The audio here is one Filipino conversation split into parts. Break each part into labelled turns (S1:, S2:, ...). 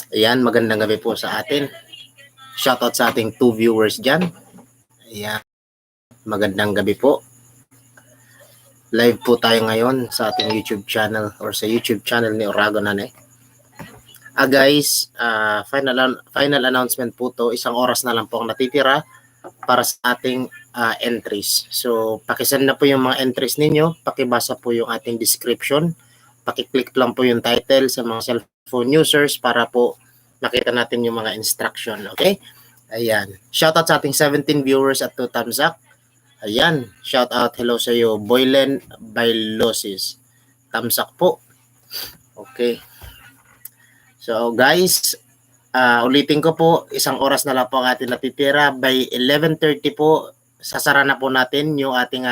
S1: Ayan, magandang gabi po sa atin. Shoutout sa ating 2 viewers dyan. Ayan, magandang gabi po. Live po tayo ngayon sa ating YouTube channel or sa YouTube channel ni Oragon Nane. Guys, final announcement po to. 1 oras na lang po ang natitira para sa ating entries. So, pakisend na po yung mga entries ninyo. Pakibasa po yung ating description. Pakiclick lang po yung title sa mga cellphone users para po makita natin yung mga instruction. Okay? Ayan. Shoutout sa ating 17 viewers at 2 thumbs up. Ayan. Shoutout. Hello sa iyo. Boylen Bailosis. Thumbs up po. Okay. So guys, ulitin ko po, 1 oras na lang po ang ating natitira. By 11:30 po, sasara na po natin yung ating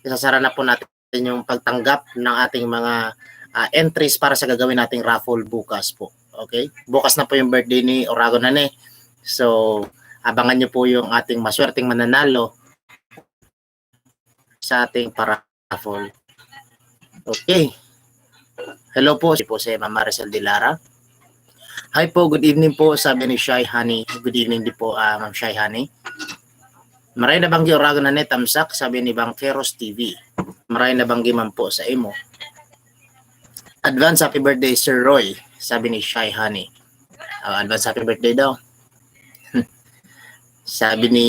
S1: isasara na po natin yung pagtanggap ng ating mga entries para sa gagawin nating raffle bukas po. Okay? Bukas na po yung birthday ni Oragon Nane. So, abangan nyo po yung ating maswerteng mananalo sa ating para-raffle. Okay. Hello po, si Ma'am Maricel Dilara. Hi po, good evening po, sabi ni Shy Honey. Good evening din po, Ma'am Shy Honey. Maray na banggi Oragon Nane, tamsak, sabi ni Bang Keros TV. Maray na banggi man po sa imo. Advance happy birthday, Sir Roy, sabi ni Shy Honey. Advance happy birthday daw. Sabi ni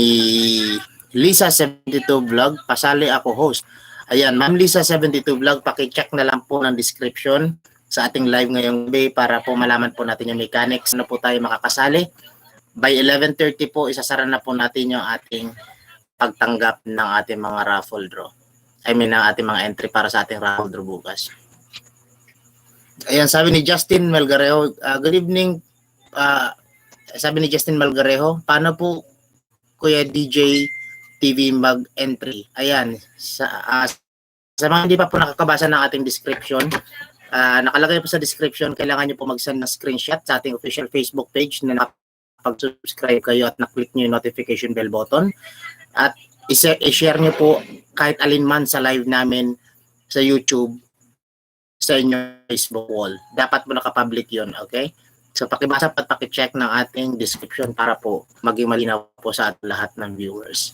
S1: Lisa72 Vlog, pasali ako host. Ayan, Ma'am Lisa72 Vlog, paki-check na lang po ng description sa ating live ngayong gabi para po malaman po natin yung mechanics. Ano po tayo makakasali. By 11:30 po, isasara na po natin yung ating pagtanggap ng ating mga raffle draw. Ng ating mga entry para sa ating raffle draw bukas. Ayan, sabi ni Justin Melgarejo, good evening. Sabi ni Justin Melgarejo, paano po Kuya DJ TV mag-entry? Ayan, sa mga hindi pa po nakakabasa ng ating description, nakalagay po sa description, kailangan nyo po mag-send na screenshot sa ating official Facebook page na nakapag-subscribe kayo at na-click nyo yung notification bell button. At i-share nyo po kahit alinman sa live namin sa YouTube, sa inyong Facebook wall. Dapat mo nakapublic yun, okay? So, pakibasa at pakicheck ng ating description para po maging malinaw po sa ating lahat ng viewers.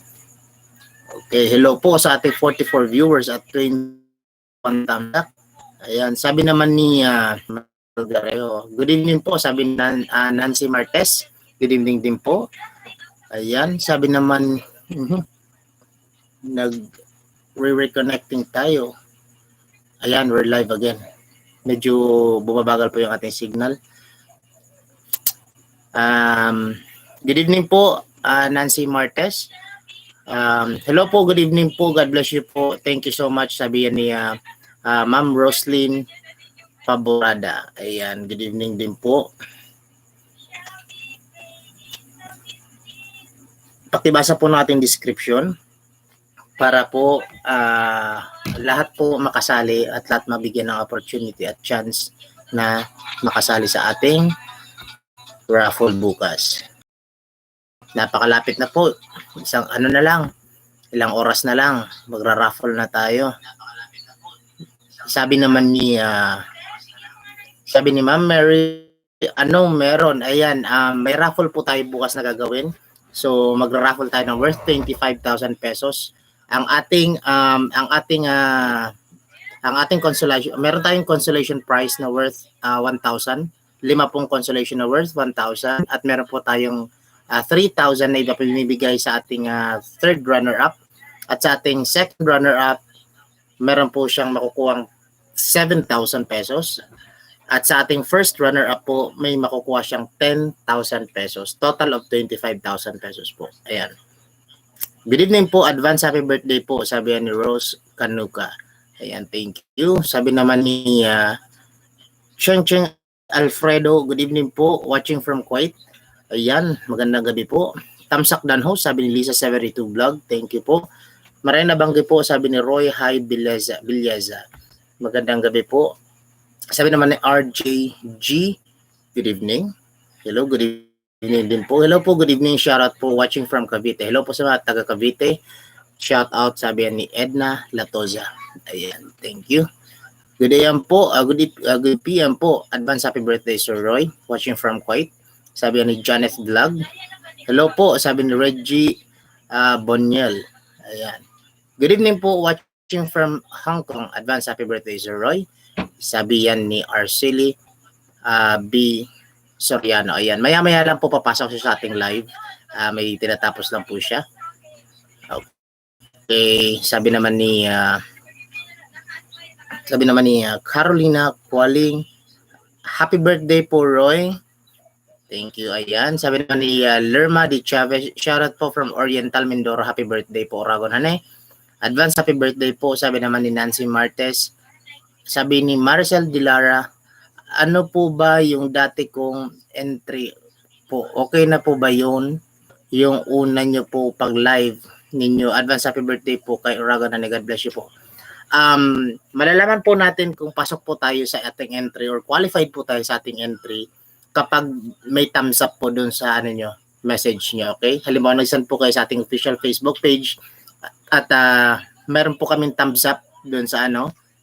S1: Okay, hello po sa ating 44 viewers at 21 thumbs up. Ayan, sabi naman ni good evening po, sabi ni Nancy Martes. Good evening din po. Ayan, sabi naman, nag-reconnecting tayo. Ayan, we're live again. Medyo bumabagal po yung ating signal. Good evening po, Nancy Martes. Hello po, good evening po. God bless you po. Thank you so much. Sabi ni Ma'am Roslyn Paborada. Ayan, good evening din po. Pakibasa po natin description para po lahat po makasali at lahat mabigyan ng opportunity at chance na makasali sa ating raffle bukas. Napakalapit na po. Ilang oras na lang, magra-raffle na tayo. Sabi naman ni Ma'am Mary, meron? Ayan, may raffle po tayo bukas na gagawin. So magra-raffle tayo ng worth 25,000 pesos. Ang ating consolation, meron tayong consolation prize na worth 1,000. 5 pong consolation na worth 1,000 at meron po tayong 3,000 na ibinibigay sa ating third runner-up. At sa ating second runner-up, meron po siyang makukuhang 7,000 pesos. At sa ating first runner-up po, may makukuha siyang 10,000 pesos. Total of 25,000 pesos po. Ayan. Good evening po, advance happy birthday po, sabi ni Rose Canuca. Ayan, thank you. Sabi naman ni Cheng Alfredo, good evening po, watching from Kuwait. Ayan, magandang gabi po. Tamsak Dan Host, sabi ni Lisa72 Vlog, thank you po. Maray na banggi po, sabi ni Roy Hi Bilyeza. Magandang gabi po. Sabi naman ni RJG, good evening. Hello, good evening din po. Hello po, good evening. Shout out po watching from Cavite. Hello po sa mga taga Cavite. Shout out, sabi ni Edna Latoza. Ayan, thank you. Good AM po, good PM po. Advance happy birthday, Sir Roy. Watching from Kuwait. Sabi ni Janet Vlog. Hello po, sabi ni Reggie Boniel. Ayan. Good evening po, watching from Hong Kong. Advance happy birthday, Sir Roy. Sabi yan ni Arceli B. Soriano. Ayan. Maya-maya lang po papasok siya sa ating live. May tinatapos lang po siya. Okay. Sabi naman ni Carolina Qualing, happy birthday po, Roy. Thank you. Ayan. Sabi naman ni Lerma Di Chavez, shoutout po from Oriental Mindoro. Happy birthday po, Oragon Hane. Advance happy birthday po. Sabi naman ni Nancy Martes. Sabi ni Marcel Dilara, ano po ba yung dati kong entry po? Okay na po ba yun? Yung una nyo po pag live ninyo. Advance happy birthday po kay Oragon Hane. God bless you po. Malalaman po natin kung pasok po tayo sa ating entry or qualified po tayo sa ating entry kapag may thumbs up po dun sa message nyo, okay? Halimbawa, nag-send po kayo sa ating official Facebook page at meron po kaming thumbs up dun sa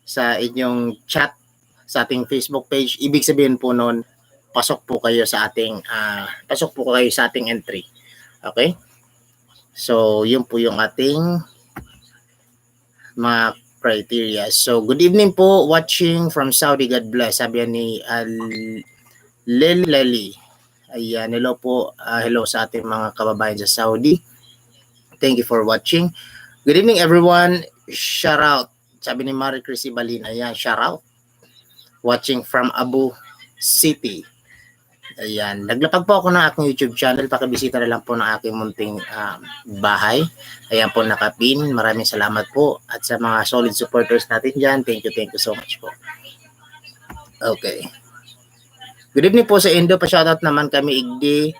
S1: sa inyong chat sa ating Facebook page. Ibig sabihin po nun, pasok po kayo sa ating entry. Okay? So, yun po yung ating mga criteria. So, good evening po, watching from Saudi. God bless. Sabi ni Leli. Ayan, hello po. Hello sa ating mga kababayan sa Saudi. Thank you for watching. Good evening, everyone. Shout out. Sabi ni Marie Chrissy Balin. Ayan, shout out. Watching from Abu City. Ayan, naglapag po ako ng aking YouTube channel. Pakibisita na lang po ng aking munting bahay. Ayan po nakapin. Maraming salamat po. At sa mga solid supporters natin dyan, thank you so much po. Okay. Good evening po sa Indo. Pa-shoutout naman kami Igdi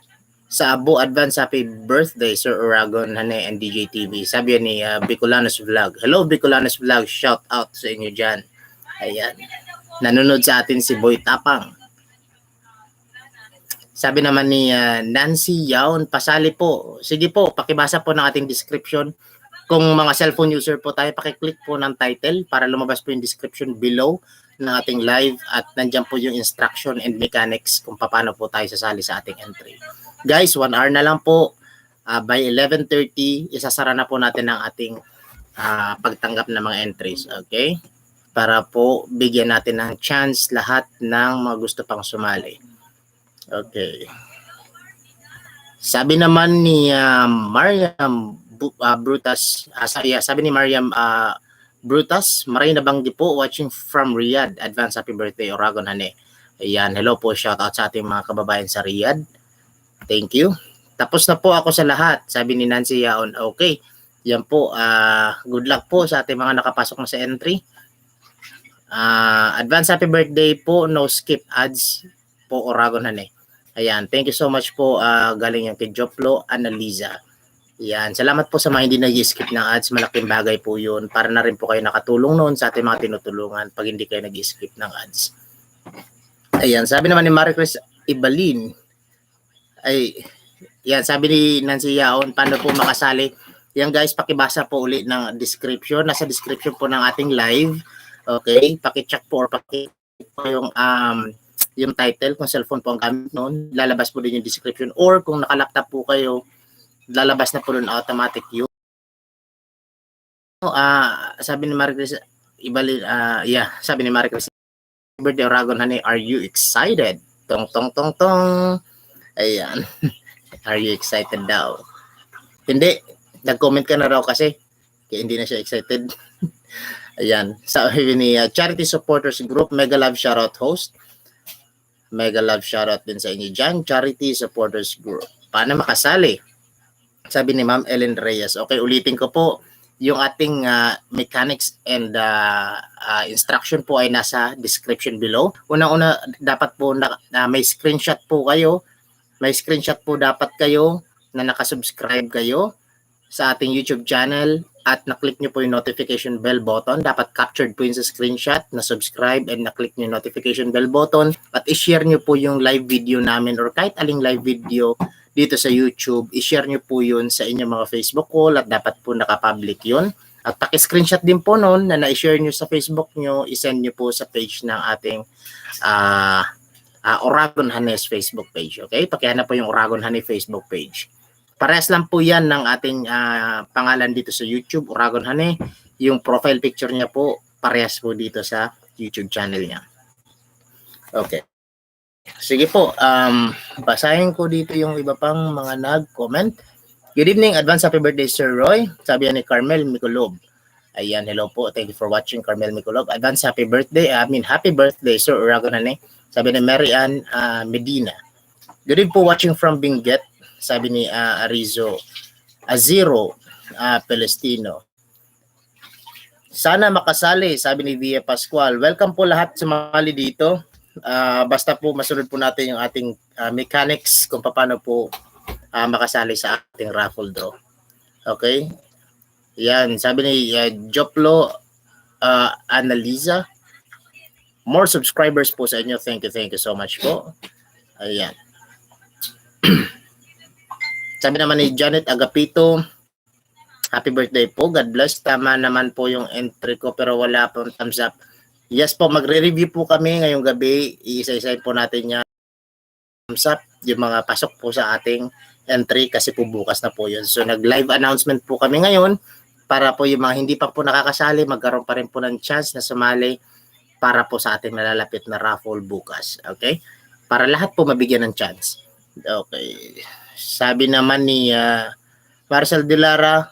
S1: sa Abu. Advance happy birthday, Sir Oragon Hane and DJ TV. Sabi ni Bicolanos Vlog. Hello Bicolanos Vlog. Shout out sa inyo dyan. Ayan. Nanonood sa atin si Boy Tapang. Sabi naman ni Nancy Yaon, pasali po. Sige po, pakibasa po ng ating description. Kung mga cellphone user po tayo, pakiclick po ng title para lumabas po yung description below ng ating live at nandiyan po yung instruction and mechanics kung paano po tayo sasali sa ating entry. Guys, 1 hour na lang po. By 11:30, isasara na po natin ang ating pagtanggap ng mga entries. Okay? Para po bigyan natin ng chance lahat ng mga gusto pang sumali. Okay. Sabi naman ni Mariam Brutas, sabi ni Mariam Brutas, Maray Nabanggi po, watching from Riyadh. Advance happy birthday, Oragon Hane. Ayan, hello po, shout out sa ating mga kababayan sa Riyadh. Thank you. Tapos na po ako sa lahat, sabi ni Nancy Yaon. Okay, yan po, good luck po sa ating mga nakapasok na sa entry. Advance happy birthday po, no skip ads po, Oragon Hane. Ayan, thank you so much po, galing yung kay Joplo Analiza. Ayan, salamat po sa mga hindi nag-skip ng ads, malaking bagay po yun. Para na rin po kayo nakatulong noon sa ating mga tinutulungan pag hindi kayo nag-skip ng ads. Ayan, sabi naman ni Maricris Ibalin, yan, sabi ni Nancy Yaon, paano po makasali? Yan guys, pakibasa po ulit ng description. Nasa description po ng ating live. Okay, pakicheck po or pakiclick po yung title, kung cellphone po ang gamit noon, lalabas po din yung description. Or kung naka-laptop po kayo, lalabas na po doon automatic yun. Sabi ni Maricris Ibalin, sabi ni Maricris, birthday Oragon Hane, are you excited? Tong tong tong tong. Ayan. Are you excited daw? Hindi, nag-comment ka na raw kasi kaya hindi na siya excited. Ayan. Sabi ni Charity Supporters Group, Mega Love Shoutout Host. Mega love shoutout din sa inyo dyan. Charity Supporters Group. Paano makasali? Sabi ni Ma'am Ellen Reyes. Okay, ulitin ko po. Yung ating mechanics and instruction po ay nasa description below. Una-una, dapat po may screenshot po kayo. May screenshot po dapat kayo na nakasubscribe kayo sa ating YouTube channel at na-click nyo po yung notification bell button. Dapat captured po yun sa screenshot, na-subscribe and na-click nyo yung notification bell button at i-share nyo po yung live video namin or kahit aling live video dito sa YouTube. I-share nyo po yun sa inyong mga Facebook call at dapat po nakapublic yun. At paki-screenshot din po noon na na-share nyo sa Facebook nyo, isend nyo po sa page ng ating Uragon Hanes Facebook page. Okay? Pakihanap po yung Uragon Honey Facebook page. Parehas lang po yan ng ating pangalan dito sa YouTube, Uragon Honey. Yung profile picture niya po, parehas po dito sa YouTube channel niya. Okay. Sige po, basahin ko dito yung iba pang mga nag-comment. Good evening, advance happy birthday Sir Roy. Sabi ni Carmel Miculob. Ayan, hello po. Thank you for watching, Carmel Miculob. Advance happy birthday. Happy birthday Sir Uragon Honey. Sabi ni Mary Ann Medina. Good evening po, watching from Benguet. Sabi ni Arizo Aziro Palestino. Sana makasali, sabi ni Via Pascual. Welcome po lahat sumali dito. Basta po masunod po natin yung ating mechanics kung paano po makasali sa ating raffle draw. Okay? Yan, sabi ni Joplo Analiza. More subscribers po sa inyo. Thank you so much po. Ayan. Sabi naman ni Janet Agapito, happy birthday po. God bless. Tama naman po yung entry ko pero wala pong thumbs up. Yes po, magre-review po kami ngayong gabi. Iisa-isa po natin yung thumbs up, yung mga pasok po sa ating entry kasi po bukas na po yun. So nag-live announcement po kami ngayon para po yung mga hindi pa po nakakasali, magkaroon pa rin po ng chance na sumali para po sa ating nalalapit na raffle bukas. Okay? Para lahat po mabigyan ng chance. Okay. Sabi naman ni Marcel Delara,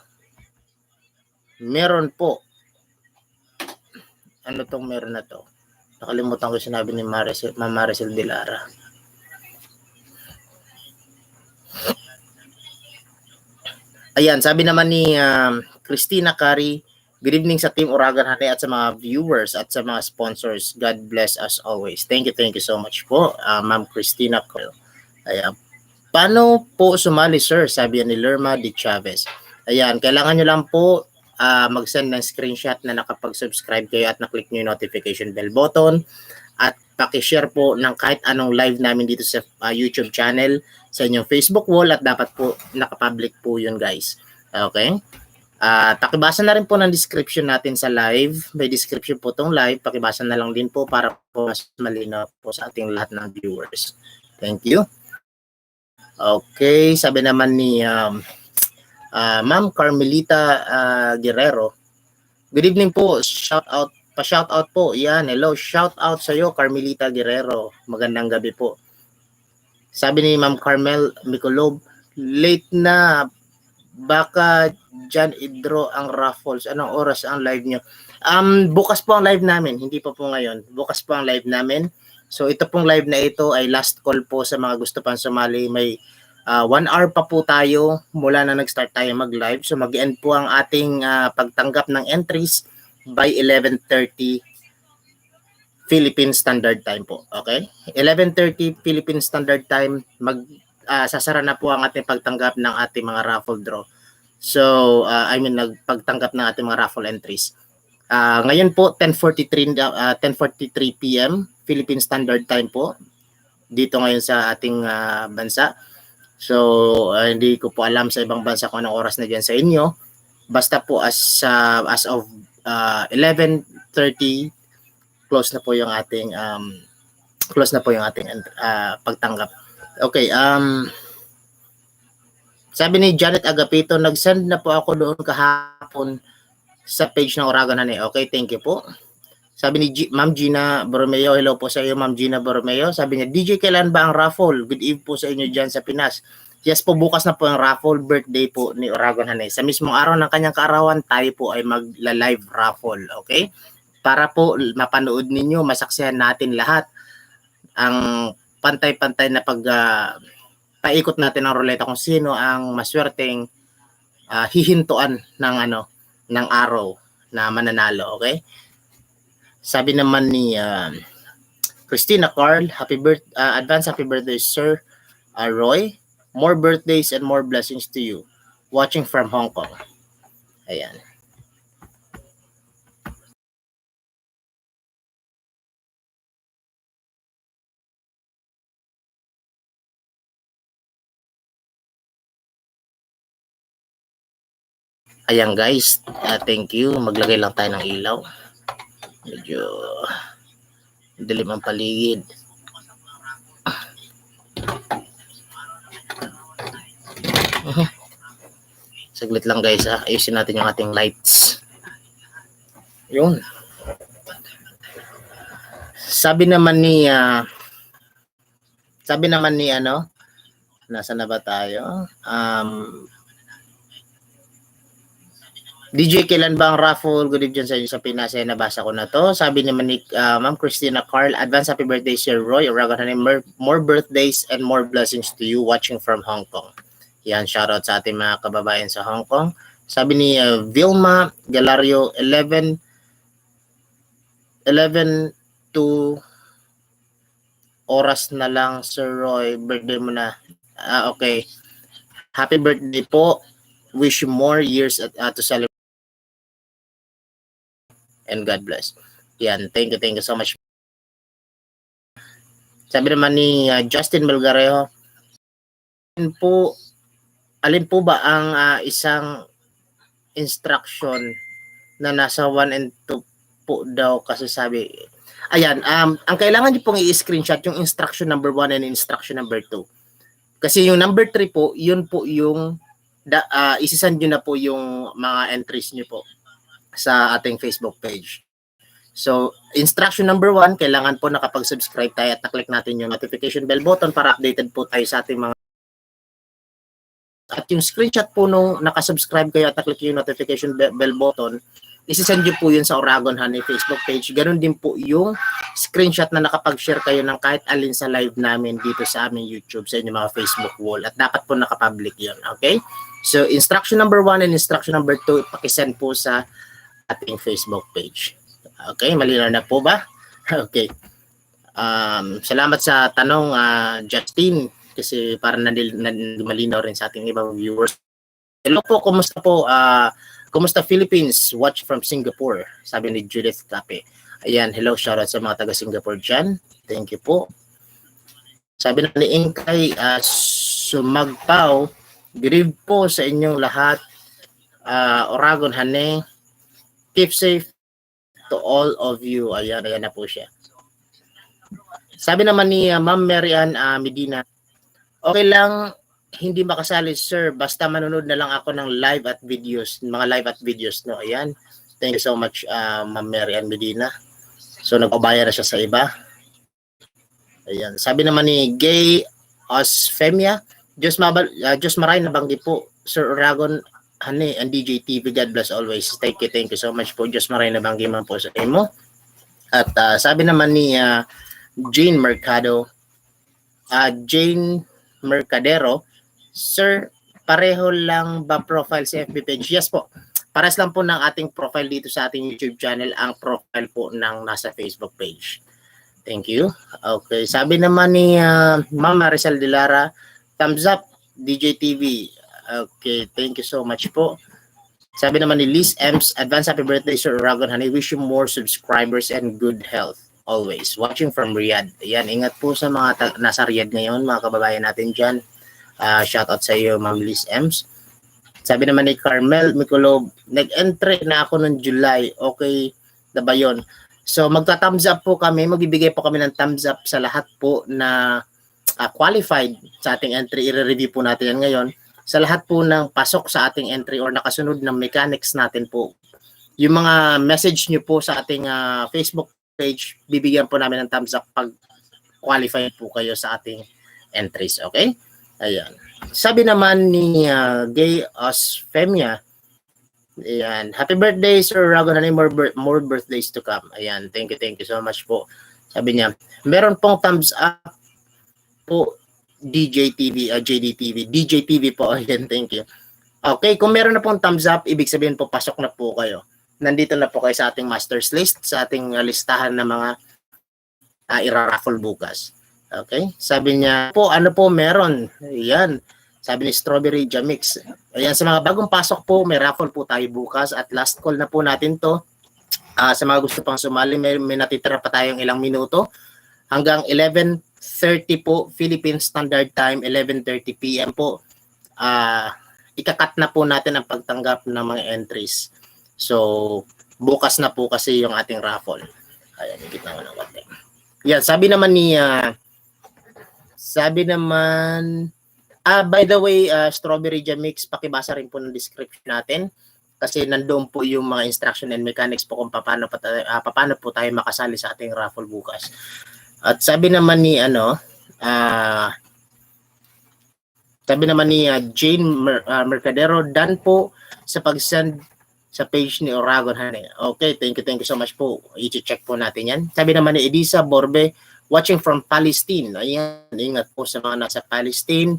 S1: meron po. Ano tong meron na to? Nakalimutan ko sinabi ni Ma'am Maricel Delara. Ayan, sabi naman ni Christina Cari, good evening sa Team Uragon Honey at sa mga viewers at sa mga sponsors. God bless us always. Thank you so much po, Ma'am Christina Cari. Ayan. Paano po sumali, sir? Sabi ni Lerma de Chavez. Ayan, kailangan nyo lang po mag-send ng screenshot na nakapag-subscribe kayo at na-click nyo yung notification bell button at pakishare po ng kahit anong live namin dito sa YouTube channel, sa inyong Facebook wall at dapat po nakapublic po yun guys. Okay? Pakibasa na rin po ng description natin sa live. May description po tong live. Pakibasa na lang din po para po mas malinaw po sa ating lahat ng viewers. Thank you. Okay, sabi naman ni Ma'am Carmelita Guerrero. Good evening po. Pa-shout out po. Yan, hello. Shout out sa iyo Carmelita Guerrero. Magandang gabi po. Sabi ni Ma'am Carmel Miculob, late na baka dyan i-draw ang raffles. Anong oras ang live nyo? Bukas po ang live namin. Hindi pa po ngayon. Bukas po ang live namin. So ito pong live na ito ay last call po sa mga gusto pang sumali. May 1 hour pa po tayo mula na nag-start tayo mag-live. So mag-end po ang ating pagtanggap ng entries by 11:30 Philippine Standard Time po. Okay? 11:30 Philippine Standard Time, sasara na po ang ating pagtanggap ng ating mga raffle draw. So, nagpagtanggap ng ating mga raffle entries. Ngayon po, 10:43 p.m. Philippine Standard Time po. Dito ngayon sa ating bansa. So, hindi ko po alam sa ibang bansa kung anong oras na dyan sa inyo. Basta po as of 11:30 close na po yung ating pagtanggap. Okay, sabi ni Janet Agapito, nag-send na po ako doon kahapon sa page ng Uragon Honey. Okay, thank you po. Sabi ni Ma'am Gina Borromeo, hello po sa iyo Ma'am Gina Borromeo. Sabi niya, DJ, kailan ba ang raffle? Good eve po sa inyo dyan sa Pinas. Yes po, bukas na po ang raffle, birthday po ni Uragon Honey. Sa mismong araw ng kanyang kaarawan, tayo po ay magla-live raffle. Okay? Para po mapanood ninyo, masaksihan natin lahat ang pantay-pantay na paikot natin ng ruleta kung sino ang maswerteng hihintuan ng araw na mananalo, okay? Sabi naman ni Christina Carl, advance happy birthday Sir Roy. More birthdays and more blessings to you. Watching from Hong Kong. Ayan. Ayan guys, thank you. Maglagay lang tayo ng ilaw. Medyo dilim ang paligid. Saglit lang guys, ayusin natin yung ating lights. Yun. Sabi naman ni ano, nasa na ba tayo? DJ, kailan ba ang raffle? Good evening sa inyo sa Pinas. Ay, nabasa ko na to. Sabi naman ni Ma'am Christina Carl, advance happy birthday Sir Roy. More birthdays and more blessings to you watching from Hong Kong. Yan, shoutout sa ating mga kababayan sa Hong Kong. Sabi ni Vilma Galario, 11 to oras na lang Sir Roy, birthday mo na. Okay. Happy birthday po. Wish you more years to celebrate. And God bless. Yan, thank you so much. Sabi naman ni Justin Melgarejo, alin po ba ang isang instruction na nasa 1 and 2 po daw kasi sabi. Ayan, ang kailangan niyo pong i-screenshot yung instruction number 1 and instruction number 2. Kasi yung number 3 po, yun po yung isisend nyo na po yung mga entries nyo po sa ating Facebook page. So, instruction number 1, kailangan po nakapag-subscribe tayo at na-click natin yung notification bell button para updated po tayo sa ating mga. At yung screenshot po nung nakasubscribe kayo at na-click yung notification bell button, isisend nyo po yun sa Oragon Honey Facebook page. Ganun din po yung screenshot na nakapag-share kayo ng kahit alin sa live namin dito sa aming YouTube, sa inyong mga Facebook wall. At dapat po nakapublic yun. Okay? So, instruction number 1 and instruction number 2, pakisend po sa ating Facebook page. Okay? Malinaw na po ba? Okay. Salamat sa tanong, Justin, kasi para malinaw rin sa ating ibang viewers. Hello po, kumusta po? Kumusta Philippines? Watch from Singapore, sabi ni Judith Cape. Ayan, hello, shoutout sa mga taga Singapore dyan. Thank you po. Sabi na ni Inkay, sumagpaw, good po sa inyong lahat. Oragon Honey, keep safe to all of you. Ayan na po siya. Sabi naman ni Ma'am Marian Medina, okay lang hindi makasali sir, basta manonood na lang ako ng live at videos, mga live at videos, no? Ayan. Thank you so much, Ma'am Marian Medina. So, nagpabaya na siya sa iba. Ayan. Sabi naman ni Gay Osfemia, Diyos maray na banggi po, Sir Oragon Honey and DJ TV, God bless always. Thank you so much po. Diyos maray na banggi man po sa imo. At sabi naman ni Jane Mercado, Jane Mercadero, Sir, pareho lang ba profile sa FB page? Yes po. Pares lang po ng ating profile dito sa ating YouTube channel ang profile po ng nasa Facebook page. Thank you. Okay. Sabi naman ni Ma'am Maricel de Lara, thumbs up, DJ TV. Okay. Thank you so much po. Sabi naman ni Liz Ems, advance happy birthday Sir Oragon Honey. Wish you more subscribers and good health always. Watching from Riyadh. Ayan, ingat po sa mga nasa Riyadh ngayon, mga kababayan natin dyan. Shout out sa iyo, Ma'am Liz Ems. Sabi naman ni Carmel Mikulov, nag-entry na ako noong July. Okay na ba yun? So, magta-thumbs up po kami. Magbibigay po kami ng thumbs up sa lahat po na qualified sa ating entry. I-review po natin yan ngayon. Sa lahat po ng pasok sa ating entry or nakasunod ng mechanics natin po. Yung mga message nyo po sa ating Facebook page, bibigyan po namin ng thumbs up pag qualified po kayo sa ating entries. Okay? Ayan. Sabi naman ni Gay Osfemia, ayan, happy birthday Sir Oragon Honey, more birthdays to come. Ayan, thank you so much po. Sabi niya, meron pong thumbs up po DJ TV, JDTV, DJ TV po. Ayan, thank you. Okay, kung meron na pong thumbs up, ibig sabihin po pasok na po kayo. Nandito na po kayo sa ating master's list, sa ating listahan ng mga ira-raffle bukas. Okay? Sabi niya po, ano po meron? Ayan. Sabi ni Strawberry Jamix. Ayan, sa mga bagong pasok po, may raffle po tayo bukas at last call na po natin to. Sa mga gusto pang sumali, may natitira pa tayong ilang minuto. Hanggang 11:30 po, Philippine Standard Time, 11:30 p.m. po. ikakat na po natin ang pagtanggap ng mga entries. So, bukas na po kasi yung ating raffle. Ayan, higit naman ang konti. Yan, sabi naman, by the way, Strawberry Jam Mix, pakibasa rin po ng description natin kasi nandoon po yung mga instruction and mechanics po kung paano po tayo makasali sa ating raffle bukas. At sabi naman ni Jane Mercadero, done po sa pag-send sa page ni Oragon Honey. Okay, thank you so much po. I-check po natin yan. Sabi naman ni Edisa Borbe, watching from Palestine. Ayan, ingat po sa mga nasa Palestine.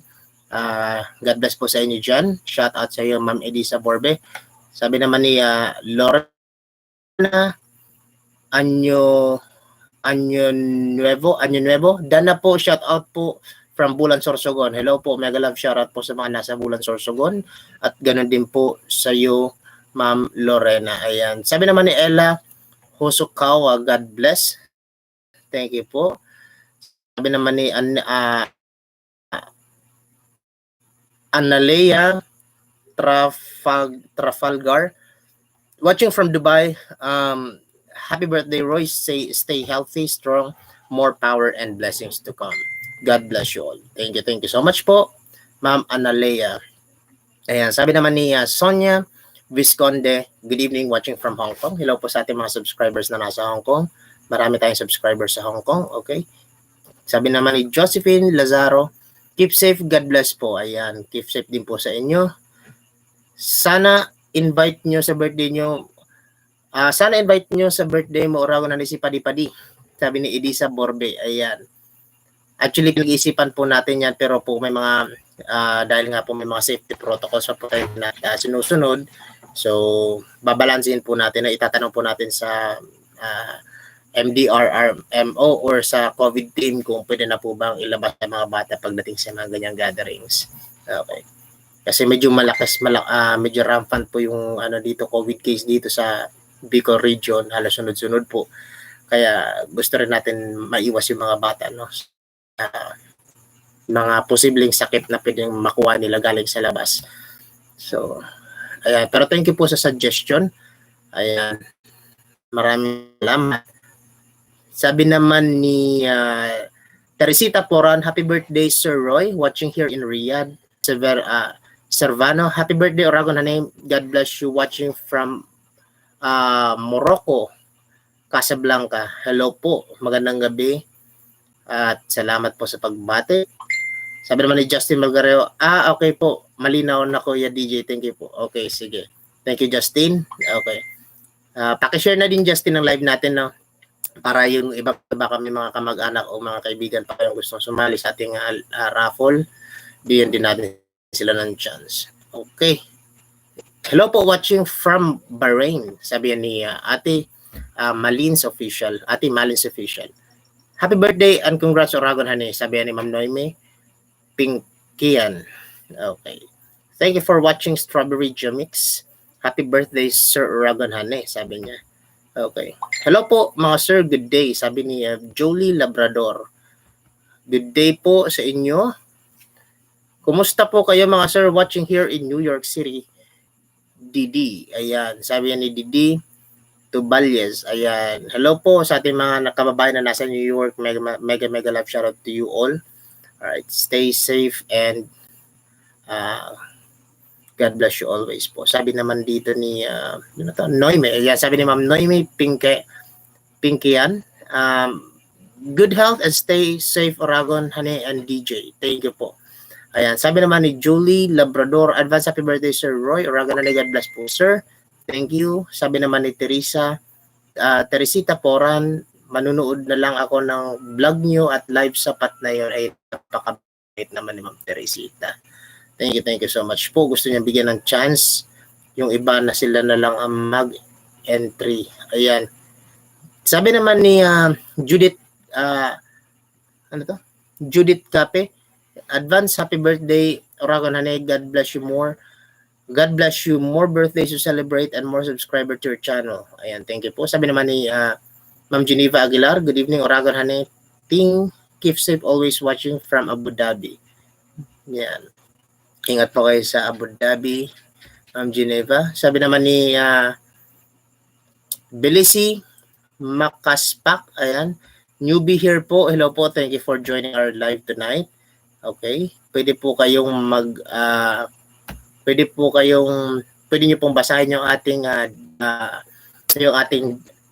S1: God bless po sa inyo dyan. Shout out sa iyo, Ma'am Edisa Borbe. Sabi naman ni Lorna Anyo Nuevo, Dana po, shout out po from Bulan Sorsogon. Hello po, mega love shout out po sa mga nasa Bulan Sorsogon at ganoon din po sa iyo, Ma'am Lorena. Ayan. Sabi naman ni Ella Hosokawa, God bless. Thank you po. Sabi naman ni Analea Trafalgar, watching from Dubai. Happy birthday, Roy. Stay healthy, strong, more power and blessings to come. God bless you all. Thank you so much po, Ma'am Analea. Ayan, sabi naman ni Sonia Visconde, good evening, watching from Hong Kong. Hello po sa ating mga subscribers na nasa Hong Kong. Marami tayong subscribers sa Hong Kong. Okay. Sabi naman ni Josephine Lazaro, keep safe, God bless po. Ayan, keep safe din po sa inyo. Sana invite nyo sa birthday nyo. Sana invite nyo sa birthday mo, Oragon na si Padi-Padi. Sabi ni Edisa Borbe. Ayan. Actually, nag-iisipan po natin yan, pero po may mga, dahil nga po may mga safety protocols pa po tayo na sinusunod. So, babalansin po natin, itatanong po natin sa MDRRMO or sa COVID team kung pwede na po bang ilabas sa mga bata pagdating sa mga ganyang gatherings. Okay. Kasi medyo medyo rampant po yung dito COVID case dito sa Bicol region, halos sunod-sunod po. Kaya gusto rin natin maiwas yung mga bata, no? Mga posibleng sakit na pwedeng makuha nila galing sa labas. So, ayan. Pero thank you po sa suggestion. Ayan. Maraming salamat. Sabi naman ni Teresita Poran, happy birthday, Sir Roy. Watching here in Riyadh. Servano, happy birthday, Oragon Honey. God bless you. Watching from Morocco, Casablanca. Hello po. Magandang gabi. At salamat po sa pagbati. Sabi naman ni Justin Malgareo, okay po. Malinaw na Kuya DJ. Thank you po. Okay, sige. Thank you, Justin. Okay. Pakishare na din, Justin, ng live natin, no? Para yung iba kami mga kamag-anak o mga kaibigan pa kayong gustong sumali sa ating raffle, diyan din natin sila ng chance. Okay. Hello po, watching from Bahrain. Sabi ni Ate Malins Official. Ate Malins Official. Happy birthday and congrats, Oragon Honey. Sabi ni Ma'am Noemi Pinkian. Okay. Thank you for watching Strawberry Jamix. Happy birthday, Sir Oragon Honey. Sabi niya. Okay. Hello po, mga sir. Good day. Sabi ni Jolie Labrador. Good day po sa inyo. Kumusta po kayo, mga sir, watching here in New York City? Didi. Ayan. Sabi ni Didi Tubalyes. Ayan. Hello po sa ating mga nakababayan na nasa New York. Mega love shout out to you all. Alright. Stay safe and God bless you always po. Sabi naman dito ni Noime. Ayan. Sabi ni Ma'am Noime Pinkian. Good health and stay safe, Oragon Honey and DJ. Thank you po. Ayan, sabi naman ni Julie Labrador, advance happy birthday, Sir Roy. Oragon Honey, God bless po, sir. Thank you. Sabi naman ni Teresita Poran, manunood na lang ako ng vlog nyo at live sapat na yun ay napakabait naman ni Ma'am Teresita. Thank you so much po. Gusto niya bigyan ng chance. Yung iba na sila na lang ang mag-entry. Ayan. Sabi naman ni Judith, Judith Cape, advance happy birthday, Oragon Honey. God bless you more. God bless you. More birthdays to celebrate and more subscriber to your channel. Ayan, thank you po. Sabi naman ni Ma'am Geneva Aguilar, good evening, Oragon Honey. Keep safe, always watching from Abu Dhabi. Yan. Ingat po kayo sa Abu Dhabi, Geneva. Sabi naman ni Belisi Makaspak, ayan. Newbie here po. Hello po. Thank you for joining our live tonight. Okay. Pwede niyo pong basahin yung ating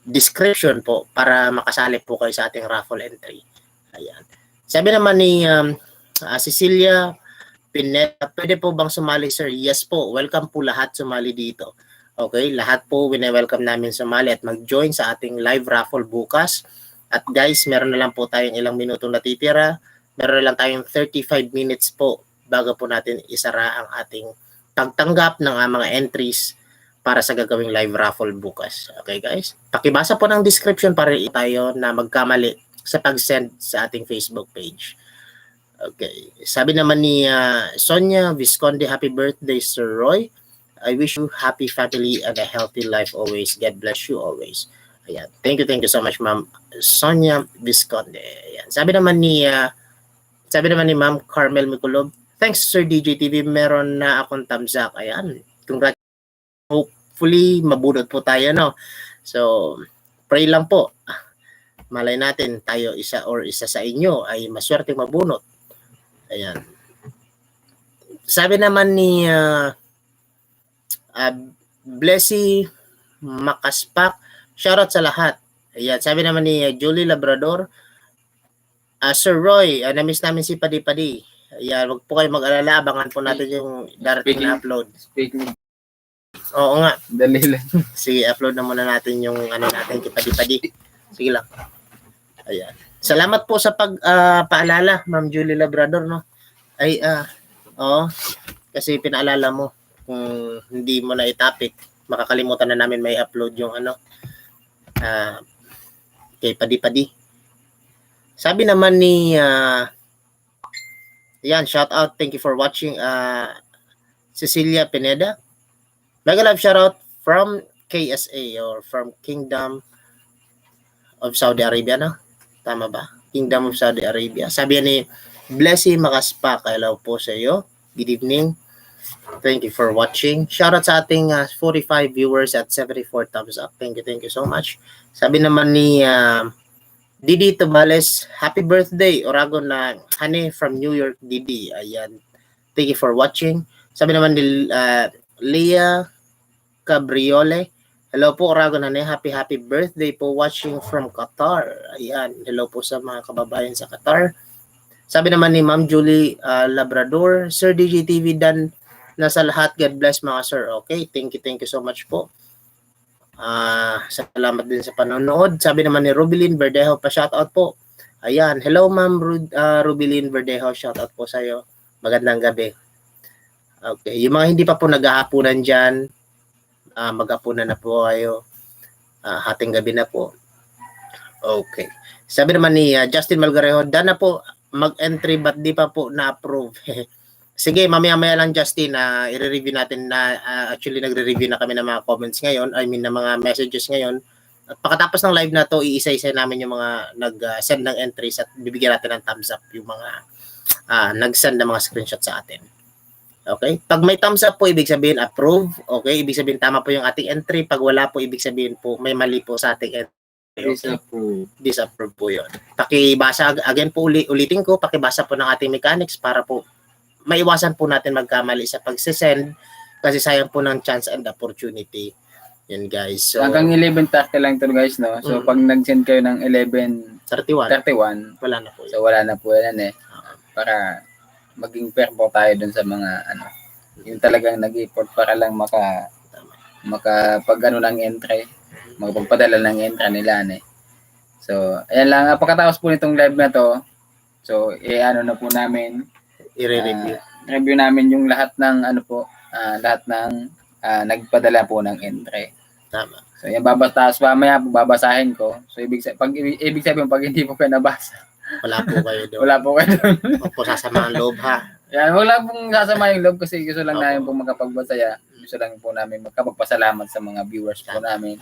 S1: description po para makasali po kayo sa ating raffle entry. Ayan. Sabi naman ni Cecilia Pineta, pwede po bang sumali, sir? Yes po. Welcome po lahat sumali dito. Okay, lahat po wini-welcome namin sumali at mag-join sa ating live raffle bukas. At guys, meron na lang po tayong ilang minutong natitira. Meron na lang tayong 35 minutes po bago po natin isara ang ating pagtanggap ng mga entries para sa gagawing live raffle bukas. Okay guys? Pakibasa po ng description para tayo na magkamali sa pag-send sa ating Facebook page. Okay. Sabi naman ni Sonia Visconde, happy birthday, Sir Roy. I wish you happy family and a healthy life always. God bless you always. Ayan. Thank you so much, Ma'am Sonia Visconde. Ayan. Sabi naman ni Ma'am Carmel Miculob, thanks Sir DJ TV, meron na akong thumbs up. Ayan. Congratulations. Hopefully mabunot po tayo, no? So, pray lang po. Malay natin tayo isa sa inyo ay maswerte mabunot. Ayan. Sabi naman ni Blessy Makaspak, shoutout sa lahat. Ayan. Sabi naman ni Julie Labrador, Sir Roy, na-miss namin si Padi-Padi. Ayan, wag po kayo mag-alala, abangan po natin yung darating na upload. Oo nga.
S2: Dali lang.
S1: Sige, upload na muna natin yung natin kay Padi-Padi. Sige lang. Ayan. Salamat po sa paalala, Ma'am Julie Labrador, no? Ay, kasi pinaalala mo kung hindi mo na itapik, makakalimutan na namin may upload yung kay Padi-Padi. Sabi naman ni yan, shout out, thank you for watching Cecilia Pineda. Mega love shout out from KSA or from Kingdom of Saudi Arabia, no? Tama ba? Kingdom of Saudi Arabia. Sabi ni Blessy Makaspak, hello po sa iyo. Good evening. Thank you for watching. Shout out sa ating 45 viewers at 74 thumbs up. Thank you so much. Sabi naman ni Didi Tumales, happy birthday, Oragon na honey from New York, Didi. Ayan. Thank you for watching. Sabi naman ni Leah Cabriole, hello po, Oragon honey, happy birthday po, watching from Qatar. Ayan. Hello po sa mga kababayan sa Qatar. Sabi naman ni Ma'am Julie Labrador, Sir DJ TV dan nasa lahat, God bless mga sir. Okay, thank you so much po. Salamat din sa panonood. Sabi naman ni Rubilin Verdejo, pa-shoutout po. Ayan, hello Ma'am Rubilin Verdejo, shoutout po sa iyo. Magandang gabi. Okay, yung mga hindi pa po naghahaponan diyan, maghapunan na po kayo. Hating gabi na po. Okay. Sabi naman ni Justin Malgarejo, na po mag-entry but di pa po na-approve. Sige, mamaya-maya lang Justin, i-review natin na actually nagre-review na kami ng mga comments ngayon, I mean ng mga messages ngayon. At pagkatapos ng live na to, iisa-isa namin yung mga nag-send ng entries at bibigyan natin ng thumbs up yung mga nag-send ng mga screenshot sa atin. Okay? Pag may thumbs up po, ibig sabihin approve. Okay? Ibig sabihin tama po yung ating entry. Pag wala po, ibig sabihin po may mali po sa ating entry. Okay? Disapprove po yun. Pakibasa, again po ulitin ko, pakibasa po ng ating mechanics para po maiwasan po natin magkamali sa pagsisend kasi sayang po ng chance and opportunity. Yan guys. So,
S2: hanggang 11:30 lang ito guys, no? So pag nag-send kayo ng 11:31,
S1: wala na po.
S2: So wala na po yan eh. Para maging fair po tayo dun sa mga yung talagang nag-effort para lang makapag ng entry, makapagpadala ng entry nila eh. So ayan lang, pagkatapos po nitong live na to, so na po namin
S1: i-review.
S2: Review namin yung lahat ng lahat ng nagpadala po ng entry.
S1: Tama.
S2: So yan mamaya po babasahin ko. So ibig sabihin pag hindi po kayo nabasa,
S1: wala po kayo doon.
S2: Wala po kayo doon.
S1: Huwag po sasama ang loob ha.
S2: Yan, wala pong sasama yung loob kasi gusto lang namin po makapagbasaya. Gusto lang po namin magkapagpasalamat sa mga viewers po namin.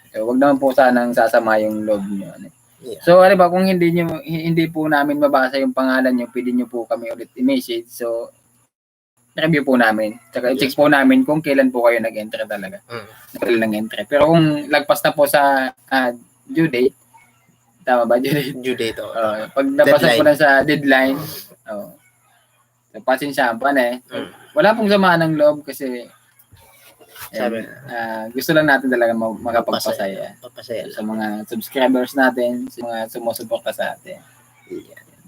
S2: So wag naman po sanang sasama yung loob niyo. Yeah. So, kung hindi po namin mabasa yung pangalan niyo, pwede niyo po kami ulit i-message. So, review po namin. Tsaka i-check po namin kung kailan po kayo nag-enter talaga. Kailan nag-enter. Pero kung lagpas na po sa due date, tama ba?
S1: Due date.
S2: Pag napasan po na sa deadline, so, pasensyahan po na eh. So, wala pong samaan ng loob kasi gusto lang natin talaga makapagpasaya sa mga subscribers natin, sa mga sumusuporta sa atin.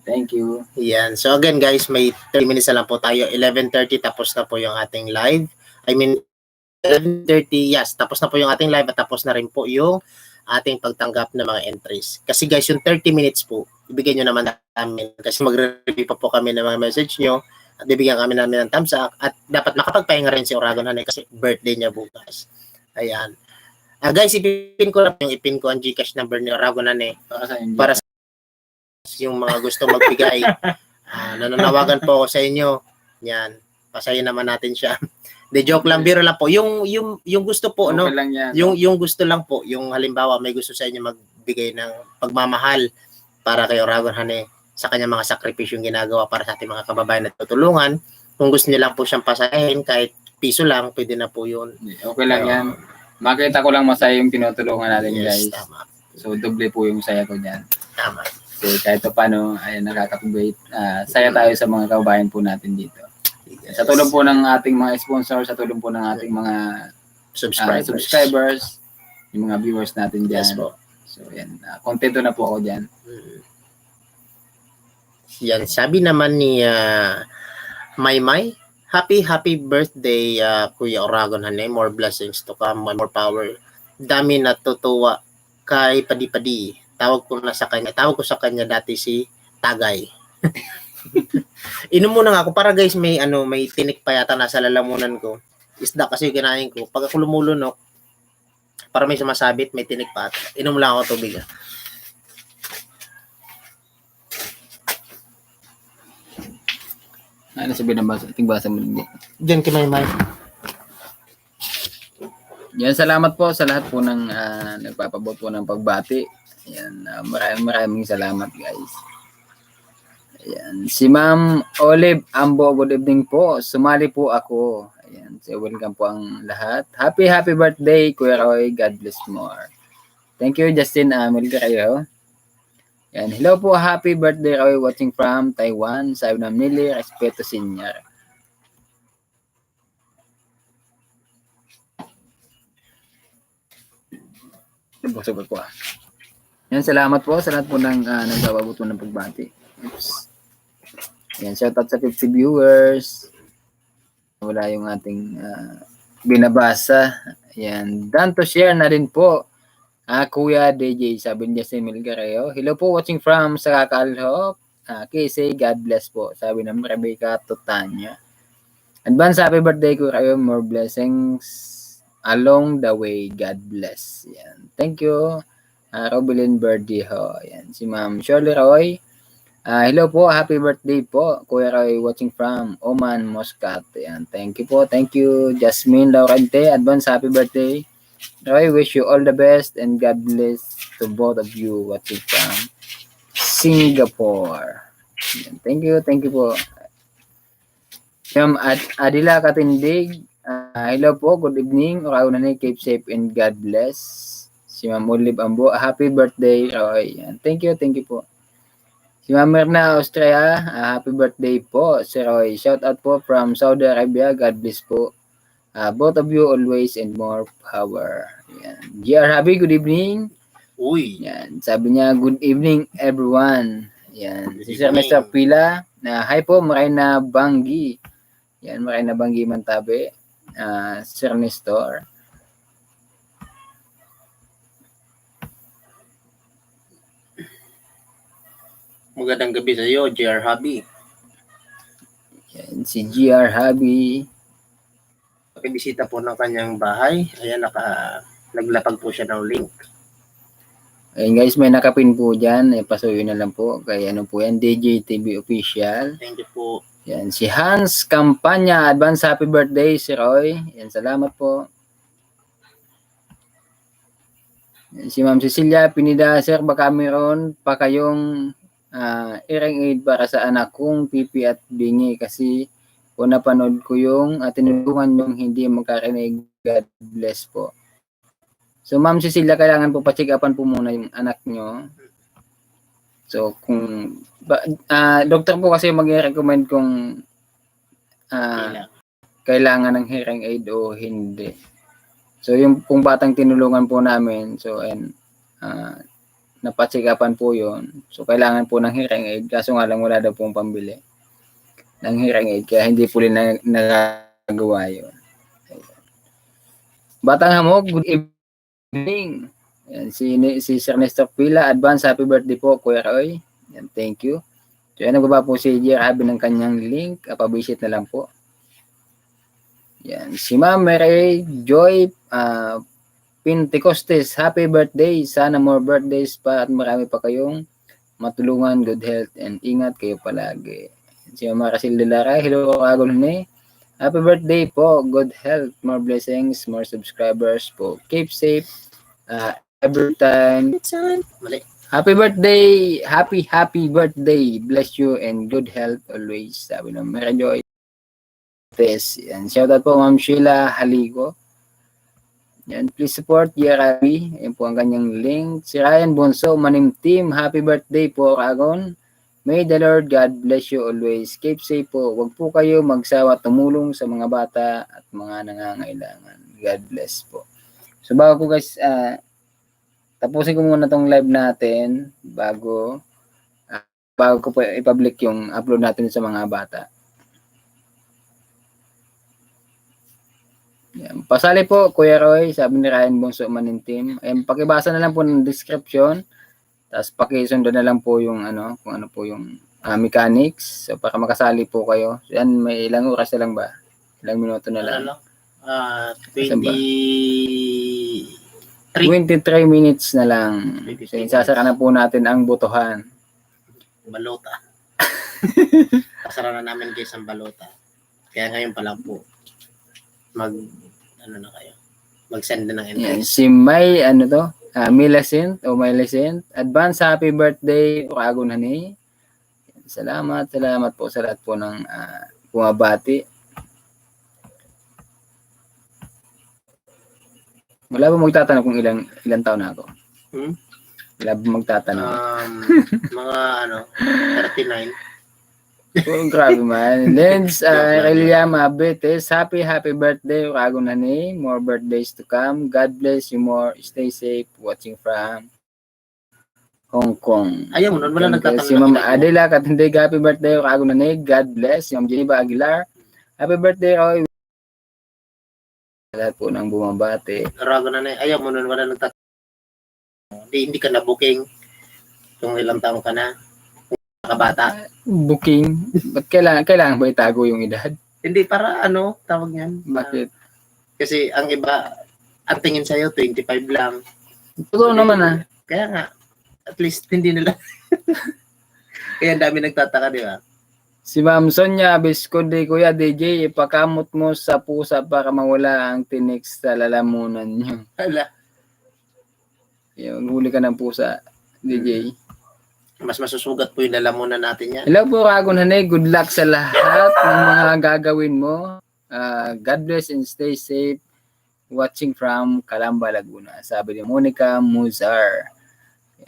S2: Thank you.
S1: Yan. So again guys, may 30 minutes na lang po tayo. 11:30 tapos na po yung ating live. I mean 11:30, yes, tapos na po yung ating live at tapos na rin po yung ating pagtanggap ng mga entries. Kasi guys, yung 30 minutes po, ibigay nyo naman namin kasi magre-review pa po kami ng mga message nyo at bibigyan kami namin ng thumbs up at dapat makapagpahinga rin si Oragon Hanay kasi birthday niya bukas. Ayan. Guys, ipin ko ang GCash number ni Oragon Hanay para sa yung mga gusto magbigay. Nananawagan po ako sa inyo. Yan. Pasayin naman natin siya. De joke lang, biro lang po. Yung gusto po,
S2: okay lang yan.
S1: Yung gusto lang po, yung halimbawa may gusto sa inyo magbigay ng pagmamahal para kay Oragon Hanay sa kanyang mga sakripisyo yung ginagawa para sa ating mga kababayan na tutulungan. Kung gusto niyo lang po siyang pasahin, kahit piso lang, pwede na po yun.
S2: Okay lang yan. Makita ko lang masaya yung tinutulungan natin,
S1: Yes,
S2: guys.
S1: tama.
S2: So, doble po yung saya ko dyan.
S1: Tama.
S2: So, kahit paano, ay nakakapag-wait. Saya tayo sa mga kababayan po natin dito.
S1: Yes.
S2: Sa tulong po ng ating mga sponsors, sa tulong po ng ating mga subscribers, yung mga viewers natin dyan.
S1: Yes po.
S2: So, yan. Kontento na po ako dyan.
S1: Yan, sabi naman ni Maymay, happy birthday Kuya Oragon Hanay, more blessings to come, more power. Dami natutuwa kay Padi-Padi. Tawag ko sa kanya dati si Tagay. Inom muna nga ako para guys may tinik pa yata nasa lalamunan ko. Isda kasi kinain ko. Pag ako lumulunok, para may sumasabit, may tinik pa. Inom lang ako tubig.
S2: Ano sabihin ng basa? Tingbasa mo din.
S1: Diyan kay Maymay.
S2: Yan, salamat po sa lahat po ng nagpapabot po ng pagbati. Yan, maraming salamat guys. Ayan, si Ma'am Olive Ambo, good evening po. Sumali po ako. Ayan, so welcome po ang lahat. Happy birthday, Kuya Roy. God bless more. Thank you, Justin Melgarejo. Yan, hello po, happy birthday, Roy. Watching from Taiwan. Sabi na Mili, respeto senior. Busog ako. Yan, salamat po sa lahat po ng nagbababuto ng pagbati. Oops. Yan, shout out sa 50 viewers. Wala yung ating binabasa. Yan, done to share na rin po. Kuya DJ, sabi niya si Melgarejo. Hello po, watching from Sakakaalhok. Kisay, God bless po. Sabi ng Rebecca Tutanya. Advance happy birthday, Kuya. More blessings along the way. God bless. Yan. Thank you. Robilyn Berdiho. Yan. Si Ma'am Shirley Roy. Hello po, happy birthday po. Kuya Roy, watching from Oman, Muscat. Yan. Thank you po. Thank you. Jasmine Laurente. Advance happy birthday. Roy, wish you all the best and God bless to both of you watching from Singapore. Thank you po. Adila Katindig, hello po, good evening. Oraw na keep safe and God bless. Si Ma'am Olive Ambo, happy birthday, Roy. Thank you po. Si Ma'am Mirna Austria, happy birthday po, si Roy. Shout out po from Saudi Arabia, God bless po. Both of you always and more power. Yan. GR Habi, good evening.
S1: Uy.
S2: Yan. Sabi niya, good evening everyone. Yan.
S1: Good
S2: Si Sir
S1: evening.
S2: Mr. Pila, hi po, Marina Banggi. Yan, Marina Banggi Mantabe. Sir Nestor.
S1: Magandang gabi sa iyo, JR Habi.
S2: Yan, si GR Habi.
S1: Pakibisita po ng kanyang bahay. Ayan, naglapag po siya ng link.
S2: Ayun guys, may nakapin po dyan. Pasuyo na lang po. Kaya ano po yan, DJ TV Official.
S1: Thank you po.
S2: Yan, si Hans Campanya. Advance happy birthday, si Roy. Yan, salamat po. Yan, si Ma'am Cecilia Pinida, sir, baka meron pa kayong hearing aid para sa anak kong pipi at bingi kasi kung napanood ko yung tinulungan yung hindi magkarinig. God bless po. So, Ma'am Cecilia, kailangan po pa-check upan po muna yung anak nyo. So, kung doktor po kasi mag-recommend kung kailangan ng hearing aid o hindi. So, yung kung batang tinulungan po namin, so, napacheck upan po yun. So, kailangan po ng hearing aid. Kaso nga lang, wala daw pong pambili ng hearing aid. Kaya hindi po rin nagagawa yun. Batang Hamog, good evening. Yan, si Sir Nestor Pila, advance happy birthday po, Kuya Roy. Yan, thank you. So, yan, nagbaba po si Jerry ng kanyang link. Pabisit na lang po. Yan, si Ma'am Mary Joy Pentecostes, happy birthday. Sana more birthdays pa at marami pa kayong matulungan, good health, and ingat kayo palagi. Si Ma'am Maracil de Lara, hello, Agol ni. Happy birthday po, good health, more blessings, more subscribers po. Keep safe every time. Happy birthday, happy birthday. Bless you and good health always. Sabi ng Mary Joy. Yan, shoutout po Ma'am Sheila Haligo. Yan, please support Yarabi. Yan po ang kanyang link. Si Ryan Bonso, Manim Team. Happy birthday po, Ragon. May the Lord God bless you always. Keep safe po. Huwag po kayo magsawa tumulong sa mga bata at mga nangangailangan. God bless po. So bago ko guys, tapusin ko muna tong live natin bago ko po i-public yung upload natin sa mga bata. Yan. Pasali po, Kuya Roy, sabi ni Ryan Bonso Manin Team. Ayan, pakibasa na lang po ng description. Tapos pakisundo na lang po yung kung ano po yung mechanics. So para makasali po kayo. So, yan, may ilang oras na lang ba? Ilang minuto na lang? 23 minutes na lang. So, sasara na po natin ang botohan.
S1: Balota. Pasara na namin guys ang balota. Kaya ngayon pa lang po. Mag-send na ng entry.
S2: Yan, si May, Millicent o Millicent. Advance happy birthday, Rago Nani. Salamat po sa lahat po ng bumabati. Wala ba magtatanong kung ilang taon na ako? Wala ba magtatanong?
S1: Mga 39.
S2: Oh, grabe man. Lens, Relia Mabetes, happy birthday, Rago Nani. More birthdays to come. God bless you more. Stay safe. Watching from Hong Kong.
S1: Ayaw mo nun, wala nagtatanong.
S2: Si Ma'am Adela Katindig, happy birthday, Rago Nani. God bless. Si Ma'am Geneva Aguilar, happy birthday, Roy. Lahat po nang bumabati.
S1: Rago Nani, ayaw mo nun, wala nagtatanong. Hindi ka na booking kung ilang taong ka na. Kabata.
S2: Booking? Ba't kailangan ba itago yung edad?
S1: Hindi, para tawag yan.
S2: Bakit?
S1: Kasi ang iba, ang tingin sa'yo, 25 lang.
S2: Totoo naman
S1: Kaya nga, at least hindi nila. Kaya ang dami nagtataka, di ba?
S2: Si Ma'am Sonia Bisconde, Kuya DJ, ipakamot mo sa pusa para mawala ang tinik sa lalamunan niyo.
S1: Hala.
S2: Yung huli ka ng pusa, DJ.
S1: Mas masusugat po yung lalamunan natin yan.
S2: Hello po, Rago Nani. Good luck sa lahat ng mga gagawin mo. God bless and stay safe. Watching from Calamba, Laguna. Sabi ni Monica Muzar.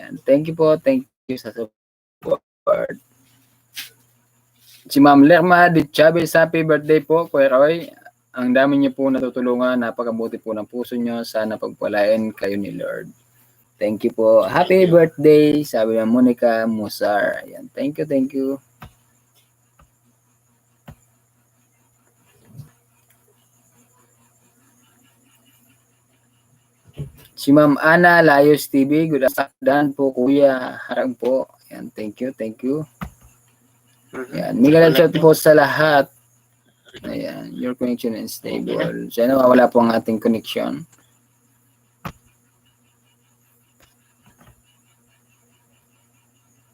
S2: Yan. Thank you po. Thank you sa support. Si Ma'am Lerma de Chavez, happy birthday po, Kuya Roy. Ang dami niyo po natutulungan. Napakabuti po ng puso niyo. Sana pagpalain kayo ni Lord. Thank you po. Happy birthday, sabi ng Monica Musar. Ayan. Thank you. Si Ma'am Ana Layos TV, good afternoon po, Kuya. Harang po. Ayan. Thank you. Ayan. Miguel shout po sa lahat. Ayan. Your connection is stable. So, nawawala po ang ating connection.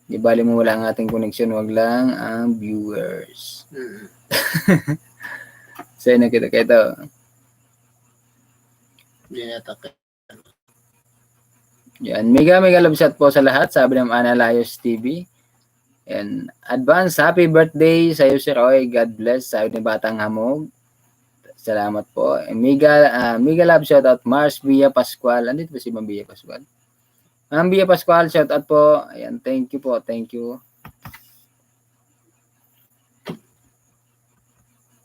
S2: Di bali mo wala ang ating connection, wag lang ang viewers. So, nakita kayo ito. Yan. Mega love shot po sa lahat. Sabi ng Ana Layos TV. And advance happy birthday sa iyo, Sir Roy. God bless. Sabi ni Batang Hamog. Salamat po. Mega Love shoutout. Mars Villa Pascual. Andito ba si Ma'am Villa Pascual? Ma'am Villa Pascual, shoutout po. Ayan, thank you po. Thank you.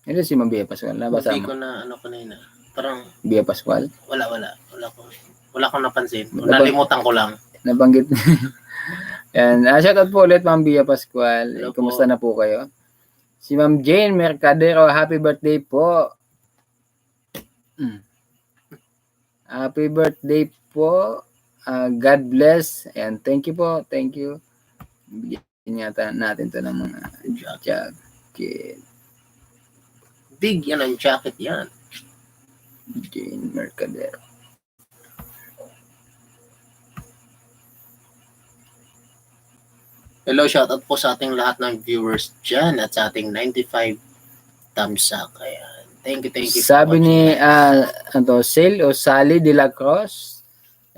S2: Ito si Ma'am Villa Pascual. Nabasa
S1: Hindi
S2: mo?
S1: ko na ano kanina. Parang
S2: Villa Pascual.
S1: wala akong napansin. Nalimutan ko lang.
S2: Nabanggit. Ayan. Shoutout po ulit, Ma'am Villa Pascual.
S1: Hello
S2: Kumusta
S1: po.
S2: na po kayo? Si Ma'am Jane Mercadero, happy birthday po. Happy birthday po. God bless. Ayan, thank you po. Thank you. Bigyan yata natin to ng mga jacket.
S1: Big yan ang jacket yan.
S2: Jane Mercadero.
S1: Hello, shoutout po sa ating lahat ng viewers dyan at sa ating 95 thumbs up. Ayan. Thank you.
S2: Sabi ni Sale o Sally de la Cruz.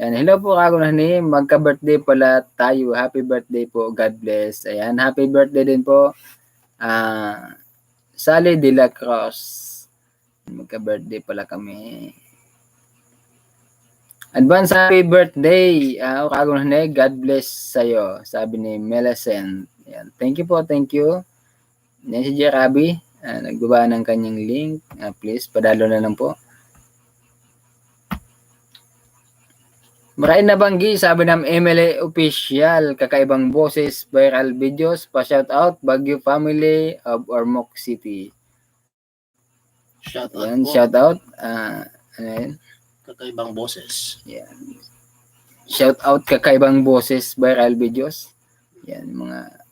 S2: Ayan, hello po kago na ni, magka-birthday pala tayo. Happy birthday po. God bless. Ayan, happy birthday din po. Sally de la Cruz. Magka-birthday pala kami. Advance happy birthday. Kago na ni, God bless sa'yo. Sabi ni Melicent. Ayan, thank you po, thank you. Yan si Jerabi. Nagbaba ng kanyang link. Please, padalo na lang po. Maraming nabanggi, sabi ng Emily Official, kakaibang boses, viral videos, pa-shout out, Baguio family of Ormoc City.
S1: Shoutout
S2: Yan,
S1: po.
S2: shout out. Ano yun?
S1: Kakaibang boses.
S2: Yan. Shout out, kakaibang boses, viral videos. Yan, mga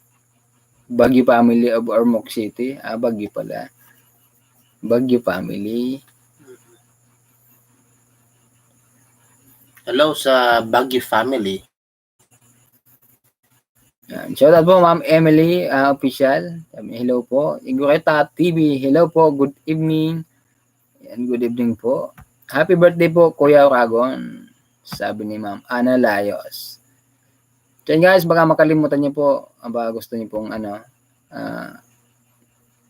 S2: Baguio family of Ormoc City. Baguio pala. Baguio family.
S1: Hello sa Baguio family.
S2: Yan. Shout out po, Ma'am Emily Official. Hello po. Igoreta TV. Hello po. Good evening. Yan, good evening po. Happy birthday po, Kuya Oragon. Sabi ni Ma'am Ana Layos. So guys, baka makalimutan niyo po, baka gusto niyo pong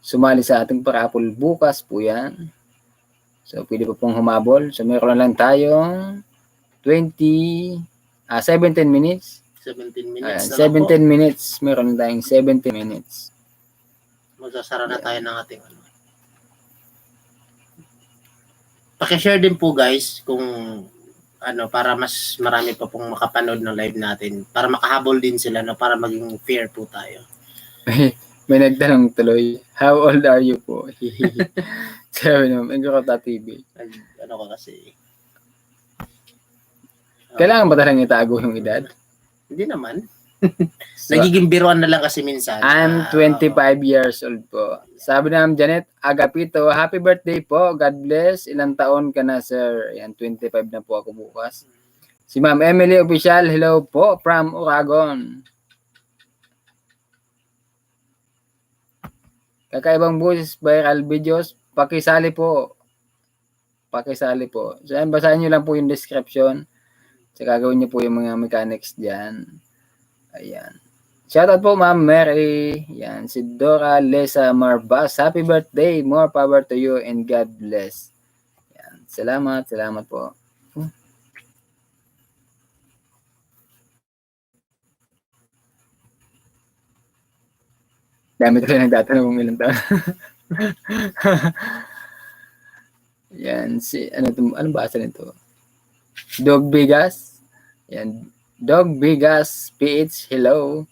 S2: sumali sa ating parapol bukas po yan. So pwede po pong humabol. So meron lang tayong 17 minutes.
S1: 17
S2: Ayan,
S1: minutes na
S2: 17
S1: lang po.
S2: minutes. Meron tayong 17 minutes.
S1: Magsasara na tayo ng ating ano. Pakishare din po guys kung ano, para mas marami pa pong makapanood ng live natin. Para makahabol din sila, no? Para maging fair po tayo.
S2: May nagtanong tuloy, how old are you po? Sabi naman, Igorota TV.
S1: Ano ko kasi.
S2: Kailangan ba talagang itago yung edad?
S1: Hindi naman.
S2: So,
S1: Nagiging biruan na lang kasi minsan.
S2: I'm 25 years old po. Sabi naman Janet Agapito, happy birthday po. God bless. Ilang taon ka na, sir? Ayan, 25 na po ako bukas. Si Ma'am Emily Official, hello po from Oragon. Kakaibang boses, viral videos, pakisali po. Pakisali po. So, ayan, basahin nyo lang po yung description. So, gagawin nyo po yung mga mechanics dyan. Ayan. Shoutout po, Ma'am Mary. Yan, si Dora Lesa Marbas. Happy birthday. More power to you and God bless. Yan. Salamat. Salamat po. Dami talaga nagtatanong kung ilang taon. Yan. Anong basa nito? Dog Bigas. Yan. Dog Bigas PH, hello.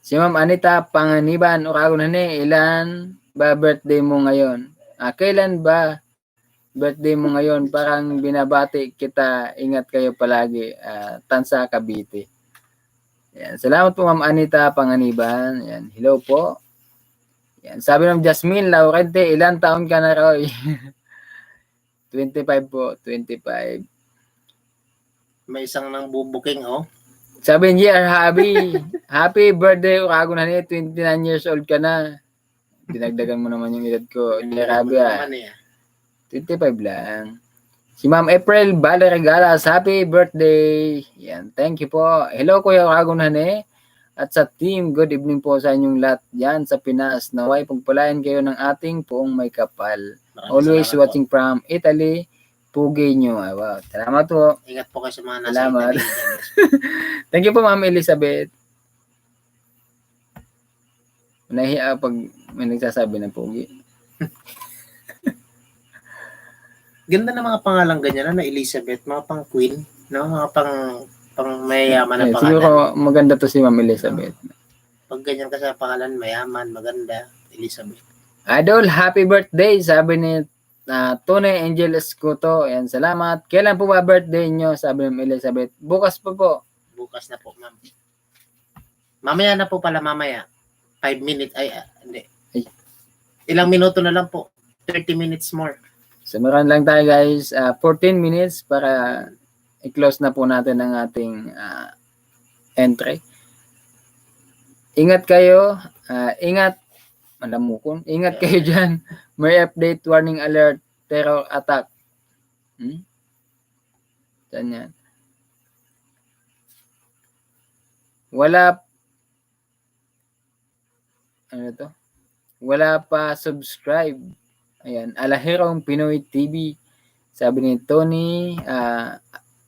S2: Si Ma'am Anita Panganiban, Oragon na ilan ba birthday mo ngayon? Kailan ba birthday mo ngayon? Parang binabati kita, ingat kayo palagi. Tansa Cavite. Yan. Salamat po Ma'am Anita Panganiban. Yan. Hello po. Yan. Sabi ng Jasmine Laurente, ilan taon ka na, Roy? 25 po, 25.
S1: May isang nang bubuking, oh.
S2: Sabi niya, happy birthday, Oragon na 29 years old ka na. Dinagdagan mo naman yung edad ko. Happy, 25 lang. Si Ma'am April Bale Regalas, happy birthday. Yan, thank you po. Hello Kuya Ragon Hane at sa team. Good evening po sa inyong lahat diyan sa Pinas. Naway pagpalain kayo ng ating poong may kapal.
S1: Maraming
S2: Always
S1: salamat
S2: watching from Italy. Pugay nyo. Ay, wow. Salamat po.
S1: Po. Ingat po kayo sa mga nasa
S2: Salamat.
S1: Italy dyan.
S2: Thank you po Ma'am Elizabeth. Nahiya pag may nagsasabi ng pugi.
S1: Ganda ng mga pangalang ganyan na Elizabeth, mga pang queen, no? Mga pang mayayaman na
S2: Eh,
S1: pangalan.
S2: siguro maganda to si Ma'am Elizabeth.
S1: Pag ganyan ka sa pangalan, mayaman, maganda, Elizabeth.
S2: Idol, happy birthday, sabi ni Tony Angel Escuto. Ayan, salamat. Kailan po ba birthday nyo? Sabi ni Elizabeth. Bukas pa po.
S1: Bukas na po, ma'am. Mamaya na po pala, mamaya. 5 minutes, hindi.
S2: Ay.
S1: Ilang minuto na lang po. 30 minutes more.
S2: So, meron lang tayo guys. 14 minutes para i-close na po natin ang ating entry. Ingat kayo. Ingat. Malamukon. Ingat kayo dyan. May update, warning alert, terror attack. Saan yan? Wala pa subscribe. Ayan, Alahirong Pinoy TV. Sabi ni Tony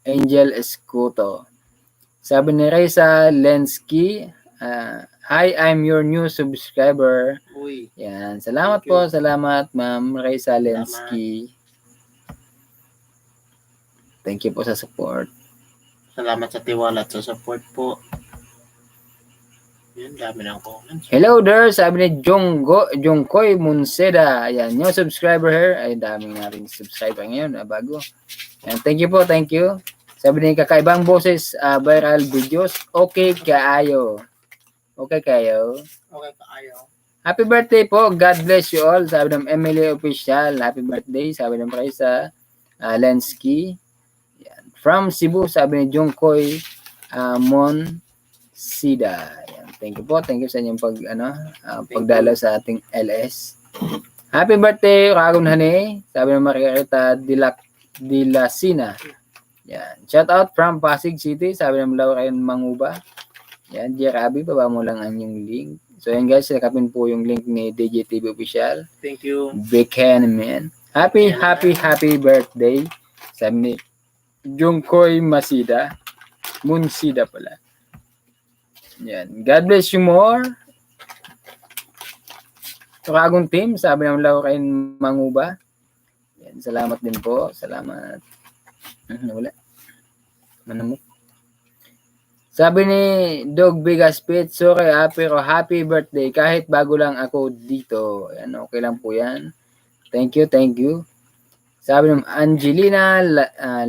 S2: Angel Escuto. Sabi ni Reza Lensky, hi, I'm your new subscriber.
S1: Uy.
S2: Yan, salamat
S1: Thank you.
S2: po. Salamat, Ma'am Reza Lensky. Thank you po sa support.
S1: Salamat sa tiwala at sa support po. Yan, dami ng comments.
S2: Hello there, sabi ni Jongkoy Munseda. Ayan, new subscriber here. Ay, dami nga rin subscriber ngayon, bago. Ayan, thank you po, thank you. Sabi ni Kakaibang Boses, viral videos. Okay kaayo. Okay kayo.
S1: Okay, kaayo.
S2: Happy birthday po. God bless you all. Sabi ng Emily Official. Happy birthday. Sabi ng Praisa Lensky. Ayan. From Cebu, sabi ni Jongkoy Monsida. Ayan. Thank you po. Thank you sa inyong pagdalo sa ating LS. Happy birthday, Ragon Hane. Sabi ng Margarita Dilasina. Yan. Shout out from Pasig City. Sabi ng Lauren Manguba. Yan. Jerabi, baba mo lang ang yung link. So yan guys, nakapin po yung link ni DJTV Official.
S1: Thank you.
S2: Big man. Happy birthday. Sabi ni Jungkoy Masida. Munsida pala. Yan. God bless you more. Tukagong team, sabi ng Lauren Manguba. Yan. Salamat din po. Salamat. Wala. Manamok. Sabi ni Dog Bigaspit, sorry pero happy birthday. Kahit bago lang ako dito. Yan, okay lang po yan. Thank you, thank you. Sabi ng Angelina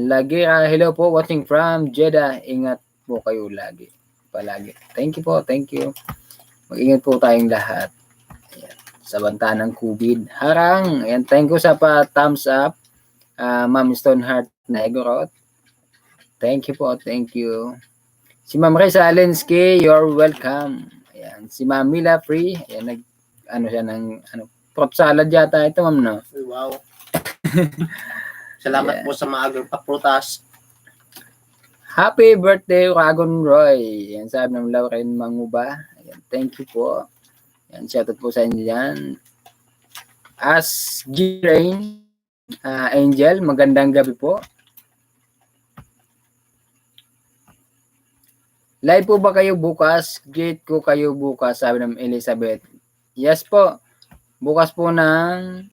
S2: Lagira, hello po, watching from Jeddah. Ingat po kayo lagi. Palagi. Thank you po, thank you. Mag-ingat po tayong lahat. Ayan. Sa banta ng COVID. Harang. Ayan, thank you sa thumbs up. Ma'am Stoneheart Negorot. Thank you po, thank you. Si Ma'am Reza Lensky, you're welcome. Ayan. Si Ma'am Mila Free, ayan, prop salad yata ito, ma'am, no?
S1: Wow. Salamat po sa mga agro-prutas.
S2: Happy birthday, Ragon Roy. Ayan, sabi ng Lauren Manguba. Ayan, thank you po. Ayan, shoutout po sa inyo dyan. As G-Rain, Angel, magandang gabi po. Live po ba kayo bukas? Greet ko kayo bukas, sabi ng Elizabeth. Yes po. Bukas po ng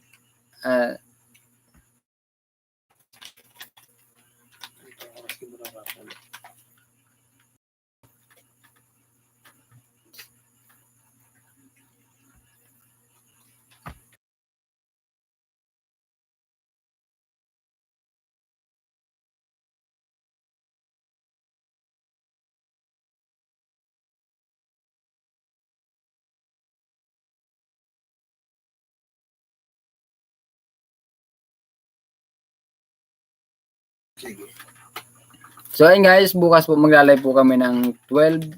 S2: So ayun guys, bukas po magla-live po kami ng 12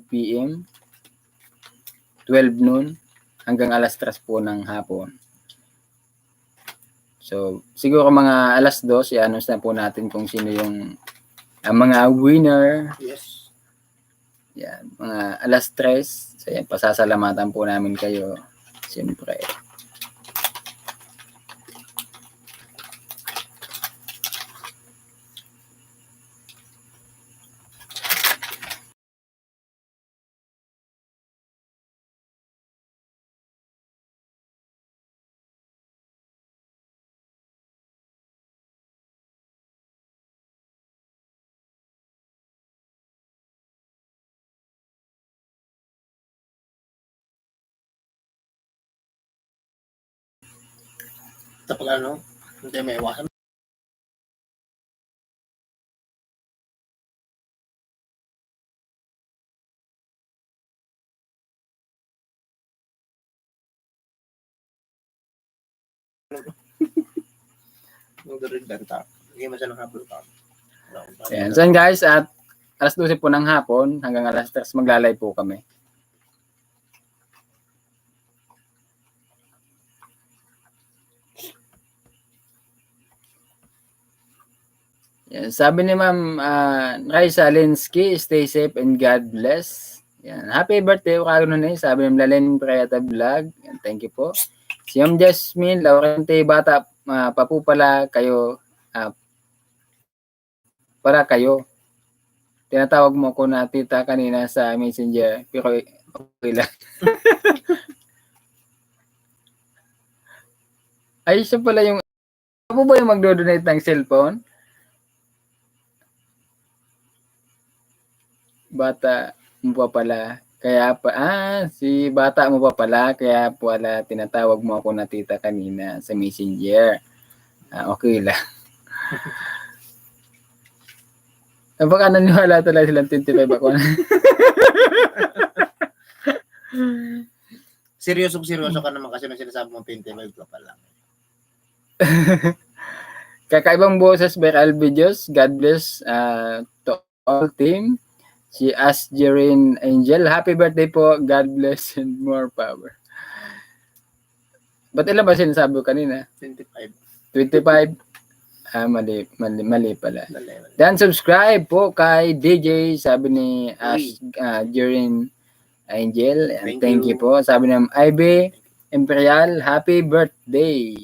S2: PM, 12 noon hanggang alas 3 po ng hapon. So, siguro mga alas 2, i-announce na po natin kung sino yung mga winner.
S1: Yes.
S2: Yan, mga alas 3. So, yan, pasasalamatan po namin kayo. Siyempre.
S1: Tapos hindi may iwasan. Hindi mo siya nakapulutan.
S2: Ayan. So, guys, at alas 12 po ng hapon hanggang alas 3 maglalay po kami. Yan. Sabi ni Ma'am Raisa Linsky, stay safe and God bless. Yan. Happy birthday, sabi ni Lalen Prayata Vlog. Yan. Thank you po. Si Ma'am Jasmine Laurente, bata pa po pala kayo. Para kayo. Tinatawag mo ko na tita kanina sa Messenger. Pero okay lang. Ay, siya pala yung... Ako ba yung magdo-donate ng cellphone? Bata mo pa pala. Kaya pa... si bata mo pa pala. Kaya pala tinatawag mo ako na tita kanina sa Messenger. Okay lang. Baka naniwala talaga silang 25 ako.
S1: Seryoso ka naman kasi nung sinasabi mo 25 ka pa lang.
S2: Kakaibang boses, viral videos. God bless to all team. Si Asgerin Angel. Happy birthday po. God bless and more power. Ba't ilan ba sinasabi ko kanina?
S1: 25.
S2: 25? Mali pala. Dan subscribe po kay DJ, sabi ni Asgerin Angel. And thank you po. Sabi ng IB Imperial, happy birthday.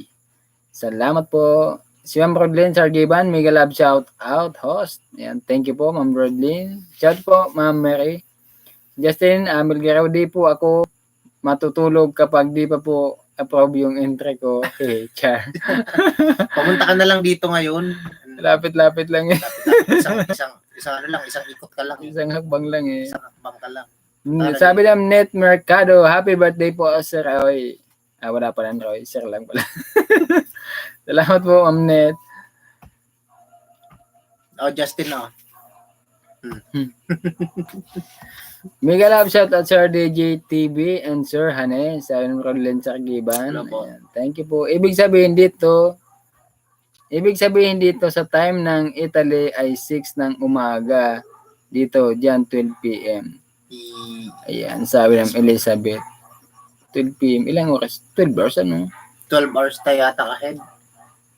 S2: Salamat po. Si Ma'am Rodlin Sargiban, mega love shout out host. Yan, thank you po Ma'am Rodlin. Shout po Ma'am Mary. Justin, Milgaraw, di po ako matutulog kapag di pa po approve yung entry ko. Okay, char.
S1: Pumunta ka na lang dito ngayon.
S2: Lapit-lapit lang eh.
S1: Isang ikot ka lang.
S2: Isang hakbang lang eh.
S1: Isang hakbang ka lang.
S2: Sabi ng Net Mercado, happy birthday po Sir Roy. Wala pa lang Roy, Sir lang pala. Salamat po Ma'am Net.
S1: Justin
S2: Mega love shout out Sir DJ TV and Sir Hane sa Rodlen Sargiban. Thank you po. Ibig sabihin dito sa time ng Italy ay 6 ng umaga. Dito, dyan 12 p.m. Ayan, sabi ng Elizabeth. 12 p.m. Ilang oras? 12 hours ano?
S1: 12 hours tayo yata ahead.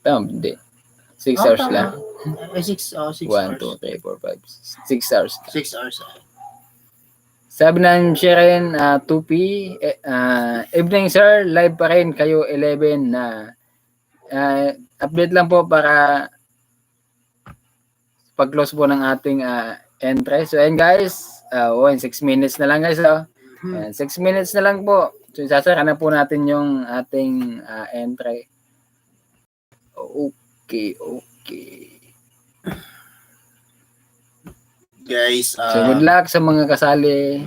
S2: Hindi. 6 hours lang.
S1: 6 hours.
S2: 1, 2, 3, 4, 5, 6 hours.
S1: 6 hours ahead.
S2: Sabi ng Sharon 2P, evening sir, live pa rin kayo 11 na. Update lang po para pag-close po ng ating entry. So, ayan guys, 6 minutes na lang guys. 6 minutes na lang po. So, sasara na po natin yung ating entry. Okay.
S1: Guys,
S2: so good luck sa mga kasali.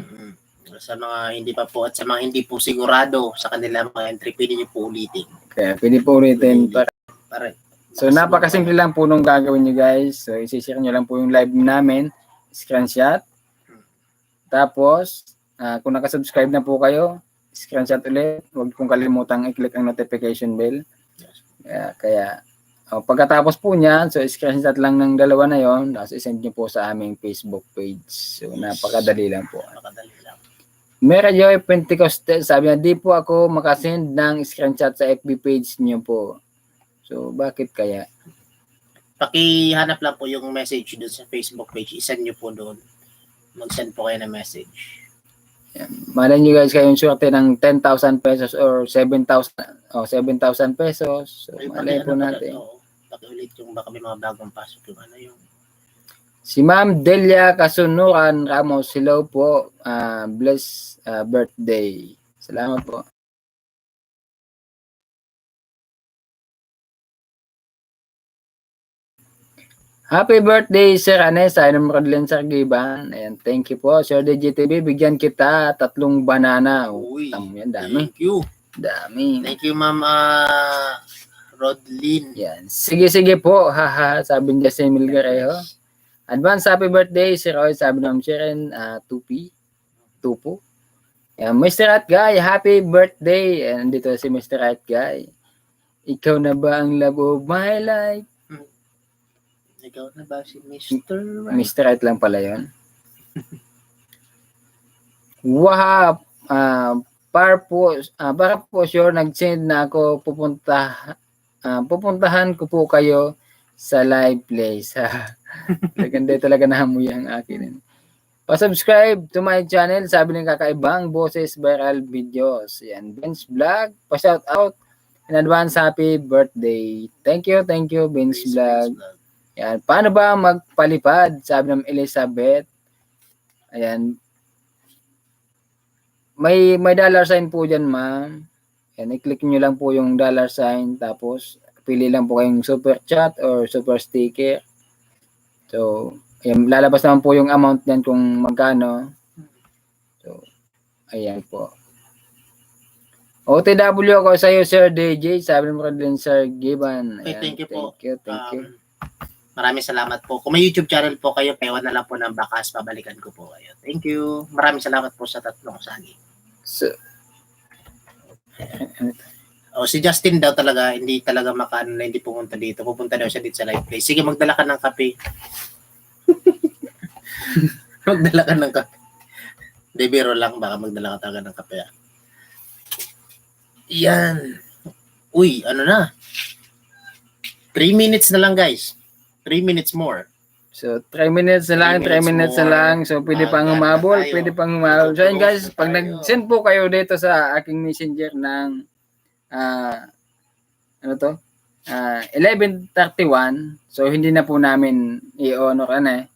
S1: Sa mga hindi pa po at sa mga hindi po sigurado sa kanilang mga entry, pwede nyo po ulitin.
S2: Kaya pwede po ulitin. So napakasimple lang po nung gagawin nyo guys. So isishare nyo lang po yung live namin. Screenshot. Tapos, kung nakasubscribe na po kayo, screenshot ulit. Huwag pong kalimutang i-click ang notification bell. Kaya pagkatapos po niyan, so screenshot lang ng dalawa na yon, tapos isend nyo po sa aming Facebook page. So napakadali lang po. Mera Joy Pentecoste, sabi niya, di po ako makasend ng screenshot sa FB page niyo po. So, bakit kaya?
S1: Pakihanap lang po yung message doon sa Facebook page. Isend nyo po doon. Mag-send po kayo ng message.
S2: Yan. Malay nyo guys, kayong swerte ng 10,000 pesos or 7,000 7,000 pesos. So,
S1: Ay,
S2: malay po natin.
S1: Pakiulit yung baka may mga bagong pasok yung ano yung
S2: Si Ma'am Delia Kasunuran Ramos, hello po. Bless birthday. Salamat po. Happy birthday, Sir Anessa. Inom Rodlen Sargiban. Ayan, thank you po. Sir DJTV, bigyan kita 3 banana.
S1: Uy,
S2: Yan, dami.
S1: thank you.
S2: Dami.
S1: Thank you, Ma'am Rodlin.
S2: Yan. Sige po. Haha, sabi ni Jesse Milgarejo. Advance happy birthday, Sir Roy. Sabi ng Sharon, 2P. Tupo. Yan, Mr. At Guy, happy birthday. And dito si Mr. At Guy. Ikaw na ba ang love of my life?
S1: Ikaw na ba si Mr. Right?
S2: Mr. Right lang pala yun. Wahap. Para po sure, nag-send na ako. Pupuntahan ko po kayo sa live place. Ganda talaga nahamoy ang akin. Pa-subscribe to my channel. Sabi ng kakaibang boses viral videos. Yan. Benz Vlog. Pa-shout out. In advance, happy birthday. Thank you, Benz Vlog. Yan. Paano ba magpalipad? Sabi ng Elizabeth. Ayan. May dollar sign po dyan, ma'am. Yan. I-click nyo lang po yung dollar sign. Tapos, pili lang po kayong super chat or super sticker. So, ayan, lalabas naman po yung amount dyan kung magkano. So, ayan po. OTW ako sa iyo, Sir DJ. Sabi mo din, Sir Giban.
S1: Okay, thank you po.
S2: Thank you.
S1: Maraming salamat po. Kung may YouTube channel po kayo, payawan na lang po ng bakas, babalikan ko po kayo. Thank you. Maraming salamat po sa 3 sagi.
S2: So,
S1: si Justin daw talaga, hindi talaga makaano na hindi pumunta dito. Pupunta daw siya dito sa live play. Sige, magdala ka ng kape. Magdala ka ng kape. Hindi, biro lang. Baka magdala ka talaga ng kape. Yan. Uy, ano na? 3 minutes na lang, guys. 3 minutes more.
S2: So, 3 minutes na lang, 3 minutes na lang. So, pwede pang humabol, pwede pang humabol. So, yun guys, pag nag-send po kayo dito sa aking messenger ng, 11:31, so, hindi na po namin i-honor,
S1: Ayan.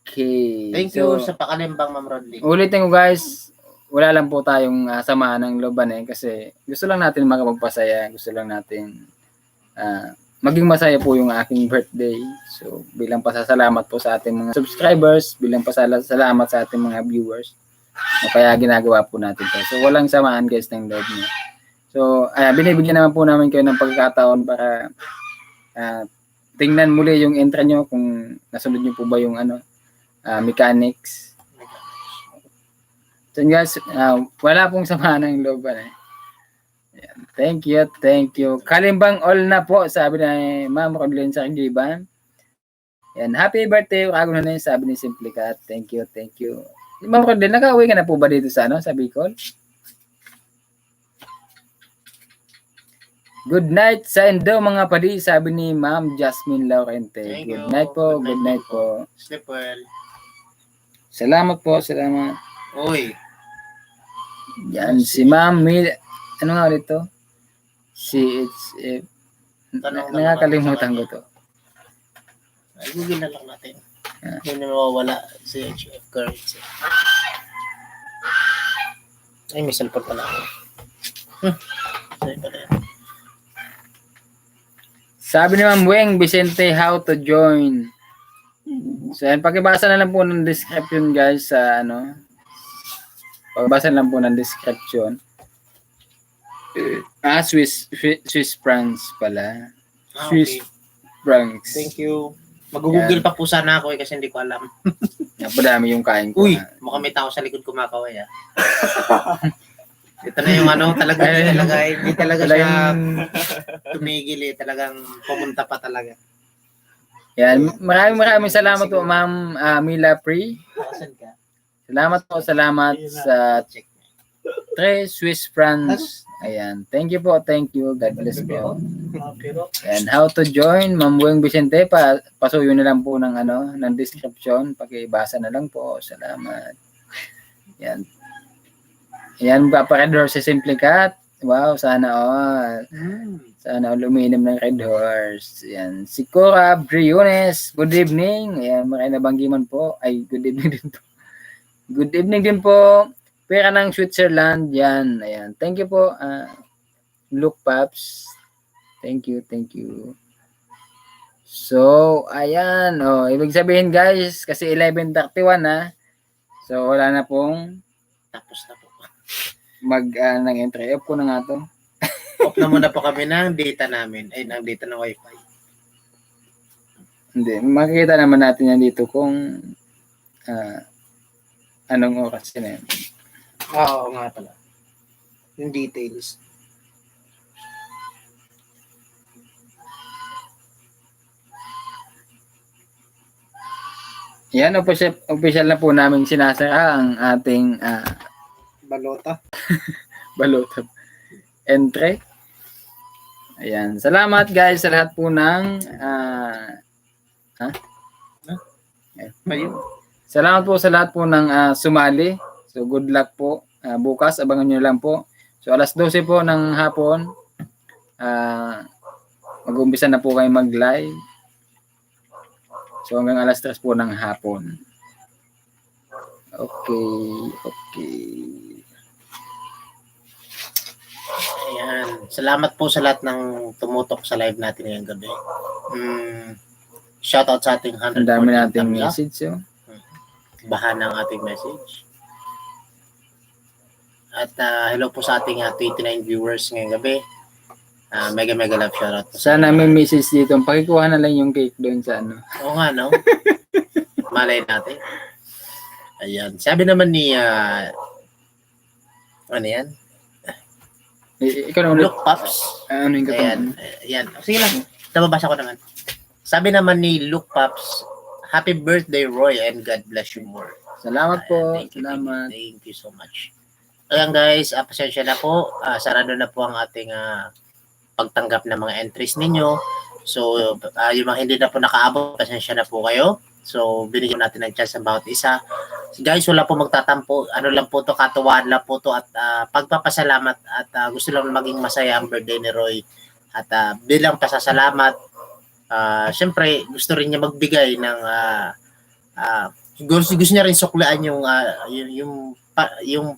S2: Okay.
S1: Thank you sa pakalimbang, Ma'am Rodley.
S2: Ulitin ko guys, wala lang po tayong samahan ng looban kasi gusto lang natin makapagpasaya, gusto lang natin maging masaya po yung aking birthday. So, bilang pasasalamat po sa ating mga subscribers, bilang pasasalamat sa ating mga viewers, kaya ginagawa po natin to. So, walang samahan guys ng loob niyo. So, binibigyan naman po namin kayo ng pagkakataon para tingnan muli yung intro nyo kung nasunod nyo po ba yung mechanics. So guys, wala pong samahan ng loob. Thank you. Kalimbang all na po, sabi ni Ma'am Rodlen Sargiban. Yan, happy birthday, kago na sabi ni Simple Cat. Thank you. Ma'am Rodlen, nakauwi ka na po ba dito sa sa Bicol? Good night sa Indo mga padi, sabi ni Ma'am Jasmine Laurente. Good night po.
S1: Sleep well.
S2: Salamat po.
S1: Uy.
S2: Yan, si Ma'am Mil... Ano nga ulit to? Nakakalimutan ko to.
S1: Ay, Google na lang natin. Hindi na mawawala si HF currency. Ay, may cellphone pala ako. Sorry pala yan.
S2: Sabi ni Ma'am Weng Vicente, how to join. So, yan, pakibasa na lang po ng description guys sa pakibasa lang po ng description. Swiss francs pala. Swiss francs.
S1: Thank you. Mag-google pa po sana ako kasi hindi ko alam.
S2: Napadami yung kain ko.
S1: Uy, mukhang may tao sa likod kumakaway Ito na yung hindi talaga siya tumigil talagang pumunta pa talaga.
S2: Yan, maraming salamat po Ma'am Mila Pri.
S1: Saan ka?
S2: Salamat sa Tre Swiss francs. Ayan. Thank you po. Thank you. God bless po. And how to join, Ma'am Bueng Vicente, pasuyo na lang po ng ng description. Pakibasa na lang po. Salamat. Yan. Yan, Papa Red Horse Simple Cat. Wow, sana all. Sana all umiinom ng Red Horse. Yan. Si Cora Briones. Good evening. Ayan, makinabanggiman po. Ay, good evening din po. Good evening din po. Pera ng Switzerland. Yan. Ayan. Thank you po. Look, Paps. Thank you. Thank you. So, ayan. Oh, ibig sabihin guys, kasi 11:31 na. So, wala na pong
S1: Tapos na po.
S2: ng entry. Off ko na nga to.
S1: Off na muna po kami ng data namin. Ay, ng data ng wifi.
S2: Hindi. Makikita naman natin yan dito kung anong oras yun.
S1: Oo nga pala. Yung details.
S2: Yan, official na po namin sinasara ang ating
S1: Balota.
S2: balota entry. Ayan. Salamat guys sa lahat po ng
S1: Ayun.
S2: salamat po sa lahat po ng sumali. So good luck po. Bukas abangan nyo lang po. So alas 12 po ng hapon mag-umpisa na po kayo mag-live. So hanggang alas 3 po ng hapon. Okay.
S1: Ayan. Salamat po sa lahat ng tumutok sa live natin ngayong gabi. Shoutout sa ating 100.
S2: Ang dami nating message.
S1: Bahan ng ating message. At hello po sa ating 29 viewers ngayong gabi. Mega love shoutout po.
S2: Sana may message dito. Pakikuha na lang yung cake doon sa
S1: Oo nga, no? Malay natin. Ayan. Sabi naman ni ano yan?
S2: Ikaw na ulit.
S1: Look Pops.
S2: Ano yung
S1: Ayan. Ayan. Sige lang. Nababasa ko naman. Sabi naman ni Look Pops, happy birthday Roy and God bless you more.
S2: Salamat po.
S1: Thank you,
S2: Salamat.
S1: Thank you so much. Ayan guys, pasensya na po. Sarado na po ang ating pagtanggap ng mga entries ninyo. So, yung mga hindi na po nakaabot, pasensya na po kayo. So, binigyan natin ng chance ng bawat isa. Guys, wala po magtatampo. Ano lang po to, katuwaan lang po to at pagpapasalamat at gusto lang maging masaya ang birthday ni Roy. At bilang pasasalamat, syempre, gusto rin niya magbigay ng gusto niya rin suklaan yung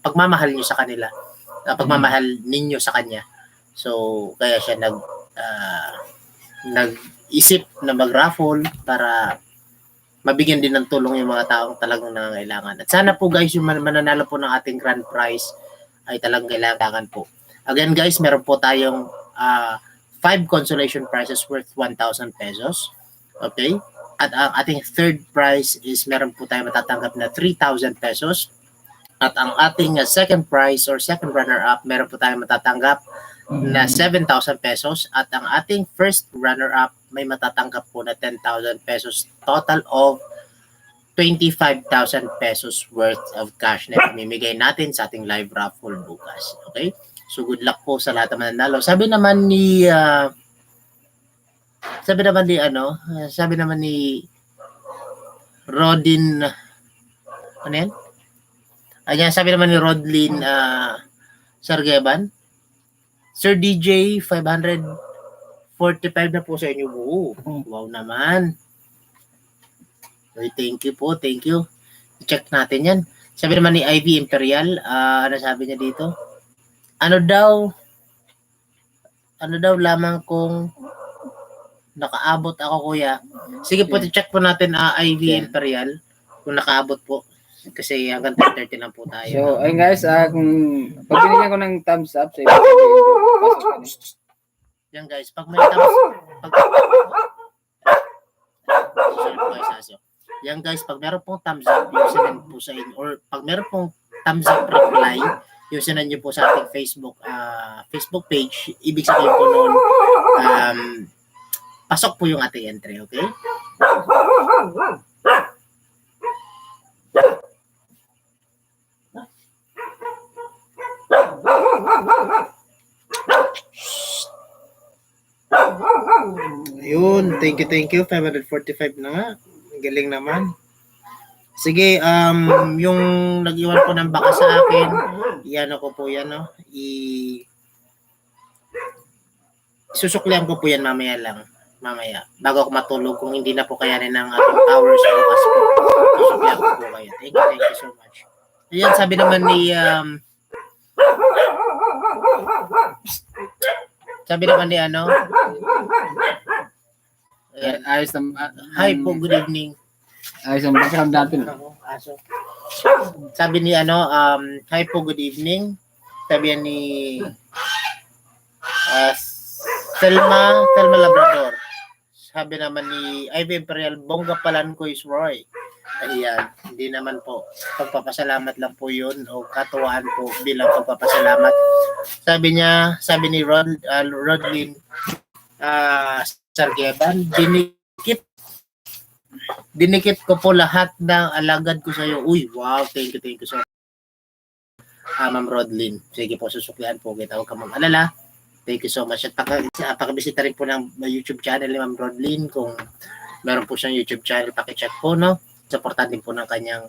S1: pagmamahal niyo sa kanila. Pagmamahal ninyo sa kanya. So, kaya siya nag-isip na mag-raffle para mabigyan din ng tulong yung mga taong talagang nangangailangan. At sana po guys, yung mananalo po ng ating grand prize ay talagang kailangan po. Again guys, meron po tayong 5 consolation prizes worth 1,000 pesos. Okay? At ang ating third prize is meron po tayong matatanggap na 3,000 pesos. At ang ating second prize or second runner-up, meron po tayong matatanggap na 7,000 pesos. At ang ating first runner-up, may matatanggap po na 10,000 pesos. Total of 25,000 pesos worth of cash na pamimigay natin sa ating live raffle bukas. Okay? So good luck po sa lahat ng mananalo. Sabi naman ni Rodin, ano yan? Ayan, sabi naman ni Rodlin Sargeban, Sir DJ, 545 na po sa inyo. Wow naman. Okay, thank you po, thank you. I-check natin yan. Sabi naman ni Ivy Imperial, ano sabi niya dito? Ano daw lamang kung nakaabot ako, kuya. Sige po, i-check po natin Ivy Imperial kung nakaabot po. Kasi hanggang 10:30 lang po tayo.
S2: So, ayun guys, kung pag binigyan ko ng thumbs up, so
S1: yan guys, pag may thumbs yan guys, pag meron pong thumbs up, yung sinend po sa inyo, or pag meron pong thumbs up reply, yung sinend nyo po sa ating Facebook page, ibig sabihin po noon, pasok po yung ating entry, okay? Ayun, thank you. 545 na nga. Ang galing naman. Sige, yung nag-iwan po ng baka sa akin, yan ako po yan, no? Susuklihan ko po yan mamaya lang. Mamaya. Bago ako matulog, kung hindi na po kayanin ng ating powers bukas po. Susuklihan ko po kayo. Thank you so much. Ayan, sabi naman ni, ano, ayan,
S2: Ayos na,
S1: hi po, good evening.
S2: ayos ang background natin.
S1: Aso. Sabi ni ano, hi po, good evening. Sabi yan ni Selma Labrador. Sabi naman ni Ivy Imperial, bongga palan ko is Roy. Ayan, hindi naman po. Pagpapasalamat lang po yun o katuwaan po bilang pagpapasalamat. Sabi ni Rodlin Sargeban, dinikit ko po lahat ng alagad ko sa iyo. Uy, wow, thank you so much. Ma'am Rodlin. Sige po, susuklian po kita. Huwag ka mag-alala. Thank you so much. At pakibisita rin po ng YouTube channel ni Ma'am Rodlin. Kung meron po siyang YouTube channel, pakicheck po, no? Supportan din po ng kanyang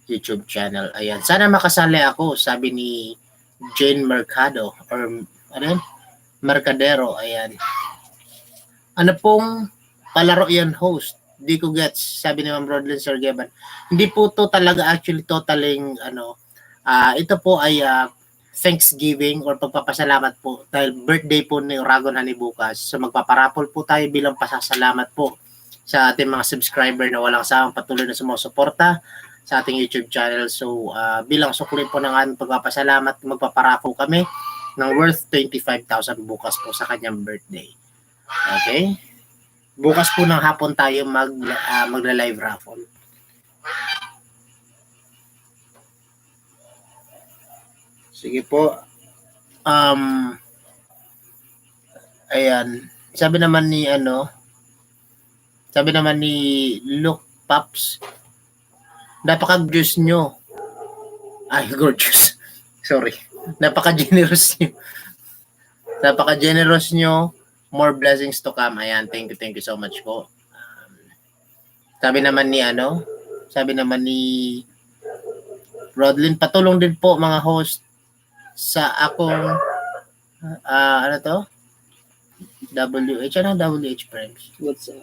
S1: YouTube channel. Ayan. Sana makasali ako, sabi ni Jane Mercado or ano yun? Mercadero. Ayan. Ano pong palaro yan, host? Di ko gets, sabi ni Ma'am Rodlin Sargeban. Hindi po to talaga actually totaling ito po ay Thanksgiving or pagpapasalamat po dahil birthday po ni Oragon Honey bukas. So magpaparapol po tayo bilang pasasalamat po sa ating mga subscriber na walang sawang patuloy na sumusuporta sa ating YouTube channel. So bilang sukli po ng aming pagpapasalamat, magpaparapol kami ng worth 25,000 bukas po sa kanyang birthday. Okay? Bukas po ng hapon tayo magla-live raffle. Sige po. Ayan. Sabi naman ni Luke Pops, napaka-gorgeous nyo. Ay, gorgeous. Sorry. Napaka-generous nyo. Napaka-generous nyo. More blessings to come. Ayan, thank you so much po. Sabi naman ni Rodlin, patulong din po mga host sa akong WH friends.
S2: What's up?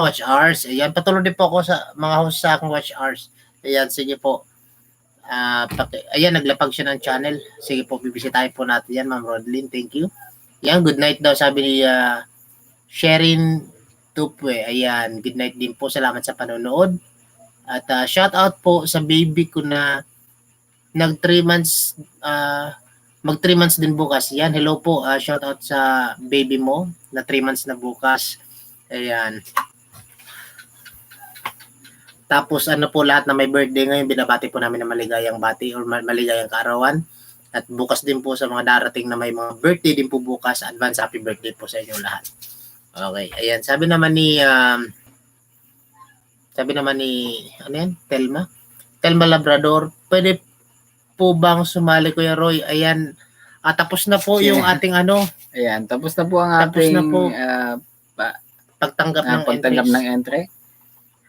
S1: Watch hours. Ayan, patulong din po ako sa mga host sa akong watch hours. Ayan, sige po. Ayan, naglapag siya ng channel. Sige po, bibisitahin po natin yan, Ma'am Rodlin. Thank you. Ayan, good night daw, sabi ni Sherin Tupwe. Ayan, good night din po. Salamat sa panonood. At shout out po sa baby ko na nag 3 months, mag 3 months din bukas. Ayan, hello po. Shout out sa baby mo na 3 months na bukas. Ayan. Tapos po lahat na may birthday ngayon, binabati po namin ng maligayang bati or maligayang kaarawan. At bukas din po sa mga darating na may mga birthday din po bukas. Advance happy birthday po sa inyo lahat. Okay, ayan. Sabi naman ni Telma Labrador, pwede po bang sumali, Kuya Roy? Ayan, tapos na po yung ating
S2: Ayan, tapos na po ang ating
S1: pagtanggap
S2: ng entry.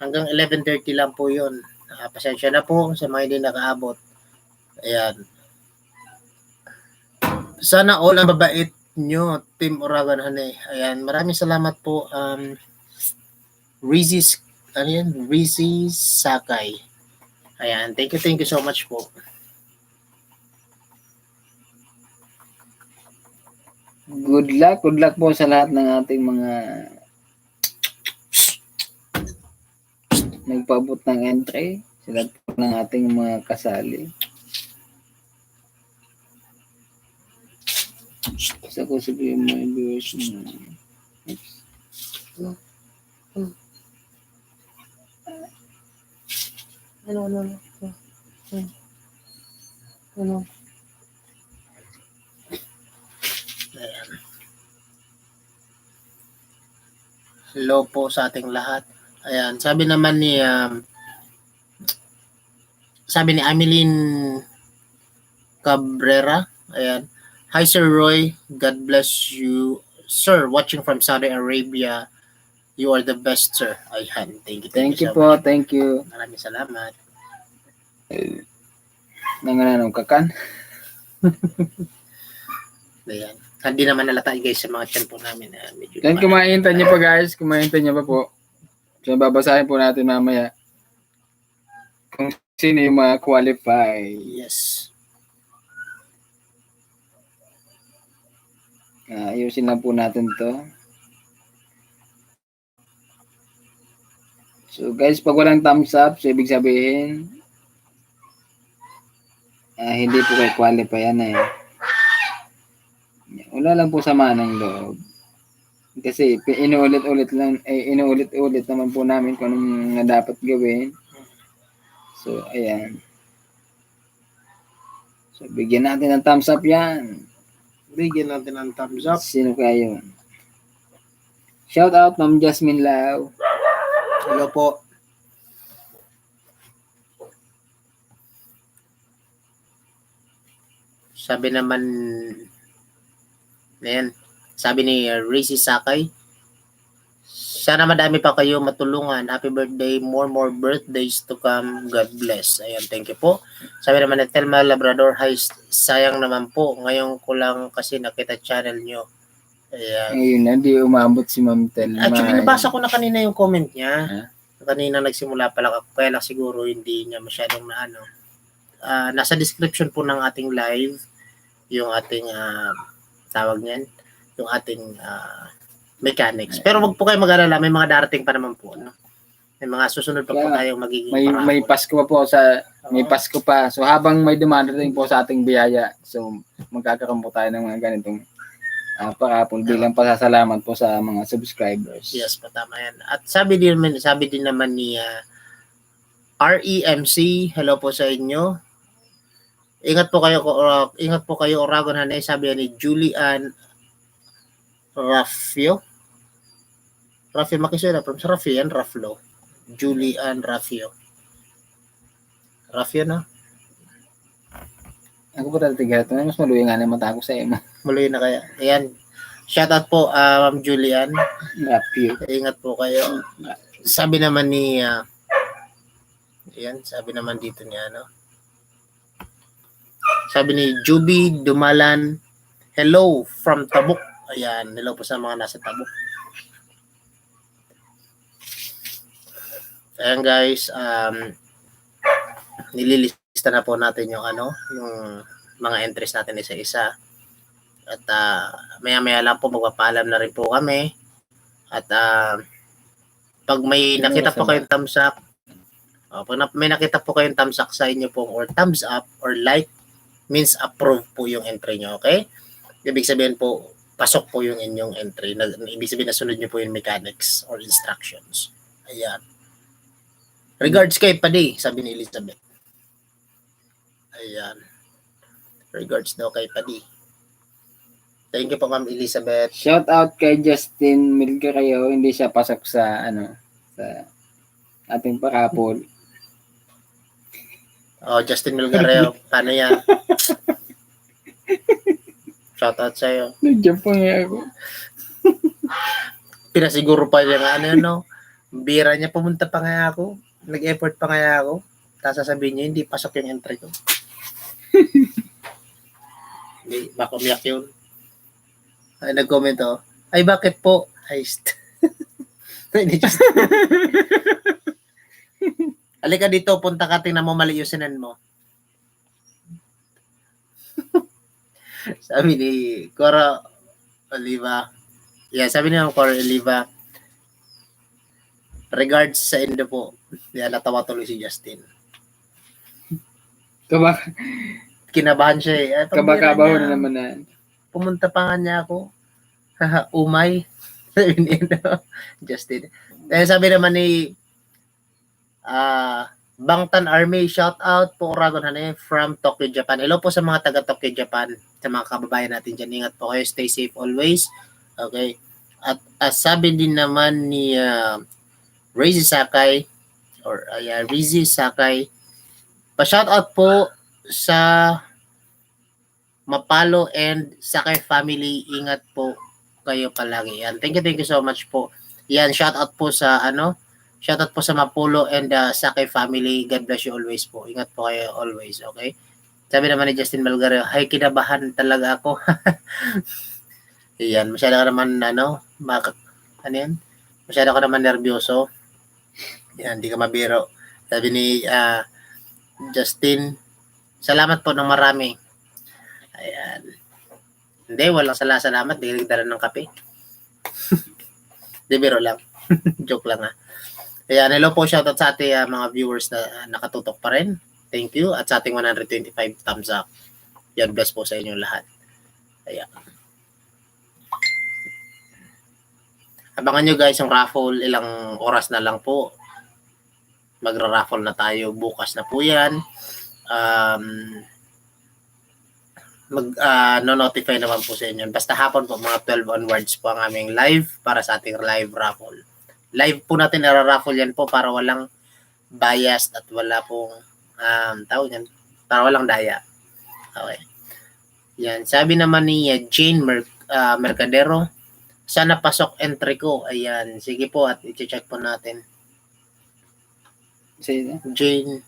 S1: Hanggang 11:30 lang po yun. Pasensya na po sa mga hindi nakaabot. Ayan. Sana all ang mabait nyo, Team Oragon Honey. Ayan, maraming salamat po. Rizzy Sakay. Ayan, thank you so much po.
S2: Good luck po sa lahat ng ating mga nagpaabot ng entry. Sa lahat po ng ating mga kasali. Gusto ko sabihin mo yung viewers na.
S1: Ano? Hello po sa ating lahat. Ayan, sabi ni Ameline Cabrera. Ayan. Hi Sir Roy, God bless you. Sir, watching from Saudi Arabia. You are the best, sir. Ayan. Thank you
S2: Thank you
S1: so
S2: po,
S1: much.
S2: thank you.
S1: Maraming salamat.
S2: Nangananong kakan.
S1: Ayan. Hindi naman nalata guys sa mga chan po namin. Medyo
S2: Yan, kumaintan niyo pa guys. Kumaintan niyo pa po. So, babasahin po natin mamaya kung sino yung mga qualify.
S1: Yes.
S2: Ayusin lang po natin to. So guys, pag walang thumbs up, so ibig sabihin, hindi po kayo qualify yan eh. Wala lang po sama ng loob. Kasi inuulit-ulit lang, inuulit-ulit naman po namin kung anong na dapat gawin. So, ayan. So, bigyan natin ng thumbs up yan.
S1: Bigyan natin ng thumbs up.
S2: Sino kaya yun? Shout out, Ma'am Jasmine Lau.
S1: Hello po. Sabi naman, ayan, sabi ni Racy Sakay, sana madami pa kayo matulungan. Happy birthday, more birthdays to come. God bless. Ayan, thank you po. Sabi naman ni Telma Labrador, hi, sayang naman po. Ngayon ko lang kasi nakita channel nyo. Ayan.
S2: Ayun na, di umabot si Ma'am Telma.
S1: Actually, nabasa ko na kanina yung comment niya.
S2: Huh?
S1: Kanina nagsimula pa lang ako. Kaya lang siguro hindi niya masyadong na ano. Nasa description po ng ating live yung ating tawag niyan, yung ating mechanics. Pero wag po kayo mag-alala, may mga darating pa naman po, no? May mga susunod pa po tayong magiging
S2: may Pasko pa po may Pasko pa. So habang may dumarating po sa ating biyaya, so magkakaroon po tayo ng mga ganitong parapol bilang pasasalamat po sa mga subscribers.
S1: Yes, patama yan. At sabi din naman ni REMC, hello po sa inyo. Ingat po kayo Oragon Hanay, sabi ni Julian Raffio Makisera from Rafian Raflo. Julian Raffio na.
S2: Ako po tatigat. Mas maluwi nga na mata ko sa imo.
S1: Maluwi na kaya. Ayan. Shout out po, Ma'am Julian.
S2: Raffio.
S1: Ingat po kayo. Sabi naman ni ayan, sabi naman dito niya, no? Sabi ni Juby Dumalan, hello from Tabuk. Ayan, hello po sa mga nasa Tabuk. Ayan guys, nililista na po natin yung yung mga entries natin isa-isa. At maya-maya lang po magpapaalam na rin po kami. At pag may nakita po kayong thumbs up, pag may nakita po kayong thumbs up sa inyo po or thumbs up or like, means approve po yung entry nyo, okay? Ibig sabihin po, pasok po yung inyong entry. Ibig sabihin, nasunod nyo po yung mechanics or instructions. Ayan. Regards kay Padi, sabi ni Elizabeth. Ayan. Regards daw kay Padi. Thank you po, Ma'am Elizabeth.
S2: Shout out kay Justin Milgarayo. Hindi siya pasok sa sa ating parapol.
S1: Justin Milgareo, paano yan? Shout out sa'yo.
S2: Nandiyan pa nga ako.
S1: Pinasiguro pa niya no? Bira niya, pumunta pa nga ako. Nag-effort pa nga ako. Tapos sasabihin niya, hindi pasok yung entry ko. Hindi, baka umiyak yun. Ay, nag-comment ay bakit po? Heist. Hindi, just... Halika dito, punta ka, tingnan mo, mali yung sinan mo. Sabi ni Cora Oliva. Yeah, sabi ni Cora Oliva, regards sa Indo po. Yeah, natawa tuloy si Justin. Kinabahan siya eh.
S2: Kabakabaho na naman na.
S1: Pumunta pa nga niya ako. Umay. Sabi ni Justin. Sabi naman ni Bangtan Army, shout out po Oragon Hanay from Tokyo, Japan. Hello po sa mga taga Tokyo, Japan, sa mga kababayan natin dyan. Ingat po kayo, stay safe always. Okay. At sabi din naman ni Rizy Sakay pa-shout out po sa Mapalo and Sakay family. Ingat po kayo palagi. Yan. Thank you so much po Yan, shout out po sa shout out po sa Mapulo and Sake family. God bless you always po. Ingat po kayo always, okay? Sabi naman ni Justin Malgario, ay kinabahan talaga ako. Yan, masyado ka naman ano yan? Masyado ka naman nervyoso. Yan, hindi ka mabiro. Sabi ni Justin, salamat po ng marami. Ayan. Hindi, walang salamat. Diligdaran ng kape. Di biro lang. Joke lang ha. Ayan, hello po, shoutout sa ating mga viewers na nakatutok pa rin. Thank you. At sa ating 125 thumbs up. Yan, bless po sa inyong lahat. Ayan. Abangan nyo guys yung raffle. Ilang oras na lang po. Magra-raffle na tayo. Bukas na po yan. No-notify naman po sa inyo. Basta hapon po, mga 12 onwards po ang aming live para sa ating live raffle. Live po natin nara-raffle yan po para walang bias at wala pong tawag yan, para walang daya. Okay. Yan. Sabi naman ni Jane Mercadero, sana pasok entry ko. Ayan. Sige po at i-check po natin.
S2: Sige.
S1: Jane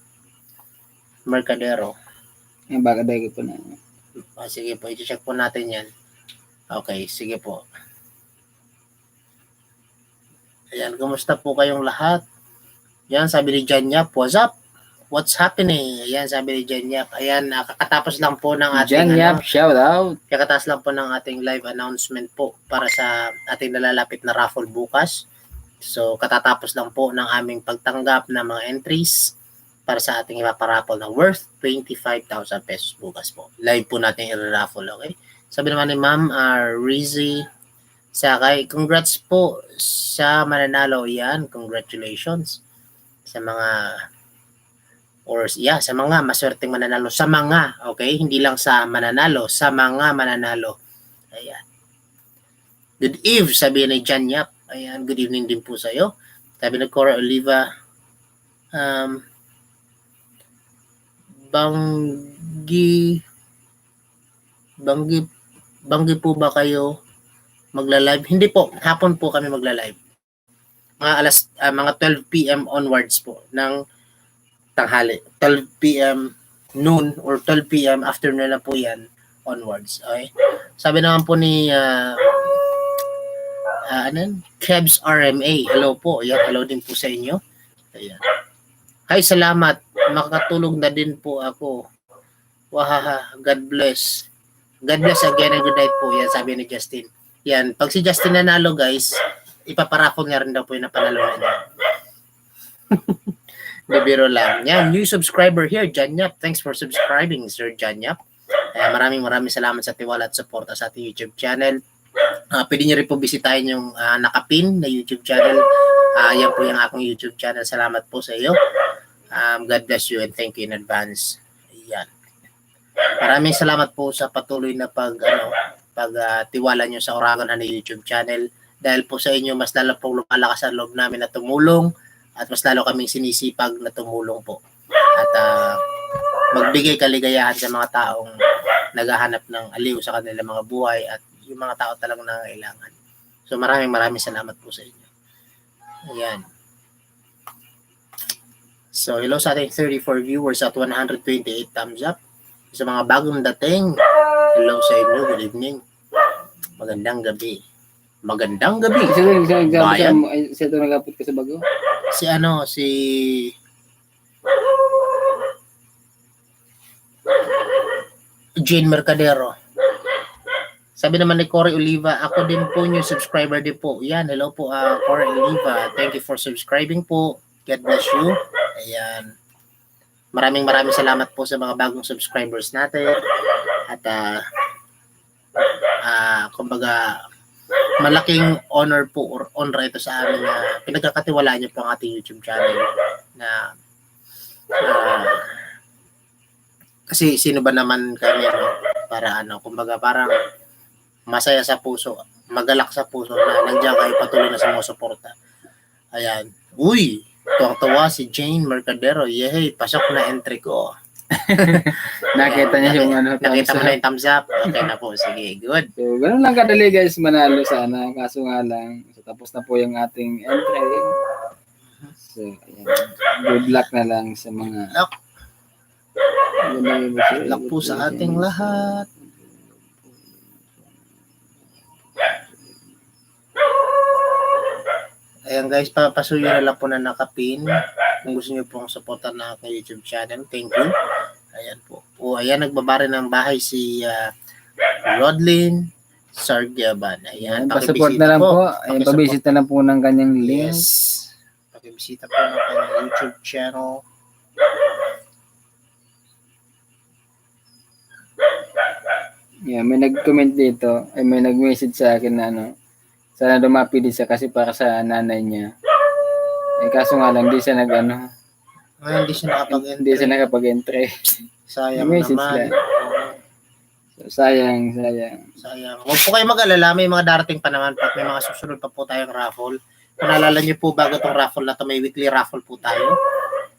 S1: Mercadero.
S2: Yung baga-baga po na.
S1: Sige po, i-check po natin yan. Okay, sige po. Ayan, kumusta po kayong lahat? Yan, sabi ni Jan Yap, what's up? What's happening? Ayan, sabi ni Jan Yap. Ayan, kakatapos lang po ng ating
S2: Jan Yap, shout out.
S1: kakatapos lang po ng ating live announcement po para sa ating nalalapit na raffle bukas. So, katatapos lang po ng aming pagtanggap ng mga entries para sa ating ipaparaffle na worth 25,000 pesos bukas po. Live po natin i-raffle, okay? Sabi naman ni Ma'am Rizzy Sakay, congrats po sa mananalo. Yan, congratulations sa mga sa mga maswerteng mananalo. Sa mga, okay? Hindi lang sa mananalo, sa mga mananalo. Ayan. Good eve, sabi ni Jan Yap. Ayan, good evening din po sa iyo. Sabi ni Cora Oliva, Banggi po ba kayo magla-live? Hindi po, hapon po kami magla-live. Mga 12 PM onwards po ng tanghali. 12 PM noon or 12 PM afternoon na po yan onwards. Okay? Sabi naman po ni Kebs RMA. Hello po. Yan, hello din po sa inyo. Ayan. Hi, salamat. Makakatulog na din po ako. Wahaha, God bless. God bless again and good night po. Yan, sabi ni Justin. Yan, pag si Justin nanalo guys, ipaparaffle niya rin daw po yung napanalunan niya. Bibiro lang. Yan, new subscriber here, Janyap. Thanks for subscribing, Sir Janyap. Maraming salamat sa tiwala at suporta sa ating YouTube channel. Pwede niyo rin po bisitahin yung nakapin na YouTube channel. Yan po yung aking YouTube channel. Salamat po sa iyo. God bless you and thank you in advance. Ayan. Maraming salamat po sa patuloy na pagtiwala nyo sa Oragon Honey YouTube channel. Dahil po sa inyo, mas lalo pong lumalakas ang loob namin na tumulong at mas lalo kaming sinisipag na tumulong po. At magbigay kaligayahan sa mga taong naghahanap ng aliw sa kanilang mga buhay at yung mga tao talagang nangangailangan. So maraming salamat po sa inyo. Ayan. So hello sa ating 34 viewers at 128 thumbs up. Sa mga bagong dating, hello sa inyo, good evening. Magandang gabi. Magandang gabi.
S2: Sino nagapot ka sa bago?
S1: Si Jane Mercadero. Sabi naman ni Cory Oliva, ako din po yung subscriber din po. Yan, hello po Cory Oliva. Thank you for subscribing po. God bless you. Ayan. Maraming salamat po sa mga bagong subscribers natin. At kumbaga malaking honor po or honor ito sa amin na pinagkakatiwalaan niyo po ang ating YouTube channel na kasi sino ba naman kami para kumbaga parang masaya sa puso, magalak sa puso na nandiyan kayo patuloy na sumusuporta. Ayan. Uy, tuwang-tuwa si Jane Mercadero. Yehey, pasok na entry ko.
S2: Nakita niya yung ano.
S1: Nakita mo
S2: thumbs
S1: na
S2: up.
S1: yung thumbs up. Okay na po. Sige, good.
S2: So, ganun lang kadali guys, manalo sana. Kaso nga lang, so, tapos na po yung ating entry. So, ayan. Good luck na lang sa mga...
S1: Luck. Luck po sa ating lahat. Ayan guys, papasuyo na lang po na nakapin. Kung gusto niyo pong supportan na aking YouTube channel, thank you. Ayan po. O ayan, nagbabari ng bahay si Rodlin Sargiaban. Ayan,
S2: Pasupport na lang po. Ayan,
S1: Pakisupport.
S2: pabisit na lang po ng kanyang link.
S1: Yes. Pakibisita po ng kanyang YouTube channel.
S2: Yeah, may nag-comment dito. Ay, may nag-message sa akin na ano, sana dumapi din siya kasi para sa nanay niya. Eh, kaso nga lang, hindi siya
S1: Hindi siya
S2: hindi siya nakapag-entry.
S1: Sayang
S2: May message
S1: naman.
S2: lang. So, sayang.
S1: Sayang. Huwag po kayo mag-alala. May mga darating pa naman. May mga susunod pa po tayong raffle. Kung naalala niyo po, bago tong raffle na to, may weekly raffle po tayo.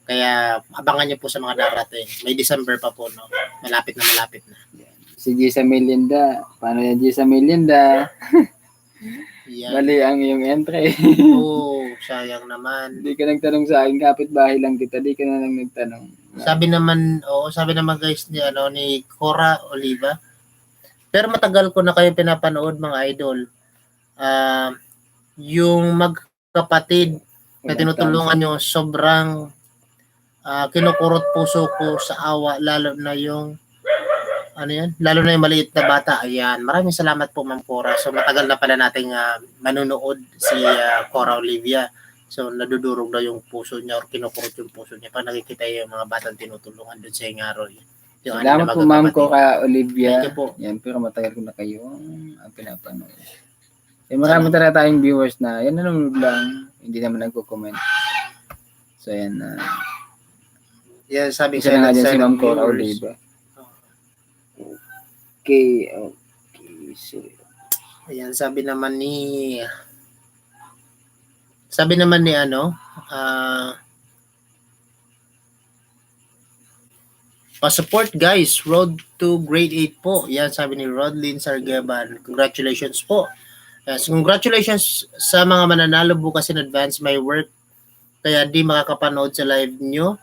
S1: Kaya abangan niyo po sa mga darating. May December pa po, no? Malapit na.
S2: Si Gisa Melinda. Paano yan, Gisa Melinda?
S1: Yan.
S2: Mali ang iyong entry.
S1: Oo, sayang naman.
S2: Hindi ka nagtanong sa akin, kapitbahay lang kita. Di ka na lang nagtanong.
S1: Sabi naman guys ni Cora Oliva. Pero matagal ko na kayo pinapanood mga idol. Yung magkapatid na tinutulungan nyo, sobrang kinukurot puso ko sa awa, lalo na yung maliit na bata. Ayan, maraming salamat po Ma'am Cora. So matagal na pala nating manunood si Cora Olivia. So nadudurog na yung puso niya or kinukurot yung puso niya pag nakikita yung mga batang tinutulungan doon sa Ingaroy.
S2: Salamat po Ma'am Cora Olivia.
S1: Thank you po.
S2: Yan, pero matagal ko na kayo ang pinapanood. Eh, marami talaga tayong viewers na yan nanonood lang, hindi naman nagko-comment. So yan
S1: Yeah, sabi
S2: isa na nga dyan si Ma'am Cora
S1: viewers.
S2: Olivia. Okay. So,
S1: Ayan, sabi naman ni pa-support guys, road to grade 8 po. Yan, sabi ni Rodlin Sargeban. Congratulations po. Yes, congratulations sa mga mananalo bukas in advance. May work kaya di makakapanood sa live nyo.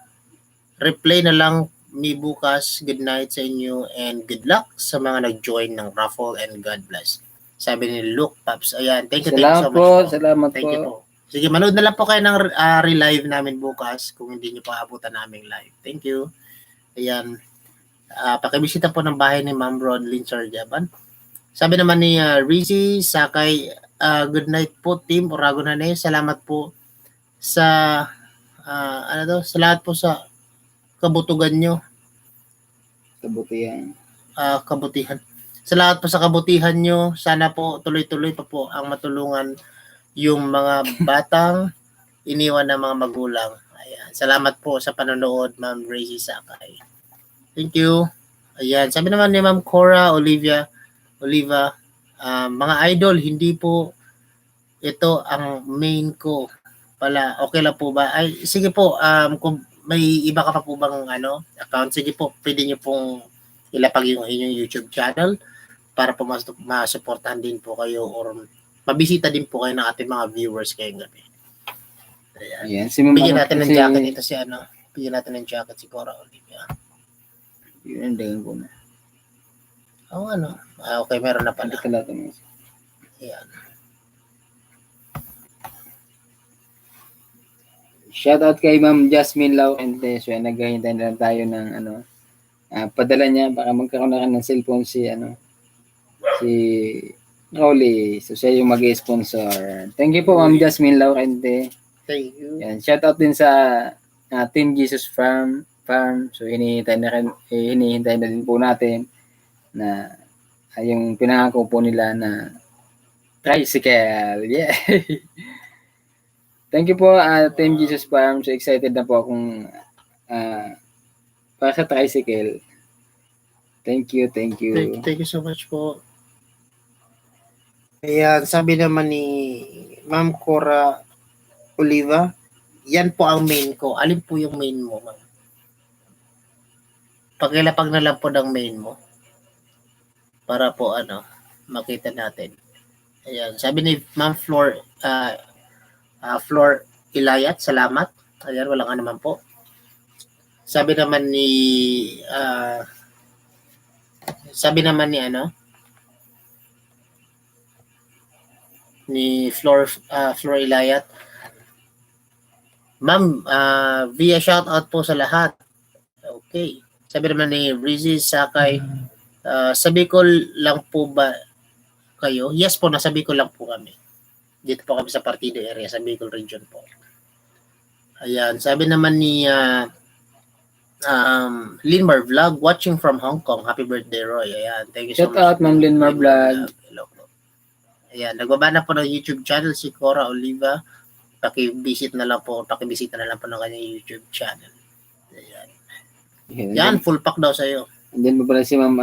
S1: Replay na lang mi bukas. Good night sa inyo and good luck sa mga nag-join ng raffle and God bless. Sabi ni Luke Paps. Ayan, thank you so much po.
S2: Salamat
S1: Thank
S2: po.
S1: you po. Sige, manood na lang po kayo ng re-live namin bukas kung hindi nyo pa abutan naming live. Thank you. Ayan. Pakibisita po ng bahay ni Ma'am Rodlin Sarjaban. Sabi naman ni Rizzy Sakay, good night po team Oragon Hane. Salamat po sa sa lahat po sa kabutugan nyo. Kabutihan. Sa lahat po sa kabutihan nyo, sana po tuloy-tuloy pa po ang matulungan yung mga batang iniwan ng mga magulang. Ayan. Salamat po sa panonood, Ma'am Rizzy Sakay. Thank you. Ayan. Sabi naman ni Ma'am Cora Oliva, mga idol, hindi po ito ang main ko pala. Okay lang po ba? Ay, sige po, kung may iba ka pa po bang account, sige po, pwede nyo pong ilapag yung inyong YouTube channel para po masuportahan din po kayo or mabisita din po kayo ng ating mga viewers ngayong gabi.
S2: Ayan.
S1: Bigyan natin ng jacket ito bigyan natin ng jacket si Cora Olivia.
S2: Yun, dagan ko na.
S1: Okay, meron na pala. Ayan.
S2: Shoutout kay Ma'am Jasmine Laurente. So, naghahintay na lang tayo ng padala niya. Baka magkaroon na ng cellphone si Rolly. So, siya yung mag-sponsor. Thank you po, Ma'am Jasmine Laurente.
S1: Thank you.
S2: Yan. Shoutout din sa Team Jesus Farm. So, hinihintay na din po natin na yung pinangako po nila na tricycle. Yeah. Thank you po, Team Jesus Farm. So excited na po akong para sa tricycle. Thank you.
S1: Thank you so much po. Ayan, sabi naman ni Ma'am Cora Oliva, yan po ang main ko. Alin po yung main mo, ma'am? Pakilapag na lang po ng main mo para po makita natin. Ayan, sabi ni Ma'am Flor Ilayat, salamat. Ayan, walang naman po. Sabi naman ni ni Flor Ilayat, Ma'am, via shoutout po sa lahat. Okay. Sabi naman ni Rizzy Sakay, sa Bicol lang po ba kayo? Yes po, nasa Bicol lang po kami. Dito po kami sa Partido area, sa Bicol region po. Ayan, sabi naman ni Linmar Vlog, watching from Hong Kong. Happy birthday, Roy. Ayan, thank you so
S2: Shout
S1: much.
S2: out, Ma'am Linmar Vlog.
S1: Hello po. Ayan, nagbaba na po ng YouTube channel si Cora Oliva. Pakibisita na lang po ng kanyang YouTube channel. Ayan. Yan, full pack daw sa'yo.
S2: And then pa pala si Ma'am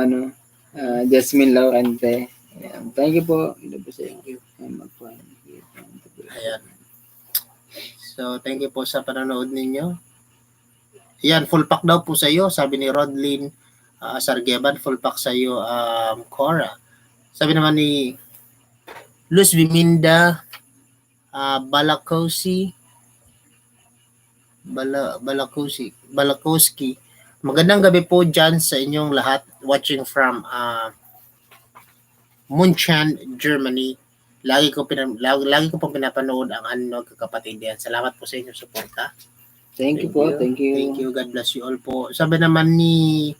S2: Jasmine Laurente. Ayan. Thank you po.
S1: Thank you. Ayan. So, thank you po sa panonood ninyo. Ayan, full pack daw po sa'yo. Sabi ni Rodlin Sargeban, full pack sa'yo, Cora. Sabi naman ni Luz Viminda Balakowski. Magandang gabi po dyan sa inyong lahat, watching from Munchen, Germany. Lagi ko pong pinapanood ang kapatid yan. Salamat po sa inyong suporta.
S2: Thank you po. Thank you.
S1: Thank you. God bless you all po. Sabi naman ni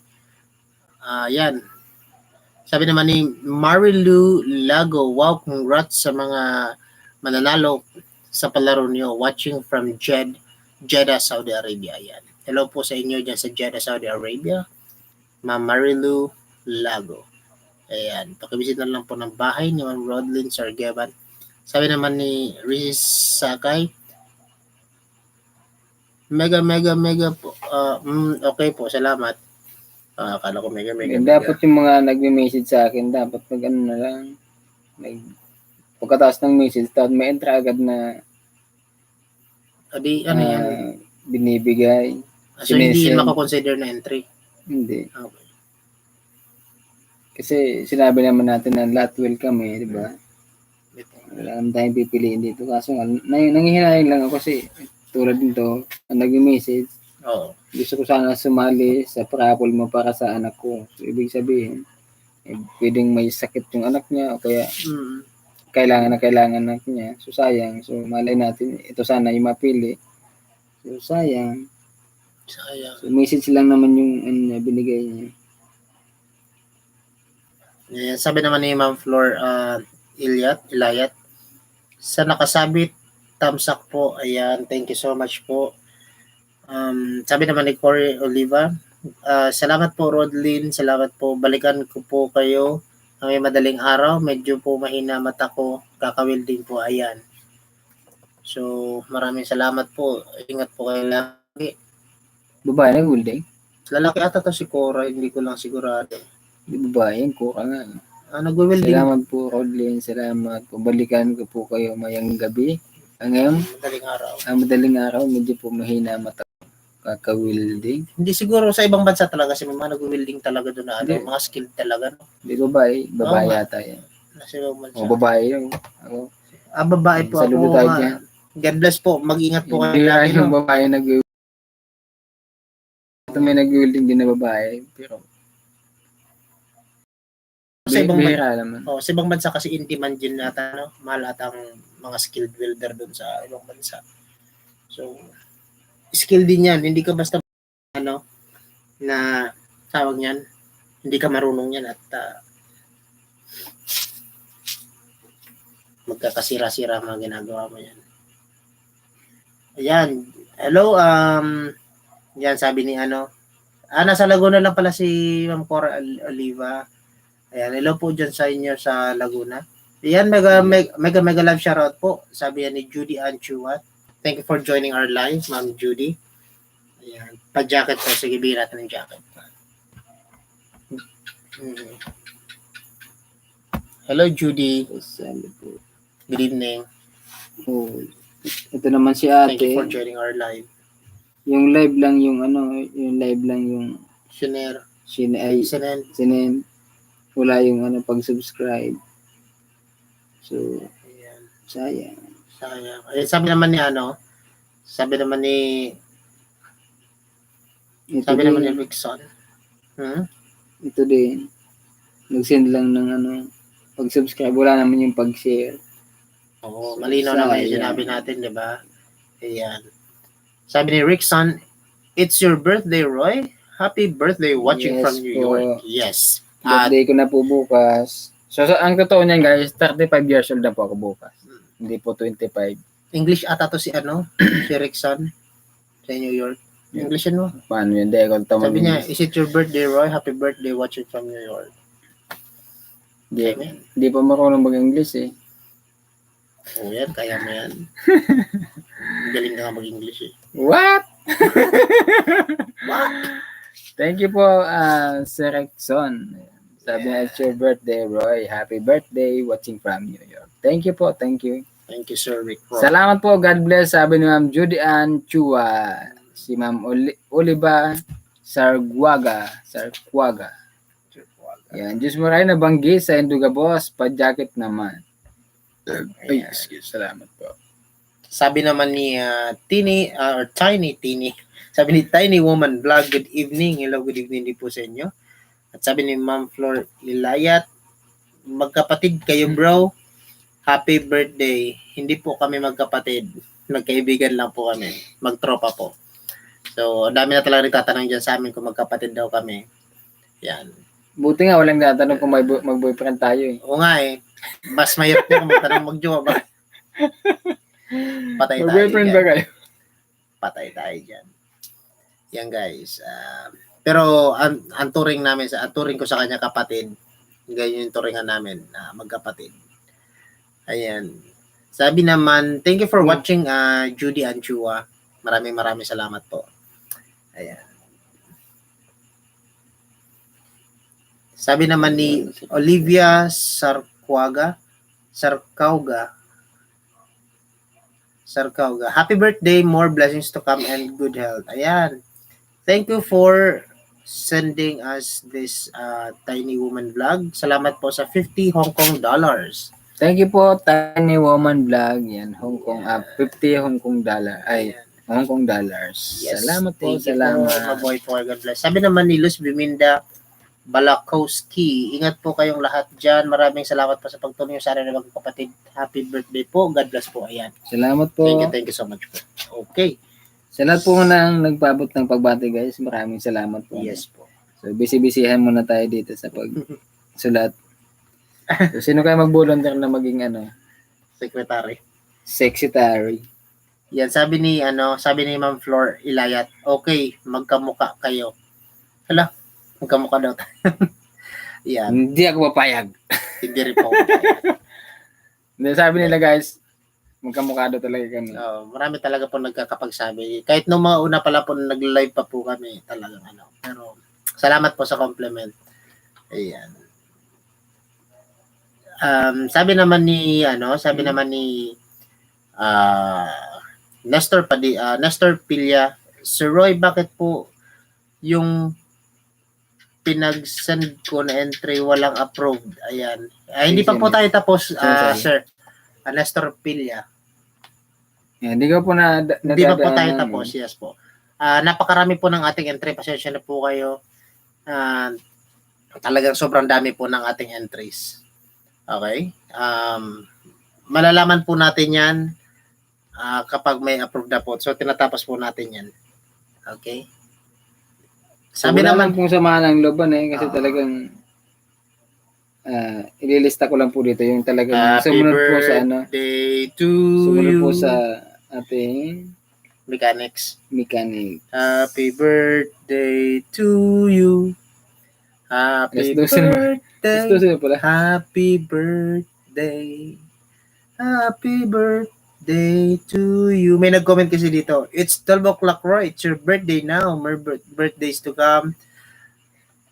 S1: Sabi naman ni Marilu Lago, wow, congrats sa mga mananalo sa palaro niyo, watching from Jeddah, Saudi Arabia. Yan. Hello po sa inyo dyan sa Jeddah, Saudi Arabia. Ma'am Marilu Lago. Ayan, pakibisit na lang po ng bahay ni Ma'am Rodlin Sargeban. Sabi naman ni Riz Sakay, mega po. Okay po, salamat. Akala ko mega.
S2: Dapat yung mga nagme-message sa akin, dapat na lang. Pagkatapos ng message, dapat may entra agad na
S1: yan?
S2: Binibigay.
S1: So, hindi yun makakonsider na entry?
S2: Hindi.
S1: Okay.
S2: Kasi sinabi naman natin na lahat welcome di ba? Wala naman tayong pipiliin dito. Kaso nanghihinayin lang ako kasi tulad nito, nag-message.
S1: Oo.
S2: Gusto ko sana sumali sa parapol mo para sa anak ko. So, ibig sabihin, pwedeng may sakit yung anak niya o kaya kailangan anak niya. So, sayang. So, malay natin, ito sana yung mapili. So, sayang. So, message lang naman yung binigay niya.
S1: Yeah, sabi naman ni Ma'am Flor Ilayat, sa nakasabit, thumbs up po. Ayan, thank you so much po. Sabi naman ni Corey Oliva, salamat po Rodlin, salamat po. Balikan ko po kayo may madaling araw. Medyo po mahina mata ko. Kakawil din po. Ayan. So, maraming salamat po. Ingat po kayo lagi.
S2: Babae na building?
S1: Lalaki ata to si Cora, hindi ko lang sigurado.
S2: Di babae, Cora nga.
S1: Nag-welding.
S2: Salamat po Rodlin, salamat po. Balikan ko po kayo mayang gabi. Ngayon, madaling araw, medyo po mahina mata. Kaka-welding.
S1: Hindi siguro sa ibang bansa talaga si mga nag-welding talaga doon na mga skilled talaga. No?
S2: Hindi babae yata yan.
S1: Nasa ibang bansa.
S2: Babae yun. Ako.
S1: Babae po
S2: saludo
S1: ako.
S2: Tayo dyan.
S1: God bless po. Mag-ingat po kayo.
S2: Hindi yung babae nag-welding. Ito may nag-welding din na babae. Pero
S1: sa ibang
S2: bansa,
S1: sa ibang bansa kasi in demand din nata, no? Mahal at ang mga skilled welder doon sa ibang bansa. So, skill din yan. Hindi ka basta na tawag niyan. Hindi ka marunong yan at magkakasira-sira mga ginagawa mo yan. Ayan. Hello, yan sabi ni nasa Laguna lang pala si Ma'am Cora Oliva. Ayan, hello po dyan sa inyo sa Laguna. Ayan, mega love shoutout po. Sabi yan ni Judy Anchuat. Thank you for joining our live, Ma'am Judy. Ayan, pa-jacket po. Sige, bihira natin ng jacket. Hello, Judy. Good evening.
S2: Ito naman si ate.
S1: Thank you for joining our live.
S2: Yung live lang yung
S1: Shiner.
S2: Sinend. Wala yung pag-subscribe. So,
S1: Ayan.
S2: sayang.
S1: Sayang. Eh, sabi naman ni sabi naman ni Rickson.
S2: Ito din. Nag-send lang ng pag-subscribe. Wala naman yung pag-share.
S1: Oo,
S2: So,
S1: malinaw naman yung
S2: sayang.
S1: sinabi natin, di ba? Ayan. Sabi ni Rickson, it's your birthday, Roy. Happy birthday watching
S2: Yes
S1: from New
S2: po.
S1: York. Yes. At
S2: Birthday ko na po bukas. So, ang totoo niyan guys, 35 years old na po ako bukas. Hindi po 25.
S1: English ata to si si Rickson sa New York. English yun, no?
S2: Paano yun? Hindi ako
S1: Sabi niya, is it your birthday, Roy? Happy birthday watching from New York.
S2: Hindi pa marunong mag-English eh.
S1: Oh, yan. Kaya mo yan. Galing ka nga mag-English eh.
S2: What?
S1: What?
S2: Thank you po, Sir Rickson. Sabi niya, it's your birthday, Roy. Happy birthday watching from New York. Thank you po. Thank you.
S1: Thank you, Sir Rick.
S2: Salamat po. God bless. Sabi ni Ma'am Judy Ann Chua. Si Ma'am Oliva Sarquaga. Yan. Diyos mo rin nabanggi sa Induga Boss. Pa-jacket naman. Ay, excuse. Salamat po.
S1: Sabi naman ni Tiny. Sabi ni Tiny Woman Vlog, good evening. Hello, good evening din po sa inyo. At sabi ni Ma'am Flor Ilayat, magkapatid kayo bro. Happy birthday. Hindi po kami magkapatid. Magkaibigan lang po kami. Magtropa po. So, ang dami na talaga nagtatanong dyan sa amin kung magkapatid daw kami. Yan.
S2: Buti nga walang tatanong kung mag-boyfriend tayo eh.
S1: Oo nga eh. Mas mahirap po kung magtanong mag-jowa ba? Patay tayo
S2: Mag-boyfriend
S1: dyan.
S2: ba kayo?
S1: Patay tayo dyan. Yan guys. Pero ang turing ko sa kanya kapatid, ganyan yung turingan namin, magkapatid. Ayan. Sabi naman, thank you for watching Judy Anchua. Maraming salamat po. Ayan. Sabi naman ni Olivia Sarcauga. Happy birthday, more blessings to come and good health. Ayan. Thank you for sending us this Tiny Woman vlog. Salamat po sa 50 Hong Kong dollars.
S2: Thank you po, Tiny Woman Vlog. Yan, Hong Kong, 50 Hong Kong dollar. Ay, Hong Kong dollars.
S1: Yes.
S2: Salamat po,
S1: Thank you
S2: salamat.
S1: po, maboy po. God bless. Sabi naman ni Luz Biminda Balakowski, ingat po kayong lahat dyan. Maraming salamat po sa pagtulong sa akin ng mga kapatid. Happy birthday po. God bless po. Ayan.
S2: Salamat po.
S1: Thank you so much po. Okay.
S2: Sa lahat po nang nagpaabot ng pagbati guys, maraming salamat po.
S1: Yes po.
S2: So, busy-busyhan muna tayo dito sa pagsulat. So, sino kayo mag-volunteer na maging
S1: Secretary.
S2: secretary?
S1: Yan, sabi ni Ma'am Flor Ilayat, okay, magkamuka kayo. Hala, magkamuka daw tayo. Yan,
S2: Hindi ako papayag.
S1: hindi rin po. ako.
S2: Hindi, sabi nila guys, magkamukha daw talaga kami.
S1: Marami talaga po nagkakapagsabi. Kahit nung mga una pala po, nag-live pa po kami, talagang Pero, salamat po sa compliment. Ayan. Sabi naman ni Nestor Pilya, Sir Roy, bakit po yung pinag-send ko na entry walang approved? Ayan. Hindi pa po tayo tapos, sir. Nestor Pilya.
S2: Yeah, hindi ko po
S1: Hindi pa po tayo tapos, yes po. Napakarami po ng ating entry. Pasensya na po kayo. Talagang sobrang dami po ng ating entries. Okay? Malalaman po natin yan kapag may approved na po. So, tinatapos po natin yan. Okay? Sabi naman
S2: kung samahan ng looban kasi talagang ililista ko lang po dito yung talagang sumunod po sa
S1: birthday to
S2: sumunod
S1: you.
S2: po sa ating
S1: Mechanics.
S2: Happy
S1: birthday to you. Happy
S2: Alas 12
S1: birthday.
S2: pala.
S1: Happy birthday. Happy birthday to you. May nag-comment kasi dito. It's 12 o'clock, Roy. It's your birthday now. More birthdays to come.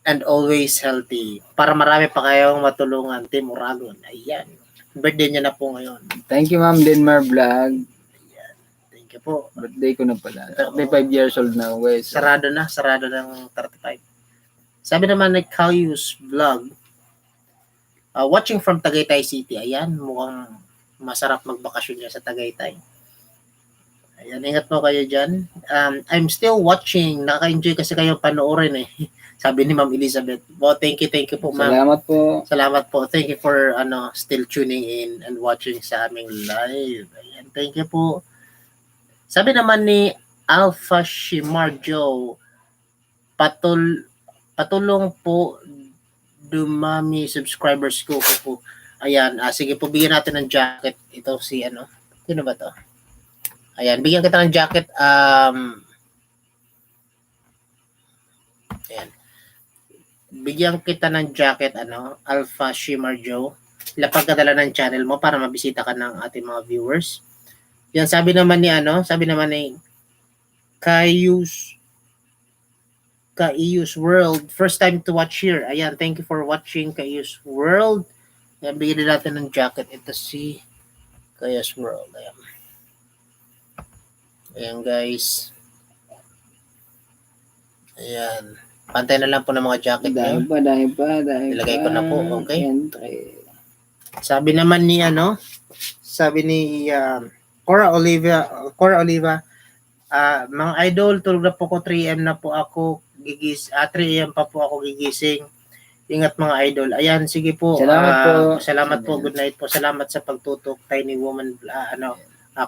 S1: And always healthy. Para marami pa kayong matulungan. Team Uragon. Ayan. Birthday niya na po ngayon.
S2: Thank you, Ma'am Denmar Vlog.
S1: Ayan. Thank you po.
S2: Birthday ko na pala. 35 years old na, guys.
S1: Sarado ng 35. Sabi naman ni Kayus Vlog, watching from Tagaytay City. Ayan, mukhang masarap magbakasyon niya sa Tagaytay. Ayan, ingat po kayo dyan. I'm still watching. Naka-enjoy kasi kayo panoorin eh. Sabi ni Ma'am Elizabeth. Well, thank you po, Ma'am.
S2: Salamat po.
S1: Salamat po. Thank you for still tuning in and watching sa aming live. Ayan, thank you po. Sabi naman ni Alpha Shimarjo, patulong po dumami subscribers ko po. Ayan, sige po, bigyan natin ng jacket. Ito si sino ba to? Ayan, bigyan kita ng jacket. Ayan. Bigyan kita ng jacket, Alpha Shimmer Joe. Lapagkadala ng channel mo para mabisita ka ng ating mga viewers. Yan, sabi naman ni Kayus World. First time to watch here. Ayan, thank you for watching Kayus World. Yan, bigyan natin ng jacket. Ito si Kayus World. Ayan. Ayan, guys. Ayan. Pantay na lang po ng mga jacket niyo.
S2: Dahil pa.
S1: Ilagay ko na po, okay?
S2: Entry.
S1: Sabi naman ni Cora Oliva, mga idol, tulog na po ko, 3 AM na po ako 3 AM pa po ako gigising. Ingat mga idol. Ayan, sige po. Salamat po. Good night po. Salamat sa pagtutok, Tiny Woman,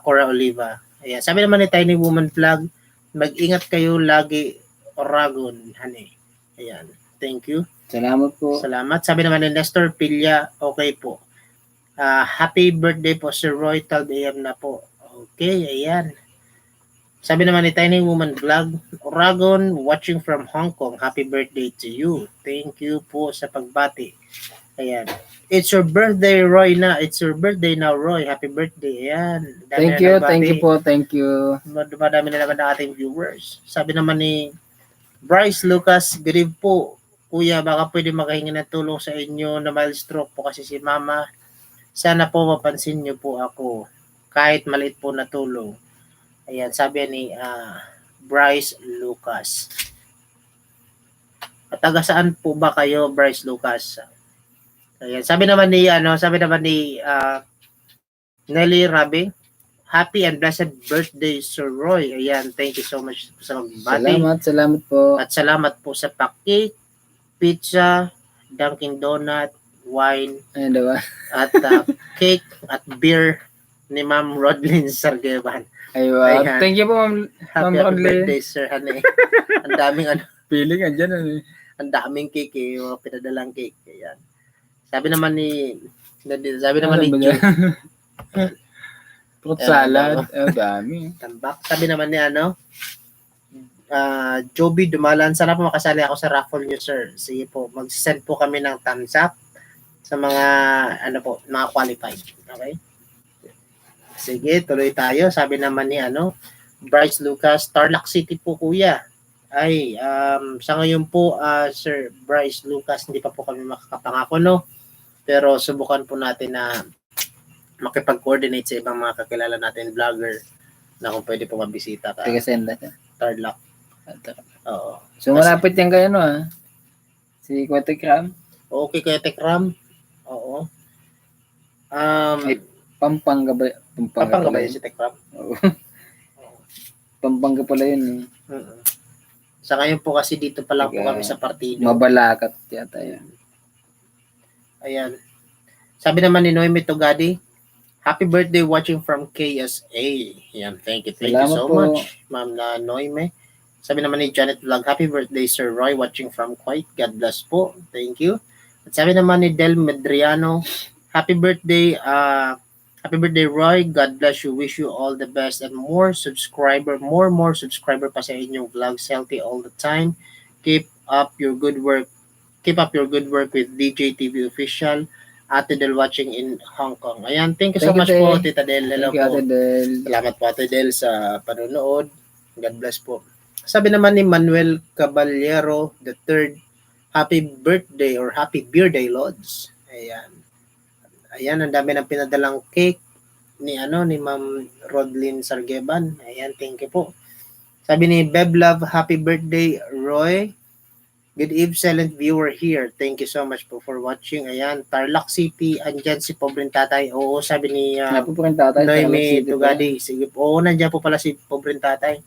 S1: Cora Oliva. Ayan. Sabi naman ni Tiny Woman Vlog, mag-ingat kayo lagi, Oragon, honey. Ayan. Thank you.
S2: Salamat po.
S1: Salamat. Sabi naman ni Nestor Pilla, okay po. Happy birthday po, Sir Roy. 12 AM na po. Okay, ayan. Sabi naman ni Tiny Woman Vlog, Oragon, watching from Hong Kong. Happy birthday to you. Thank you po sa pagbati. Ayan. It's your birthday, Roy na. It's your birthday now, Roy. Happy birthday. Ayan.
S2: Thank you po. Thank you.
S1: Dumadami na naman ang ating viewers. Sabi naman ni Bryce Lucas, good eve po. Kuya, baka pwede makahingi ng tulong sa inyo na mild stroke po kasi si Mama. Sana po mapansin niyo po ako. Kahit maliit po na tulong. Ayan, sabi ni Bryce Lucas. Taga saan po ba kayo, Bryce Lucas? Ayan, sabi naman ni Nelly Rabi, happy and blessed birthday, Sir Roy. Ayan, thank you so much sa magbati.
S2: Salamat po.
S1: At salamat po sa pa-cake, pizza, Dunkin' Donut, wine,
S2: Ayan diba?
S1: at cake at beer ni Ma'am Rodlyn Sargeban.
S2: Ayun.
S1: Ayan.
S2: Thank you po, Ma'am
S1: Happy
S2: Rodlyn.
S1: birthday, Sir Hane. Ang daming
S2: Feeling andyan.
S1: ang daming cake yung mga pinadalang cake. Ayan. Sabi naman ni Joe,
S2: Fruit salad. Dami.
S1: Tambak. Sabi naman ni Joby Dumalan, sana po makasali ako sa raffle niyo, sir. Sige po, mag-send po kami ng thumbs up sa mga mga qualified. Okay? Sige, tuloy tayo. Sabi naman ni Bryce Lucas, Tarlac City po, kuya. Ay, sa ngayon po, Sir Bryce Lucas, hindi pa po kami makakapangako, no? Pero subukan po natin na makipag-coordinate sa ibang mga kakilala natin vlogger na kung pwede po mabisita ka.
S2: Taga-senda siya.
S1: Tarlac. Oo.
S2: So malapit yan kayo si Kwete Kram.
S1: Okay, Kuya Tekram. Oo.
S2: Pampanga ba?
S1: Pampanga ba yun si Tekram?
S2: Oo. Pampanga pala yun.
S1: Sa ngayon po kasi dito pa lang po kami sa partido.
S2: Mabalakat yata yan.
S1: Ayan. Sabi naman ni Noemi Togadi, happy birthday watching from KSA. Ayan, thank you so much, Ma'am Noemi. Sabi naman ni Janet Vlog, happy birthday Sir Roy watching from Kuwait. God bless po. Thank you. At sabi naman ni Del Medriano, happy birthday Roy. God bless you. Wish you all the best and more subscriber pa sa inyong vlogs. Healthy all the time. Keep up your good work with DJ TV Official. Ate Del watching in Hong Kong. Ayan, thank you so much po, Tita Del. Hello po.
S2: Ate Del.
S1: Salamat po, Ate Del, sa panonood. God bless po. Sabi naman ni Manuel Caballero III, happy birthday or happy beer day, Lods. Ayan. Ayan, ang dami ng pinadalang cake ni Ma'am Rodlyn Sargeban. Ayan, thank you po. Sabi ni Beblove, happy birthday, Roy. Good eve, silent viewer here. Thank you so much po for watching. Ayan, Tarlac City, andyan si Pobreng Tatay. Oo, sabi ni
S2: Napo po rin tatay.
S1: Noemi Tugadi. Sige po, oo, nandiyan po pala si Pobreng Tatay.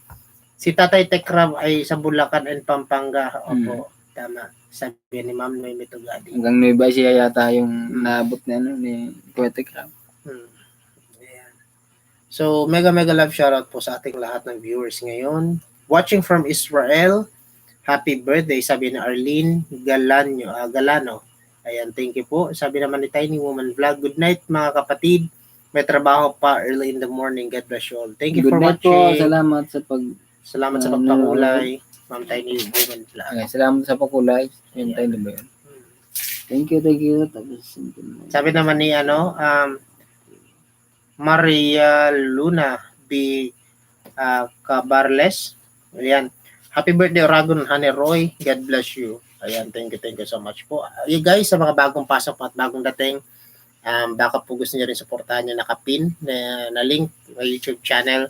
S1: Si Tatay Tekram ay sa Bulacan and Pampanga. Opo, tama. Sabi ni Ma'am Noemi Tugadi.
S2: Hanggang Nueva siya yata yung naabot na ni Poetic Rap.
S1: Ayan. So, mega love shoutout po sa ating lahat ng viewers ngayon. Watching from Israel. Happy birthday, sabi ni Arlene Galano. Ayan, thank you po. Sabi naman ni Tiny Woman Vlog, good night mga kapatid. May trabaho pa early in the morning. God bless you all. Thank you
S2: Good
S1: for
S2: night
S1: watching.
S2: po. Salamat sa
S1: pagpakulay. Ma'am Tiny Woman Vlog.
S2: Okay, salamat sa pakulay. Yun tayo na ba yun? Thank you.
S1: Sabi naman ni Maria Luna B. Cabarles. Ayan. Happy birthday, Oragon Honey Roy. God bless you. Ayan, thank you so much po. You guys, sa mga bagong pasok at bagong dating, baka po gusto niyo rin supportahan yung nakapin na link sa YouTube channel.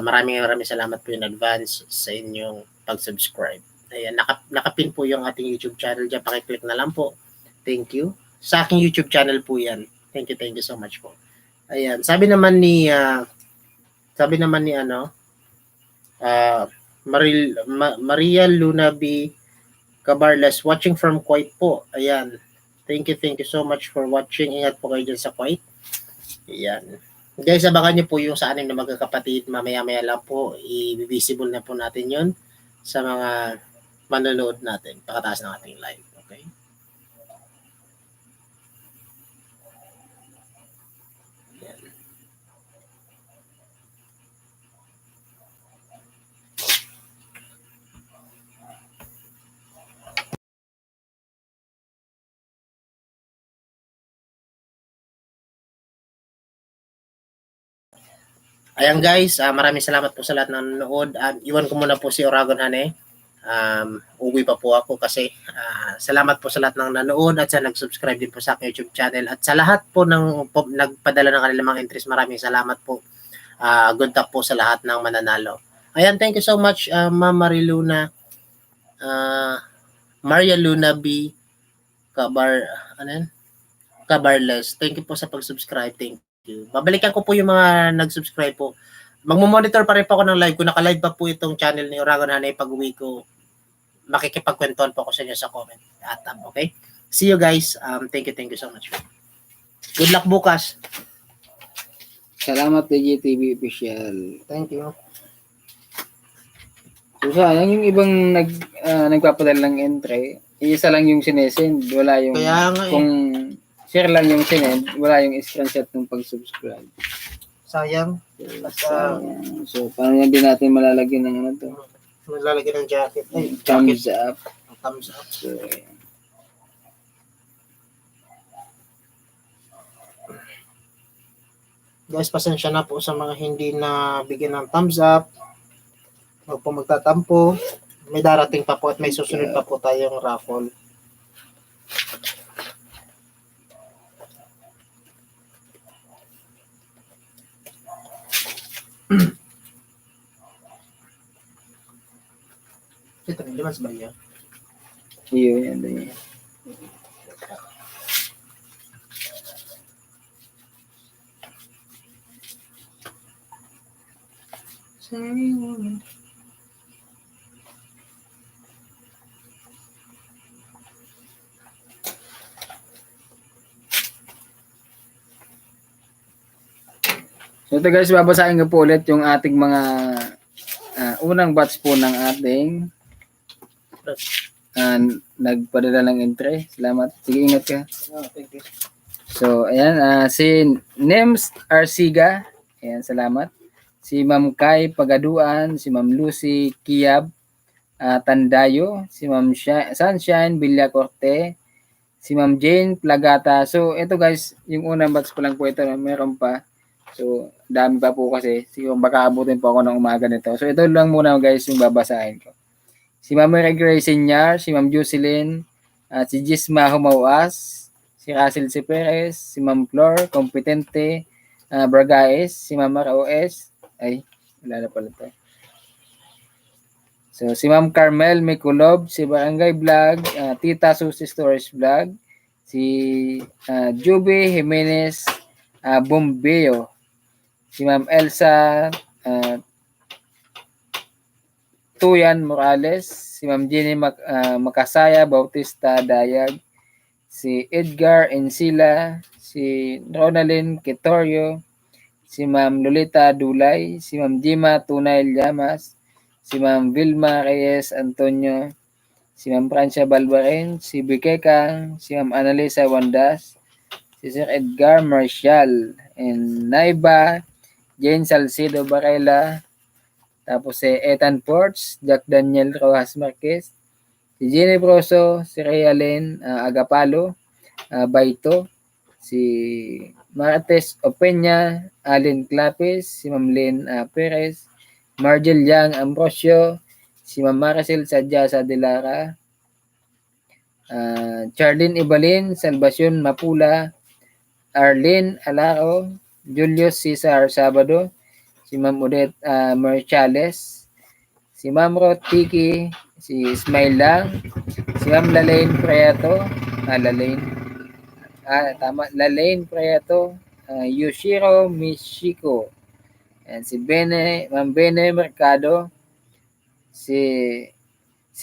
S1: Maraming salamat po in advance sa inyong pag-subscribe. Ayan, nakapin po yung ating YouTube channel dyan. Pakiclick na lang po. Thank you. Sa aking YouTube channel po yan. Thank you so much po. Ayan, sabi naman ni Maria Luna B. Cabarles, watching from Kuwait po. Ayan. Thank you so much for watching. Ingat po kayo dyan sa Kuwait. Ayan. Guys, abangan niyo po yung sa anim na magkakapatid. Mamaya-maya lang po. I-visible na po natin yun sa mga manonood natin. Pakataas ng ating live. Okay? Ayan. Ayan guys, maraming salamat po sa lahat ng nanonood. Iwan ko muna po si Oragon Hane. Uwi pa po ako kasi salamat po sa lahat ng nanonood at sa nag-subscribe din po sa aking YouTube channel. At sa lahat po ng nagpadala ng kanilang mga interest, maraming salamat po. Good luck po sa lahat ng mananalo. Ayan, thank you so much Ma'am Mariluna. Maria Luna B. Cabarles. Thank you po sa pag-subscribe. Thank you. Babalikan ko po yung mga nag-subscribe po. Magmo-monitor pa rin po ako ng live. Kung naka-live pa po itong channel ni Oragon Hanay, pag-uwi ko, makikipagkwentuhan po ako sa inyo sa comment. Okay? See you guys. Thank you so much. Good luck bukas.
S2: Salamat PGTV Official.
S1: Thank you.
S2: So sayang yung ibang nagpapadala ng entry, isa lang yung sinesend, wala yung
S1: Kaya nga
S2: kung share lang yung sinend, wala yung screenshot ng pag-subscribe.
S1: Sayang.
S2: So paano yan din natin malalagyan ng ano to?
S1: Malalagyan ng jacket. Ay,
S2: Thumbs up.
S1: Thumbs up.
S2: So,
S1: guys, pasensya na po sa mga hindi na bigyan ng thumbs up. Huwag po magtatampo. May darating pa po at may susunod pa po tayong raffle. Ito rin, mas ba yan?
S2: yan din. So ito guys, babasahin ko po ulit yung ating mga unang batch po ng ating nagpadala ng entry. Salamat. Sige, ingat ka.
S1: Thank you.
S2: So, ayan, si Nems Arsiga. Ayan, salamat. Si Ma'am Kai Pagaduan, si Ma'am Lucy Kiab Tandayo, si Ma'am Sunshine Villacorte, si Ma'am Jane Plagata. So, ito guys, yung unang batch ko lang po ito. Meron pa. So, dami pa po kasi. Siguro baka abutin po ako ng umaga nito. So, ito lang muna guys yung babasahin ko. Si Ma'am Grace Senyar, si Ma'am Jocelyn, si Gisma Humawas, si Russell C. Perez, si Ma'am Flor, Kompetente, Bragaes, si Ma'am ROS, ay, wala na pala ito. So, si Ma'am Carmel Mikulov, si Barangay Vlog, Tita Susi Storage Vlog, si Juby Jimenez Bombeo, si Ma'am Elsa Tuyan Morales, si Ma'am Jenny Makasaya Bautista Dayag, si Edgar Encila, si Ronaldin Ketorio, si Ma'am Lolita Dulay, si Ma'am Jima Tunay Llamas, si Ma'am Vilma Reyes Antonio, si Ma'am Francia Balbaren, si Bikekang, si Ma'am Annalisa Wandas, si Sir Edgar Marshall, and Naiba, Jane Salcido Barela, tapos si Ethan Ports, Jack Daniel Rojas Marquez, si Jenny Broso, si Realen Agapalo, Baito, si Martes Opeña, Alin Clapis, si Ma'am Lynn Perez, Margel Yang Ambrosio, si Ma'am Maricel Sadyasa de Lara, Charlene Ibalin, Salvacion Mapula, Arlene Alaro, Julius Cesar Sabado, si Ma'am Odette Merchales, si Ma'am Rotiki, si Ismail Lang, si Ma'am Lalaine Preato, Lalaine Preato, Yoshiro Mishiko, and si Ma'am Bene Mercado, si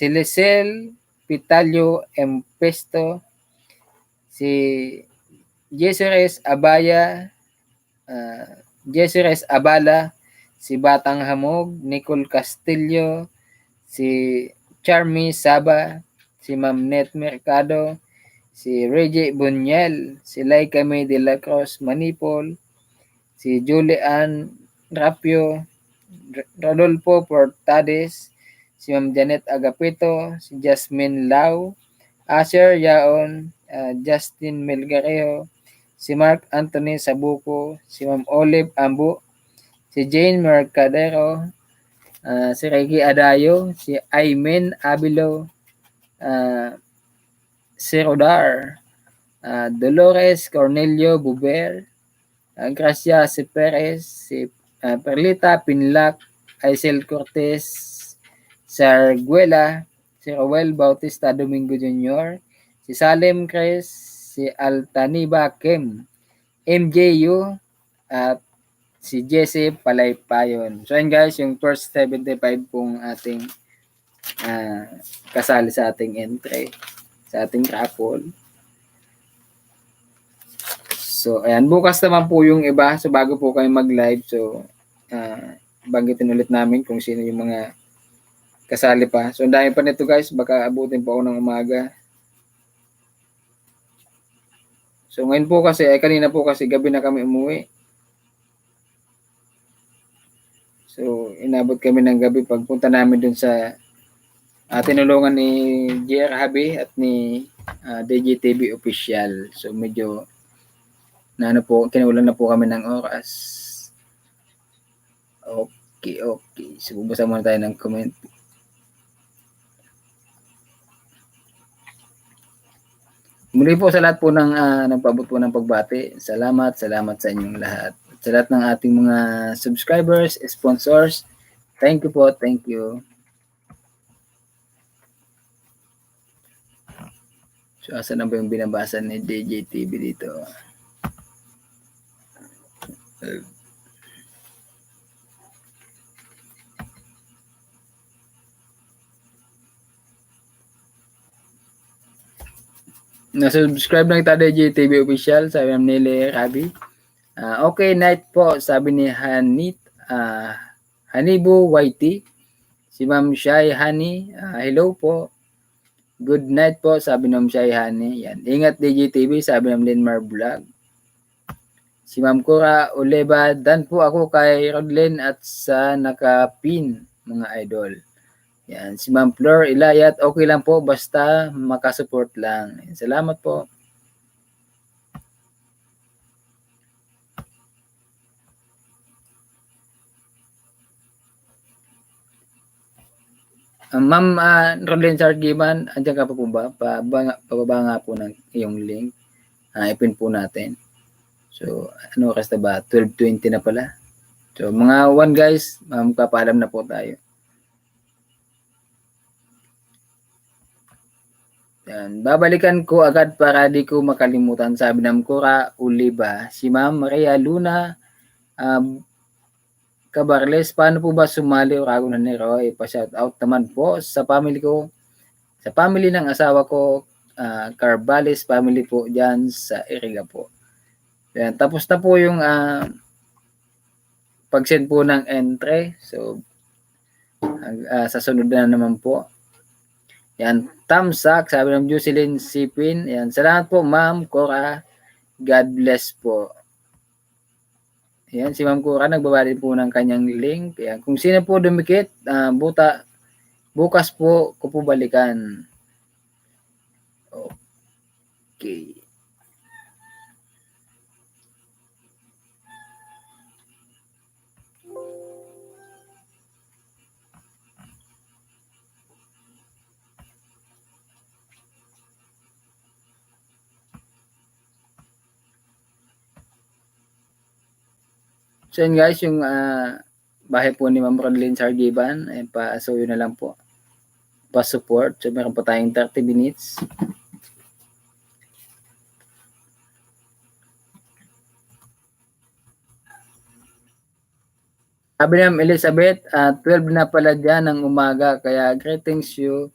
S2: Lisel Pitalio Empesto, si Jeseres Abaya, Jeseres Abala, si Batang Hamog, Nicole Castillo, si Charmy Saba, si Ma'am Net Mercado, si Reggie Bunyel, si Laika May de la Cruz Manipol, si Julian Rapio, Rodolfo Portades, si Ma'am Janet Agapito, si Jasmine Lau, Asher Yaon, Justin Melgarejo, si Mark Anthony Sabuco, si Ma'am Olive Ambu, si Jane Mercadero, si Reggie Adayo, si Aymen Abilo, si Rodar, Dolores Cornelio Buber, Gracia si Perez, si Perlita Pinlac, Aisel Cortez Sarguela, si Roel Bautista Domingo Jr., si Salem Cres, si Altaniba Kim, MJU, at si Jesse Palaypayon. So ayun guys, yung first 75 pong ating kasali sa ating entry, sa ating raffle. So ayan, bukas naman po yung iba. So bago po kayo mag-live, so banggitin ulit namin kung sino yung mga kasali pa. So ang dami pa nito guys, baka abutin pa ako ng umaga. So ngayon po kasi, kanina po kasi gabi na kami umuwi. So inabot kami ng gabi pagpunta namin dun sa tinulungan ni JR Habi at ni DJTV Official. So medyo kinulang na po kami ng oras. Okay. So bubasa muna tayo ng comment. Muli po sa lahat po ng nagpaabot po ng pagbati. Salamat sa inyong lahat. Sa lahat ng ating mga subscribers, sponsors, thank you po, thank you. So, asan na ba yung binabasa ni DJTV dito? Na-subscribe na kita DJTV Official, sabi ng Nele Rabi. Okay night po, sabi ni Hanibu YT. Si Ma'am Shai Hani, hello po. Good night po, sabi ng Shai Hani. Yan. Ingat DJTV, sabi ng Linmar Vlog. Si Ma'am Cora Oleba, dan po ako kay Rodlin at sa nakapin, mga idol. Yan. Si Ma'am Flor Ilayat, okay lang po, basta makasupport lang. Yan. Salamat po. Ma'am Rodlin Sargiman, andyan ka pa po ba? Pababa nga po ng iyong link. Ipin po natin. So, ano oras na ba? 12:20 na pala. So, mga 1 guys, magpapaalam na po tayo. Yan. Babalikan ko agad para di ko makalimutan, sabi ng Cora Oliva. Si Ma'am Maria Luna Cabarles, paano po ba sumali o Rago na ni Roy? Pa-shout out naman po sa family ko, sa family ng asawa ko, Carbales family po dyan sa Iriga po. Yan. Tapos na po yung pag-send po ng entry. So, sa sunod na naman po. Yan, thumbs up, sabi ng Jocelyn Sipin. Yan, salamat po Ma'am Cora. God bless po. Yan, si Ma'am Cora nagbabalik po ng kanyang link. Yan, kung sino po dumikit, bukas po ko po balikan. Okay. So yun guys, yung bahay po ni Ma'am Rodelyn Sargiban, ay pa-suyo na lang po. Pa-support. So meron po tayong 30 minutes. Sabi ni Ma'am Elizabeth, 12 na pala dyan ng umaga, kaya greetings you.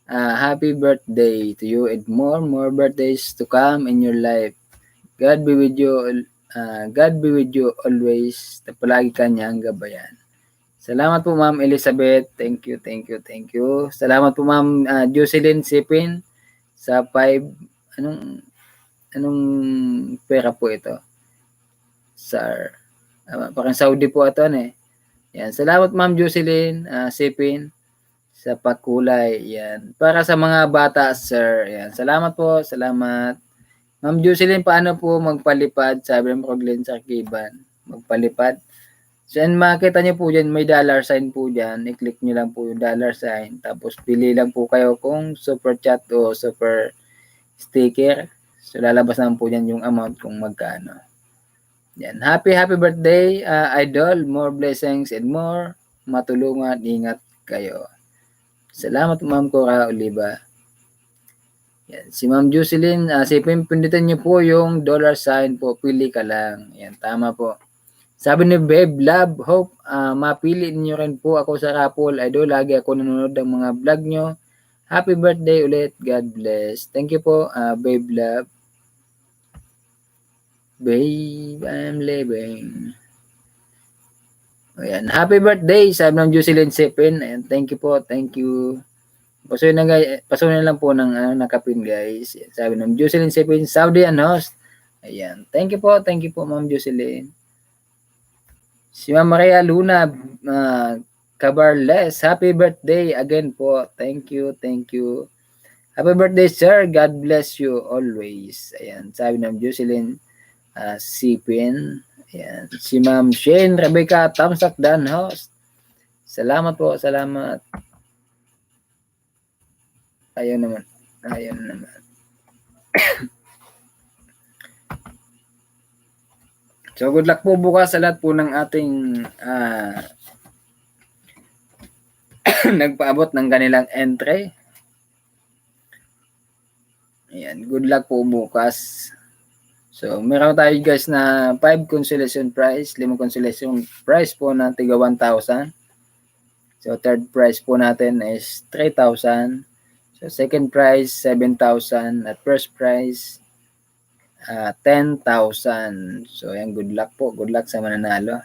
S2: Happy birthday to you and more birthdays to come in your life. God be with you. God be with you always. Palagi kanyang gabayan. Salamat po Ma'am Elizabeth. Thank you. Salamat po Ma'am Jocelyn Sipin sa 5. Anong pera po ito? Sir. Parang Saudi po ito Yan. Salamat Ma'am Jocelyn Sipin sa pakulay. Yan. Para sa mga bata, sir. Yan. Salamat po. Salamat. Ma'am Jocelyn, paano po magpalipad? Sabi ng Rodelyn Sargiban. Magpalipad. So, and makita nyo po dyan, may dollar sign po dyan. I-click nyo lang po yung dollar sign. Tapos, pili lang po kayo kung super chat o super sticker. So, lalabas naman po dyan yung amount kung magkano. Yan. Happy birthday, idol. More blessings and more. Matulungan. Ingat kayo. Salamat, Ma'am Cora Oliva. Yan. Si Ma'am Jocelyn, pindutin niyo po yung dollar sign po, pili ka lang. Yan, tama po. Sabi ni Babe Love, hope mapili niyo rin po ako sa raffle. Idol, lagi ako nanonood ng mga vlog nyo. Happy birthday ulit. God bless. Thank you po, Babe Love. Babe, I'm living. Ayan. Happy birthday, sabi ng Jocelyn Sipin. Ayan, thank you po, thank you. Pasunin na lang po ng nakapin guys. Sabi ng Jocelyn Sipin, Saudi and host. Ayan. Thank you po Ma'am Jocelyn. Si Ma'am Maria Luna Cabarles, happy birthday again po. Thank you. Happy birthday sir. God bless you always. Ayan. Sabi ng Jocelyn Sipin. Ayan. Si Ma'am Shane Rebecca Tamsak Dan host. Salamat po. Salamat. Ayun naman. So, good luck po bukas sa lahat po ng ating nagpaabot ng kanilang entry. Ayan, good luck po bukas. So, meron tayo guys na 5 consolation prize, 5 consolation prize po na tiga 1,000. So, third prize po natin is 3,000. So, second prize, 7,000. At first prize, 10,000. So, yan, good luck po. Good luck sa mananalo.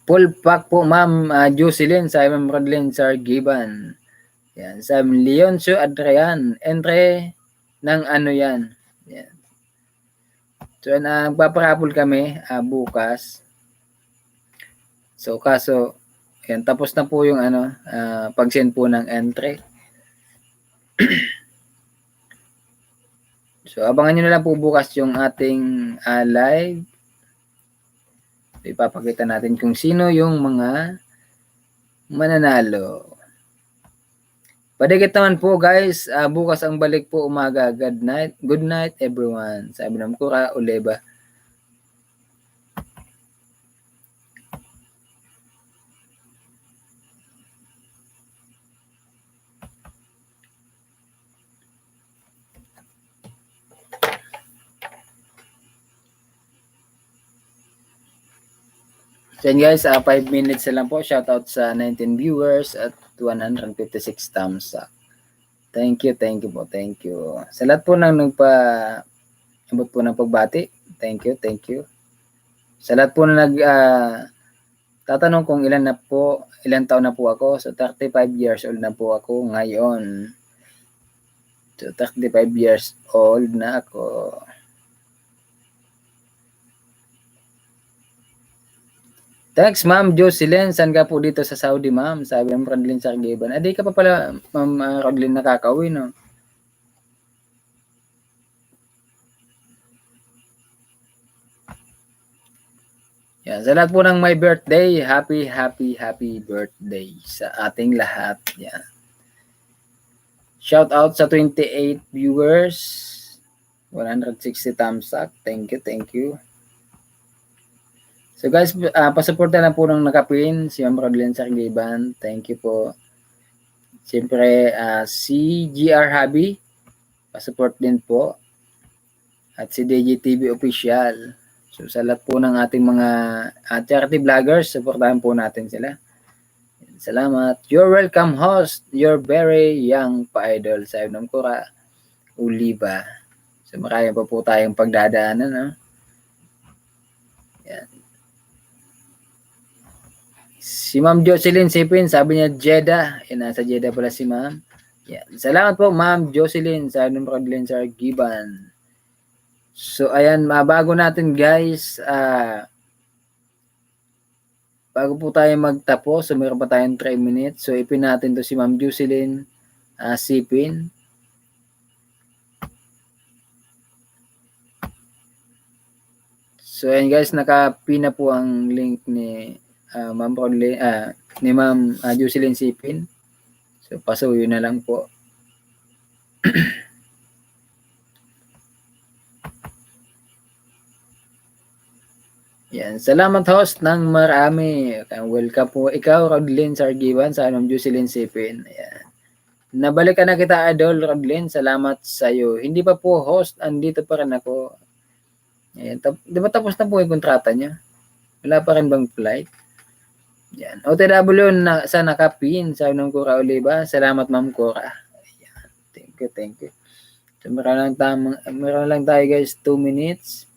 S2: Full pack po, Ma'am Jocelyn, sa Ma'am Rodelyn Sargiban. Yan, sa Leoncio Adrian. Entre ng ano yan. Yan. So, nagpaparapol kami bukas. So, kaso, yan, tapos na po yung pag-send po ng entry. So, abangan nyo na lang po bukas yung ating live. Ipapakita natin kung sino yung mga mananalo. Padikit naman po guys, bukas ang balik po umaga. Good night everyone. Sabi ng Cora Oliva. So yun guys, 5 minutes na lang po. Shoutout sa 19 viewers at 156 thumbs up. Thank you po. Thank you. Sa lahat po nang abot po ng pagbati. Thank you. Sa lahat po na tatanong kung ilan taon na po ako. So 35 years old na po ako ngayon. So 35 years old na ako. Thanks, Ma'am Jocelyn. Saan ka po dito sa Saudi, Ma'am? Sabi ng Rodlin Sargiban. Di ka pa pala, Ma'am Rodlin, nakakauwi, no? Yan. Sa lahat po ng my birthday, happy birthday sa ating lahat. Yan. Shout out sa 28 viewers. 160 thumbs up. Thank you. So guys, pasuporta na po ng nakapin si Ma'am Rodlin Sargiban. Thank you po. Siyempre, si GR Hobby, pasupport din po. At si DJTV Official. So sa lahat po ng ating mga charity vloggers, supportahan po natin sila. Salamat. You're welcome, host. You're very young pa-idol. Sabi ng Kura, Oliva. So marami pa po tayong pagdadaanan. No? Yan. Si Ma'am Jocelyn Sipin, sabi niya Jeddah. Nasa Jeddah pala si Ma'am. Yan. Salamat po, Ma'am Jocelyn. Sabi ng Rodlin Sargiban. So, ayan, bago natin guys, bago po tayo magtapos, so meron pa tayong 3 minutes. So, ipin natin to si Ma'am Jocelyn Sipin. So, ayan guys, nakapin na po ang link ni Ma'am Rodlin, ni Ma'am Jocelyn Sipin. So, pasuyo na lang po. Yan. Salamat host ng marami. Welcome po ikaw, Rodlin Sargiban, sa Ma'am Jocelyn Sipin. Ayan. Nabalikan na kita, Idol Rodlin. Salamat sa iyo. Hindi pa po host, andito pa rin ako. Ayan. Di ba tapos na po yung kontrata niya? Wala pa rin bang flight? Yan. OTW sa nakapin, sa ng Cora Oliva. Salamat, Ma'am Cora. Ayan. Thank you. So, meron lang tayo guys, 2 minutes.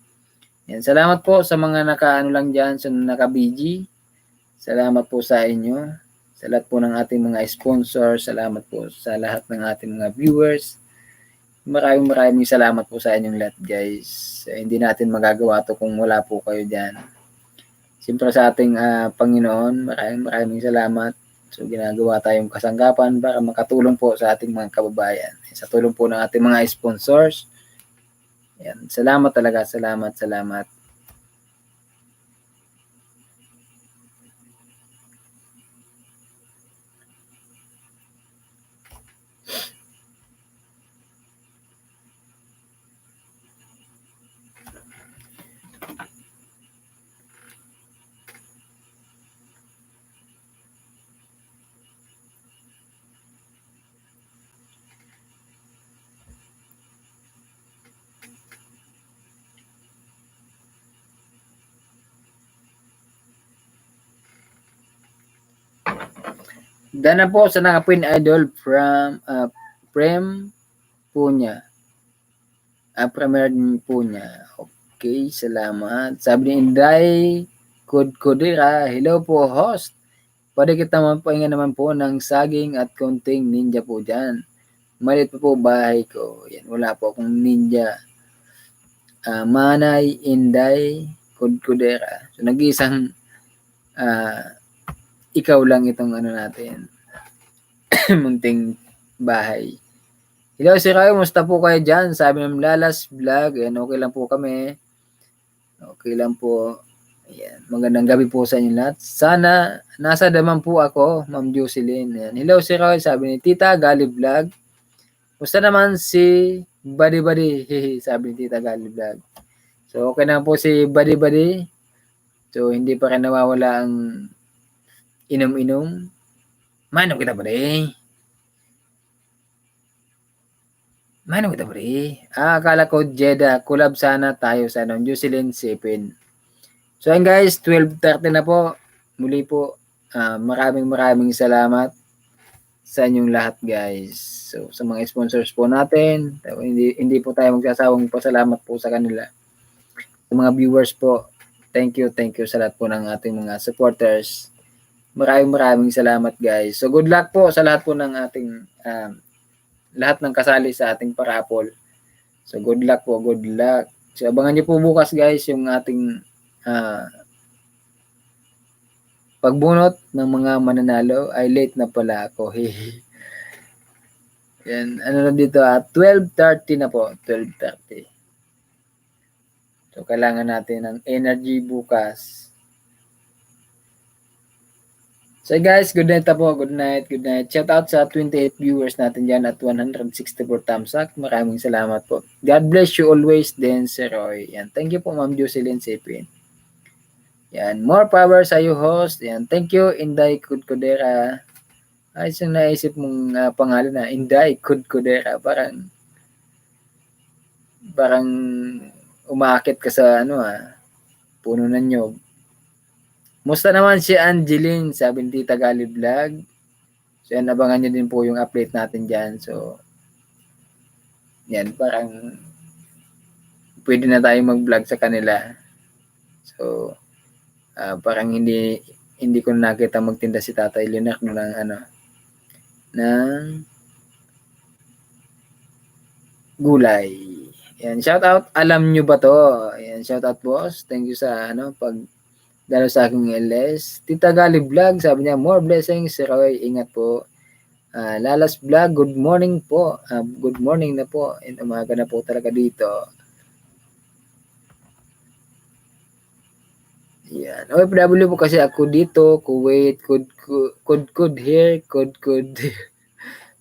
S2: Yan, salamat po sa mga nakaano lang dyan, sa naka-BG. Salamat po sa inyo. Sa lahat po ng ating mga sponsors. Salamat po sa lahat ng ating mga viewers. Maraming salamat po sa inyong lahat guys. Hindi natin magagawa to kung wala po kayo dyan. Siyempre sa ating Panginoon, maraming salamat. So ginagawa tayong kasangkapan para makatulong po sa ating mga kababayan. Sa tulong po ng ating mga sponsors. Yan. Salamat talaga. Salamat. Dana po sa nakapin idol from Prem Punya. Premier Punya. Okay, salamat. Sabi ni Inday Kudira, hello po host. Pwede kita mapahinga naman po ng saging at konting ninja po dyan. Malit po bahay ko. Yan, wala po akong ninja. Manay Inday Kudira. So nag-iisang ikaw lang itong ano natin. Munting bahay. Hello si Rayo, musta po kayo dyan? Sabi ng Lalas Vlog. Ayan, okay lang po kami. Okay lang po. Ayan, magandang gabi po sa inyo lahat. Sana nasa daman po ako, Ma'am Jocelyn. Ayan. Hello si Rayo, sabi ni Tita Gali Vlog. Musta naman si Buddy? Sabi ni Tita Gali Vlog. So okay na po si Buddy. So hindi pa rin nawawala ang inom-inom. Mainom kita pre. Akala ko Jeddah. Collab sana tayo sa Jocelyn Sipin. So ayun guys, 12:30 na po. Muli po, maraming salamat sa inyong lahat guys. So sa mga sponsors po natin, hindi po tayo magsasawang pasalamat po sa kanila. Sa mga viewers po, thank you sa lahat po ng ating mga supporters. Maraming salamat guys. So good luck po sa lahat po ng ating lahat ng kasali sa ating parapol. So good luck po, good luck. So abangan niyo po bukas guys yung ating pagbunot ng mga mananalo. Ay late na pala ako. Yan, ano na dito 12:30 na po, 12:30. So kailangan natin ng energy bukas. So guys, good night po. Good night. Shout out sa 28 viewers natin dyan at 164 thumbs up. Maraming salamat po. God bless you always, then Sir Roy. Yan. Thank you po, Ma'am Jocelyn Sipin. Yan. More power sa iyo, host. Yan. Thank you, Inday Kudkudera. Ay, isang naisip mong pangalan na Inday Kudkudera. Parang umakit ka sa puno ng nyog. Musta naman si Angeline, sabi ni Tita Gali Vlog. So yan, abangan nyo din po yung update natin dyan. So, yan, parang pwede na tayo mag-vlog sa kanila. So, parang hindi ko nakita magtinda si Tatay Leonardo ng gulay. Yan, shout out. Alam nyo ba to? Yan, shout out boss. Thank you sa dahil sa aking LS. Tita Gali Vlog, sabi niya, more blessings, Sir Roy, ingat po. Lalas Vlog, good morning po. Good morning na po. And umaga na po talaga dito. Yan. OFW po kasi ako dito. Kuwait, could here, could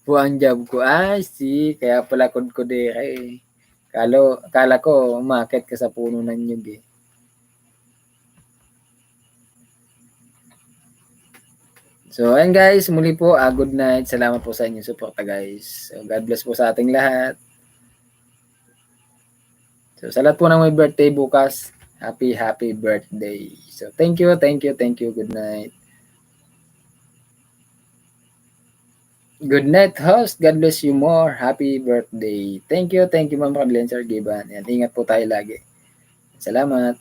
S2: po ang job ko. Kaya pala could here. Kala ko, umakit ka sa puno ng nyug eh. So, ayan guys, muli po, good night. Salamat po sa inyong suporta guys. So, God bless po sa ating lahat. So, sa lahat po ng may birthday bukas, happy birthday. So, thank you. Good night. Good night, host. God bless you more. Happy birthday. Thank you, Ma'am Carlen, Sir Giban. Yan, ingat po tayo lagi. Salamat.